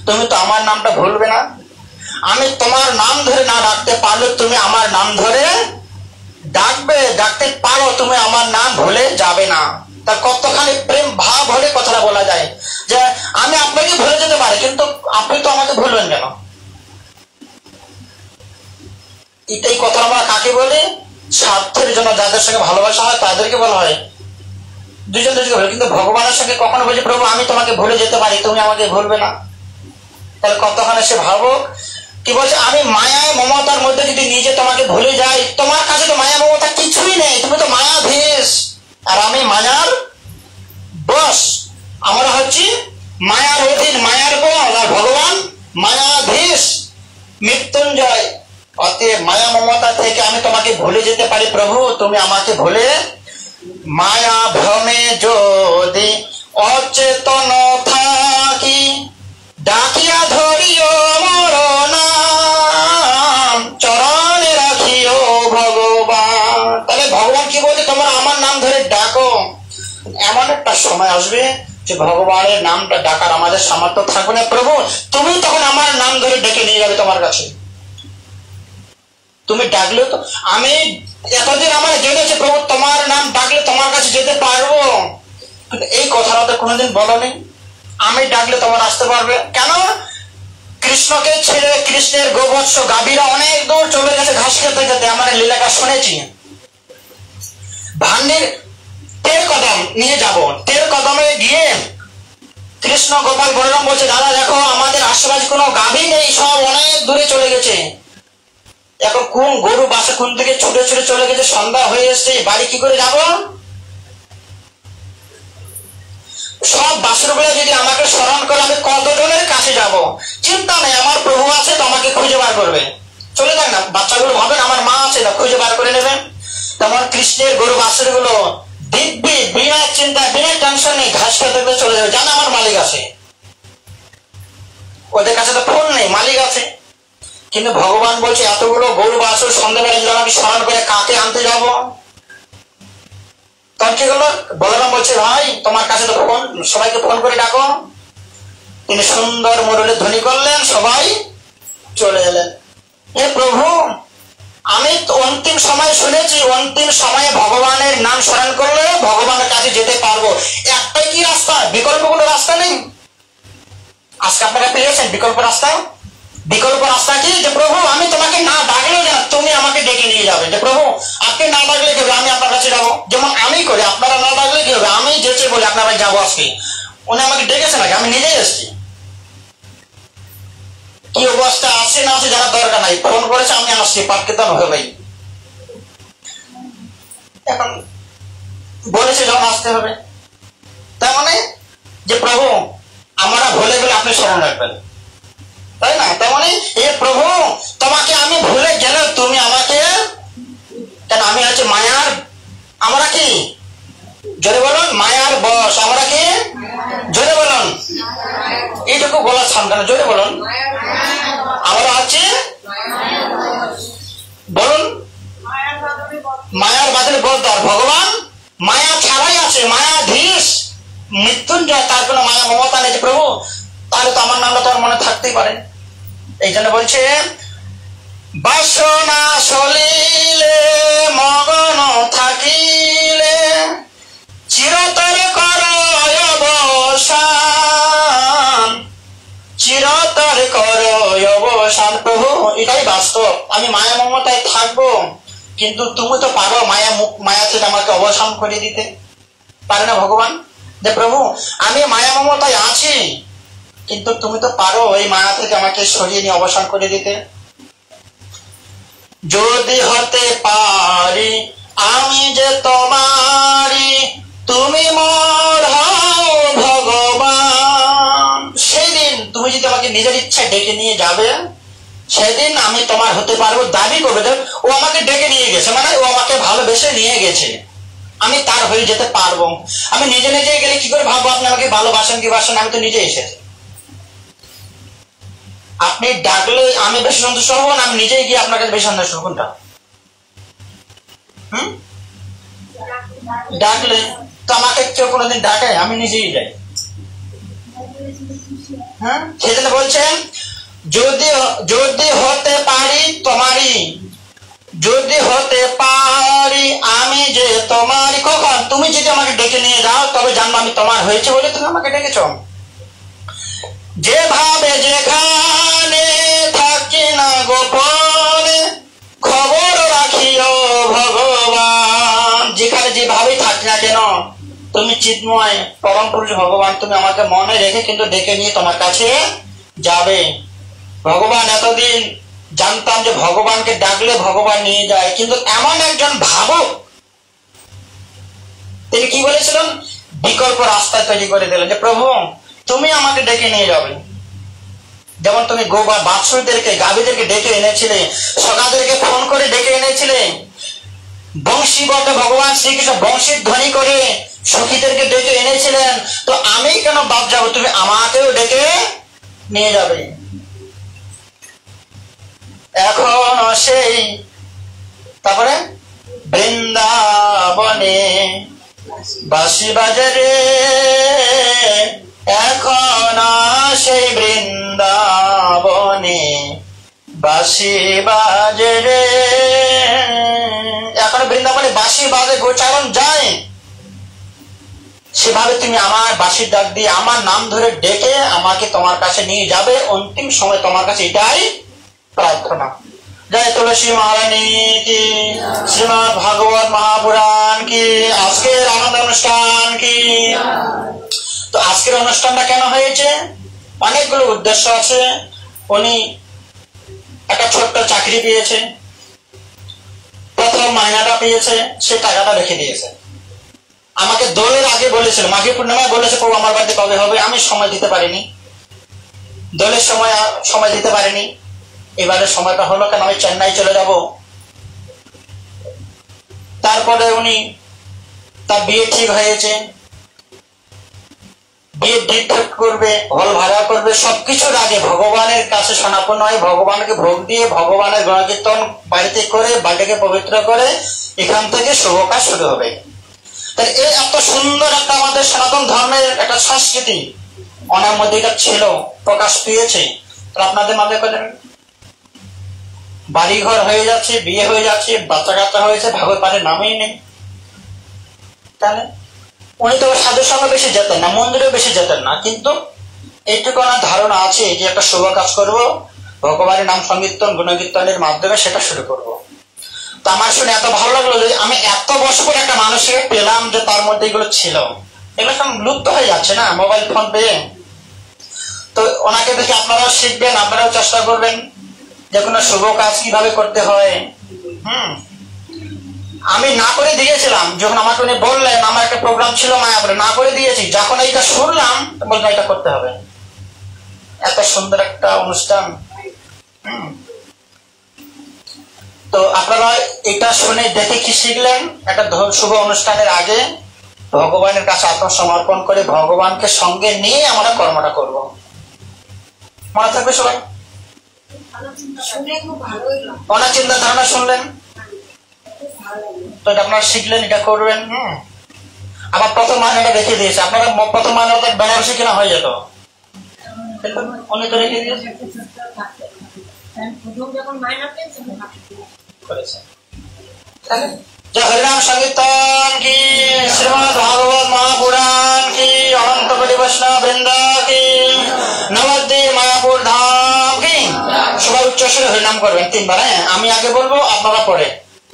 তুমি তো আমার নামটা ভুলবে না। আমি তোমার নাম ধরে না ডাকতে পারলে তুমি আমার নাম ধরে ডাকবে, ডাকতে পারো, তুমি আমার নাম ভুলে যাবে না। তার কতখানি প্রেম ভাব হলে কথাটা বলা যায় যে আমি আপনাকে ভুলে যেতে পারি, কিন্তু আপনি তো আমাকে ভুলবেন কেন। এটাই কথা আমরা কাকে বলি? স্বার্থের জন্য যাদের সঙ্গে ভালোবাসা হয় তাদেরকে বলা হয়, দুজন দুজনকে বলে। কিন্তু ভগবানের সঙ্গে কখনো বলছে প্রভু আমি তোমাকে ভুলে যেতে পারি, তুমি আমাকে ভুলবে না। তাহলে কতখানি সে ভাবুক। কি বলছে? আমি মায়ায় মমতার মধ্যে যদি নিজে তোমাকে ভুলে যাই, তোমার কাছে তো মায়া মমতা কিছুই নেই, তুমি তো মায়াধীশ আর আমি মায়ার বশ। আমরা হচ্ছি মায়ার অধীন, মায়ার বশ, আর ভগবান মায়াধীশ মৃত্যুঞ্জয়। অতএব মায়া মমতা থেকে আমি তোমাকে ভুলে যেতে পারি প্রভু, তুমি আমাকে ভুলে মায়া ভ্রমে যদি অচেতন থাকি, ডাকিয়া ধরিও মোর নাম, চরণে রাখিও ভগবান। তাহলে ভগবান কি বলছে? তোমরা আমার নাম ধরে ডাকো। এমন একটা সময় আসবে যে ভগবানের নামটা ডাকার আমাদের সামর্থ্য থাকবে না প্রভু, তুমি তখন আমার নাম ধরে ডেকে নিয়ে যাবে তোমার কাছে। তুমি ডাকলে তো আমি এতদিন আমার জেনেছি প্রভু তোমার নাম ডাকলে তোমার কাছে যেতে পারবো, কিন্তু এই কথাটা তো কোনোদিন বলো নেই আমি ডাকলে তোমার আসতে পারবে কেন? কৃষ্ণকে ছেড়ে কৃষ্ণের গোবৎস গাভীরা অনেক দূর চলে গেছে ঘাস খেতে খেতে, আমার লীলাটা শুনেছি। ভান্ডির 13 কদম নিয়ে যাব, 13 কদমে গিয়ে কৃষ্ণ গোপাল বলরাম বলছে দাদা দেখো আমাদের আশেপাশে কোনো গাভী নেই, সব অনেক দূরে চলে গেছে। এখন কোন গরু বাসে কোন থেকে ছুটে ছুটে চলে গেছে, সন্ধ্যা হয়ে এসছে, বাড়ি কি করে যাব? সব বাসুরগুলো যদি আমাকে স্মরণ করে আমি কতজনের কাছে যাব? চিন্তা নেই, আমার প্রভু আছে তো আমাকে খুঁজে বার করবে। চলে যাক না, বাচ্চাগুলো ভাবেন আমার মা আছে না, খুঁজে বার করে নেবেন। তেমন কৃষ্ণের গরু বাসুরগুলো দিব্যি বিনা চিন্তা বিনা টেনশন নেই ঘাস খেতে চলে যাবে, জানে আমার মালিক আছে। ওদের কাছে তো ফোন নেই, মালিক আছে। কিন্তু ভগবান বলছে এতগুলো গরু বাছুর সন্ধ্যাবেলা যদি আমি স্মরণ করে কাকে আনতে যাব? তখন কি হলো? বলরাম বলছে ভাই তোমার কাছে তো ফোন, সবাইকে ফোন করে ডাকো। তিনি সুন্দর মুরলীর ধ্বনি করলেন, সবাই চলে এলেন। হে প্রভু আমি তো অন্তিম সময় শুনেছি অন্তিম সময়ে ভগবানের নাম স্মরণ করলে ভগবানের কাছে যেতে পারবো। একটাই কি রাস্তা, বিকল্প কোনো রাস্তা নেই। আজকে আপনারা পেয়েছেন বিকল্প রাস্তা? বিকল্প রাস্তা কি? যে প্রভু আমি তোমাকে না ডাকলেও যেন তুমি আমাকে ডেকে নিয়ে যাবে। যে প্রভু আপনি না ডাকলে কি হবে, আমি আপনার কাছে যাবো। যেমন আমি করি, আপনারা না ডাকলে কি হবে, আমি যেতে বলি আপনারা যাবো আজকে। উনি আমাকে ডেকেছে নাকি? আমি নিজেই এসছি। কি অবস্থা আছে না আছে জানার দরকার নাই, ফোন করেছে আমি আসছি, পাটকেতন হবেই। এখন বলেছে যখন আসতে হবে, তার মানে যে প্রভু আমরা ভুলে গেলে আপনি স্মরণ রাখবেন, তাই না? তার মানে এ প্রভু তোমাকে আমি ভুলে গেলে তুমি আমাকে, কেন আমি হচ্ছে মায়ার, আমরা কি জোরে বলুন, মায়ার বশ। আমরা কি জোরে বলুন, এইটুকু বলার সামনে জোরে বলুন, আমরা হচ্ছে বলুন মায়ার বাদলে বলতার। ভগবান মায়া ছাড়াই আছে, মায়াধীশ মৃত্যুঞ্জয়, তার কোনো মায়া মমতা নেই। প্রভু তাহলে তো আমার নামটা তোমার মনে থাকতেই পারে। এই জন্য বলছে বাসনা সলিলে মগন থাকিলে চিরতরে কর অবসান, চিরতরে কর অবসান। প্রভু এটাই বাস্তব, আমি মায়া মমতায় থাকবো, কিন্তু তুমি তো পারো মায়া থেকে আমাকে অবসান করে দিতে, পারে না ভগবান? যে প্রভু আমি মায়া মমতায় আছি, কিন্তু তুমি তো পারো এই মায়া থেকে আমাকে সরিয়ে নিয়ে অবসান করে দিতে। যদি হতে পারি আমি যে তোমারি, তুমি মোর হও ভগবান। সেদিন তুমি যদি আমাকে নিজের ইচ্ছা ডেকে নিয়ে যাবে, সেদিন আমি তোমার হতে পারবো। দাবি করবে ও আমাকে ডেকে নিয়ে গেছে, মানে ও আমাকে ভালোবেসে নিয়ে গেছে। আমি তার হয়ে যেতে পারবো। আমি নিজে নিজে গেলে কি করে ভাববো আপনি আমাকে ভালোবাসেন কি বাসেন? আমি তো নিজে এসেছি। আপনি ডাকলে আমি বেশি সন্তুষ্ট হবো না আমি নিজেই গিয়ে আপনার কাছে বেশি সন্তুষ্ট হবো? কোনটা? ডাকলে তো আমাকে কেউ কোনোদিন ডাকে? আমি নিজেই যাই। হ্যাঁ, সেজন্য বলছেন যদি যদি হতে পারি তোমারই, যদি হতে পারি আমি যে তোমারই। কখন? তুমি যদি আমাকে ডেকে নিয়ে যাও তবে জানবো আমি তোমার হয়েছে বলে তুমি আমাকে ডেকেছ। যেভাবে যেখানে থাকি না গোপনে খবর রাখিও ভগবান। যেখানে যেভাবে থাকি না কেন তুমি চিন্ময় পরম পুরুষ ভগবান, তুমি আমাকে মনে রেখে কিন্তু ডেকে নিয়ে তোমার কাছে যাবে। ভগবান এতদিন জানতাম যে ভগবানকে ডাকলে ভগবান নিয়ে যায়, কিন্তু এমন একজন ভাবক তিনি কি বলেছিলেন? বিকল্প রাস্তা তৈরি করে দিলেন যে প্রভু তুমি আমাকে ডেকে নিয়ে যাবে। যেমন তুমি গোবা বাছুরদেরকে গাভীদেরকে ডেকে এনেছিলে, সকাদেরকে ফোন করে ডেকে এনেছিলে, বংশীবদ্ধ ভগবান শ্রীকৃষ্ণ বংশীর ধ্বনি করে সখীদেরকে ডেকে এনেছিলেন, তো আমি কেন বাদ যাবো? তুমি আমাকেও ডেকে নিয়ে যাবে। এখন সেই তারপরে বৃন্দাবনে বাঁশি বাজে রে, এখন সেই বৃন্দাবনে বাঁশি বাজে রে। এখন বৃন্দাবনে বাঁশি বাজে, গোচারণ যায়। সেভাবে তুমি আমার বাঁশির ডাক দিয়ে আমার নাম ধরে ডেকে আমাকে তোমার কাছে নিয়ে যাবে। অন্তিম সময় তোমার কাছে এটাই প্রার্থনা। জয় তুলসী মহারানী কি, শ্রীমদ ভাগবত মহাপুরাণ কি, আজকের আনন্দ অনুষ্ঠান কি। তো আজকের অনুষ্ঠানটা কেন হয়েছে? অনেকগুলো উদ্দেশ্য আছে। উনি একটা ছোট্ট চাকরি পেয়েছে, প্রথম মাইনাটা পেয়েছে, সে টাকাটা রেখে দিয়েছে। আমাকে দোলের আগে বলেছিল, মাঘী পূর্ণিমায় বলেছে প্রভু আমার বাড়িতে কবে হবে, আমি সময় দিতে পারিনি, দোলের সময় দিতে পারিনি। এবারে সময়টা হলো, কেন আমি চেন্নাই চলে যাব। তারপরে উনি তার বিয়ে ঠিক হয়েছে, বিয়ে ডেট করবে, হল ভাড়া করবে, সবকিছুর আগে ভগবানের কাছে সনাপন্ন হয়, ভগবানকে ভোগ দিয়ে ভগবানের গণকীর্তন বাড়িতে করে বাড়িকে পবিত্র করে এখান থেকে শুভ কাজ শুরু হবে। তাই এই এত সুন্দর একটা আমাদের সনাতন ধর্মের একটা সংস্কৃতি ওনার মধ্যে এটা ছিল, প্রকাশ পেয়েছে। আপনাদের মাঝে করেন বাড়ি ঘর হয়ে যাচ্ছে, বিয়ে হয়ে যাচ্ছে, বাচ্চা কাচ্চা হয়েছে, ভাগবত পাঠের নামেই নেই। তাহলে উনি তো সাধুর সঙ্গে বেশি যেতেন না, মন্দিরেও বেশি যেতেন না, কিন্তু এইটুকু ওনার ধারণা আছে যে একটা শুভ কাজ করবো, ভগবানের নাম সংকীর্তন গুণকীর্তনের মাধ্যমে সেটা শুরু করব। তো আমার শুনে এত ভালো লাগলো যে আমি এত বছর পর একটা মানুষকে পেলাম যে তার মধ্যে এগুলো ছিল। এগুলো সব লুপ্ত হয়ে যাচ্ছে না মোবাইল ফোন পেয়ে। তো ওনাকে দেখে আপনারাও শিখবেন, আপনারাও চেষ্টা করবেন যে কোনো শুভ কাজ কিভাবে করতে হয়। আমি না করে দিয়েছিলাম, যখন আমাকে উনি বললেন, আমার একটা প্রোগ্রাম ছিল মায়াপুরে, না করে দিয়েছি। যখন এইটা শুনলাম বললাম এটা করতে হবে, এত সুন্দর একটা অনুষ্ঠান। তো আপনারা এটা শুনে দেখে কি শিখলেন? একটা শুভ অনুষ্ঠানের আগে ভগবানের কাছে আত্মসমর্পণ করে ভগবানকে সঙ্গে নিয়ে আমরা কর্মটা করব। মনে থাকবে সবাই? অনেক চিন্তা ধারণা শুনলেন, তো এটা আপনারা শিখলেন, এটা করবেন। আবার প্রথম মাইনাটা রেখে দিয়েছে, আপনারা প্রথম মাইনাটা বেনারসি কিনা হয়ে যেত, উনি তো রেখে দিয়েছে। जय हरिनाम संकीर्तन की, श्रीमद भागवत महापुराण की, अनंत कोटि वैष्णव वृंद की, नवद्वीप मायापुर धाम की। সবাই উচ্চ স্বরে হরিনাম করবেন 3 বার। হ্যাঁ, আমি আগে বলবো, আপনারা পরে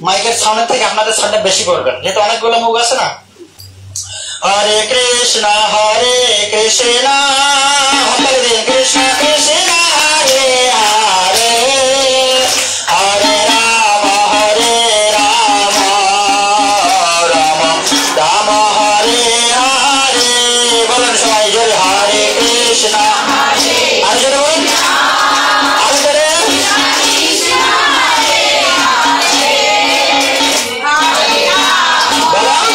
মাইকের সামনে থেকে আপনাদের সামনে বেশি করবেন, যেহেতু অনেকগুলো মুখ আছে না। হরে কৃষ্ণ কৃষ্ণ হরে কৃষ্ণ কৃষ্ণ হরে হরে, হরে রাম রাম রাম হরে হরে। বলুন সবাই জোরে, হরে কৃষ্ণ, আর জোরে বলুন, আর জোরে, বলুন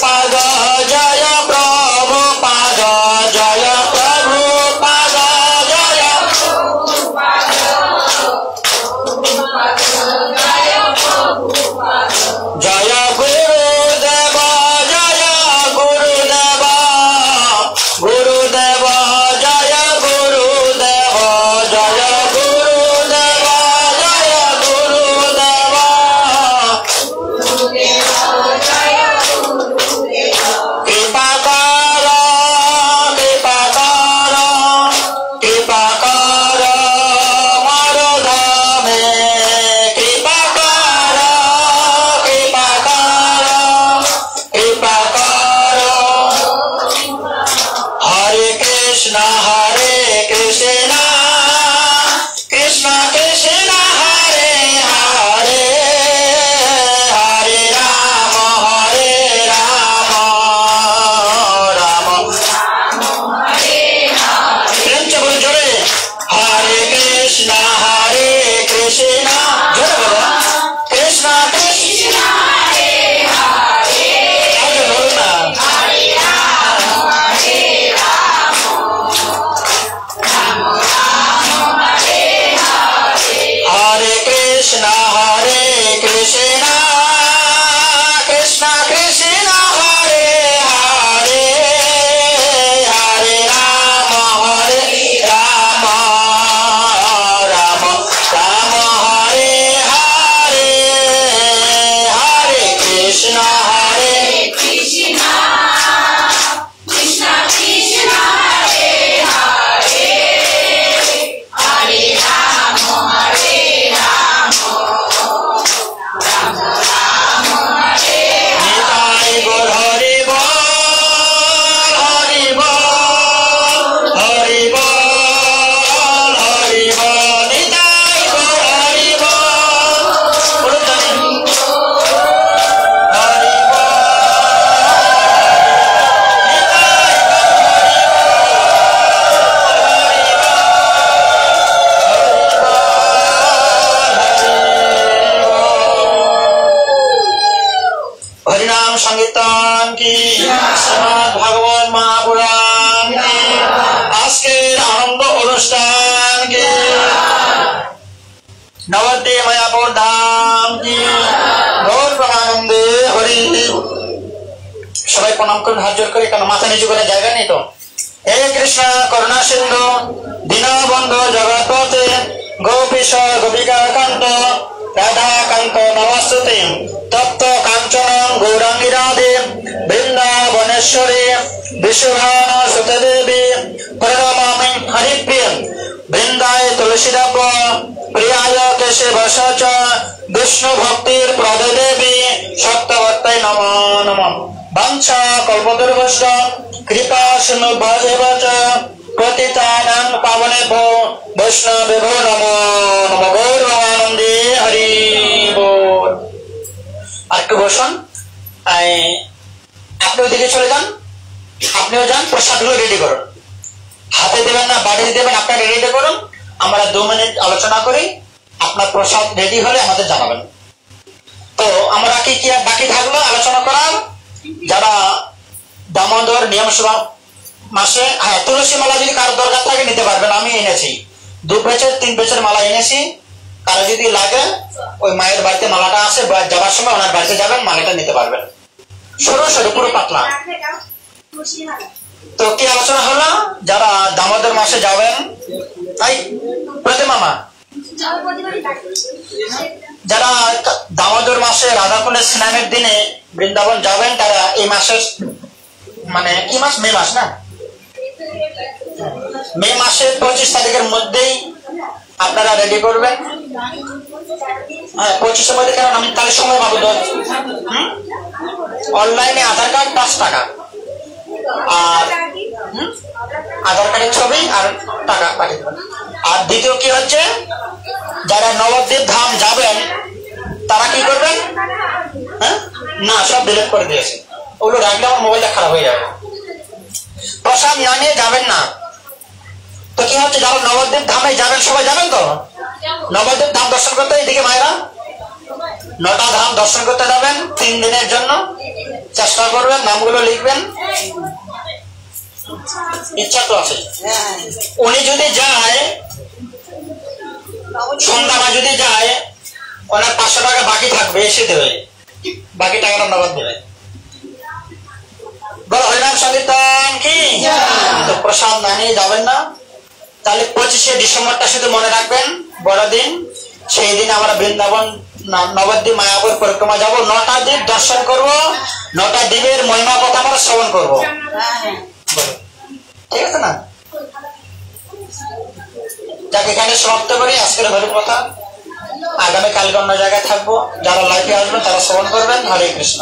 পাদ জয় প্রভুপাদ জয় প্রভুপাদ জয় জয় গুরুদেব জয় গুরুদেব গুরুদেব জয় গুরুদেব জয় গুরুদেব জয় গুরুদেব কৃপা কর কৃপা কর কৃপা কর মর ধামে কৃপা কর কৃপা কর কৃপা কর হরে কৃষ্ণ কৃষ্ণ কৃষ্ণ হরে হরে হরে রাম রাম প্রেম से बोलो जोरे हरे कृष्ण जोरे बोलो कृष्ण कृष्ण आगे बोलो ना हरे कृष्ण कृष्ण कृष्ण हरे हरे हरे राम राम राम हरे हरे हरे कृष्ण कृष्ण कृष्ण हरे हरे हरे राम राम राम हरे निताई बोल हरि बोल हरि बोल हरि बोल हरि बोल निताई बोल हरि बोल बोलो तनी हरि हरिनाम संकीर्तन की श्रीमद् भागवत महापुराण की আজকের আনন্দ অনুষ্ঠান की नवद्वीप मायापुर धाम की गौर प्रेमानंदे हरि সবাই প্রণাম করুন হাত জোর করে কারণ মাথা নিচু করে জায়গা নেই তো হে কৃষ্ণ করুণা সিন্ধু দীনবন্ধু জগৎপতে গোপীশ গোপিকা কান্ত রাধা কান্ত নমস্তুতে তপ্ত কাঞ্চন গৌরাঙ্গী রাধে বৃন্দাবনেশ্বরী বিশ্বভান সুতে দেবী প্রণমামি হরিপ্রিয় বৃন্দায় তুলসীদেব প্রিয়ায় কেশব চ বিষ্ণু ভক্তির প্রদ দেবী সত্যবত্তায় নমো নমঃ বাঞ্ছা কল্পতরুভ্যশ্চ কৃপা সিন্ধু ভবেব চ পতিতানাং পাবনেভ্যো বৈষ্ণবেভ্যো নমো নমঃ গৌর প্রেমানন্দে হরি বল। আরেকটু বসুন, আপনি ওইদিকে চলে যান, আপনিও যান, প্রসাদগুলো রেডি করুন, হাতে দেবেন না বাড়িতে দেবেন, আপনারা রেডি করুন, আমরা 2 মিনিট আলোচনা করি, আপনার প্রসাদ রেডি হলে আমাদের জানাবেন। তো আমরা কি কি বাকি থাকলো আলোচনা করার, যারা দামোদর নিয়ম সভা মাসে, হ্যাঁ তুলসী মালা যদি কারো দরকার থাকে নিতে পারবেন, আমি এনেছি 2 পেচের 3 পেচের মালা এনেছি, কারো যদি লাগে ওই মায়ের বাড়িতে মালাটা আছে, যাবার সময় ওনার বাড়িতে যাবেন, মালাটা নিতে পারবেন, সরু সরু পুরো পাতলা। তো কি আলোচনা হলো, যারা দামোদর মাসে যাবেন, তাই প্রতিমা মা যারা দামোদর মাসে রাধাকুণ্ডের স্নানের দিনে বৃন্দাবন যাবেন, তারা এই মাসের মানে কি মাস, মে মাস না, মে মাসের 25 তারিখের মধ্যেই আপনারা রেডি করবেন। হ্যাঁ 25-এর মধ্যে, কারণ আমি তাহলে সময় পাবো। অনলাইনে আধার কার্ড 5 টাকা, আর আধার কার্ডের ছবি আর টাকা পাঠিয়ে দেবেন। আর দ্বিতীয় কি হচ্ছে, যারা নবদ্বীপ ধাম যাবেন তারা কি করবেন, হ্যাঁ না সব ডিলিট করে দিয়েছে, ওগুলো রাখলে আমার মোবাইলটা খারাপ হয়ে যাবে। প্রসাদ না নিয়ে যাবেন না। তো কি হচ্ছে, যারা নবদ্বীপ ধামে যাবেন সবাই যাবেন তো, নবদ্বীপ ধাম দর্শন করতে, এদিকে মায়েরা 9টা ধাম দর্শন করতে যাবেন 3 দিনের জন্য। চেষ্টা করবেন, নামগুলো লিখবেন। ইচ্ছা তো আছে। উনি যদি যায়, সন্ধ্যায় যদি যায়, ওনার 500 টাকা বাকি থাকবে, এসে দেবে, বাকি টাকাটা নগদ দেবে। বলো হরিনাম সংকীর্তন কি? তো প্রসাদ না নিয়ে যাবেন না। তাহলে 25শে ডিসেম্বরটা শুধু মনে রাখবেন, বড়দিন। সেই দিন আমরা বৃন্দাবন নবদ্বীপ মায়াপুর পরিক্রমা যাব, 9টা দ্বীপ দর্শন করব, 9টা দ্বীপের মহিমা কথা আমরা শ্রবণ করবো। ঠিক আছে না? যাক, এখানে সমাপ্ত করি আজকের হরির কথা। আগামী কালকে অন্য জায়গায় থাকবো। যারা লাইভে আসবেন তারা শ্রবণ করবেন। হরে কৃষ্ণ।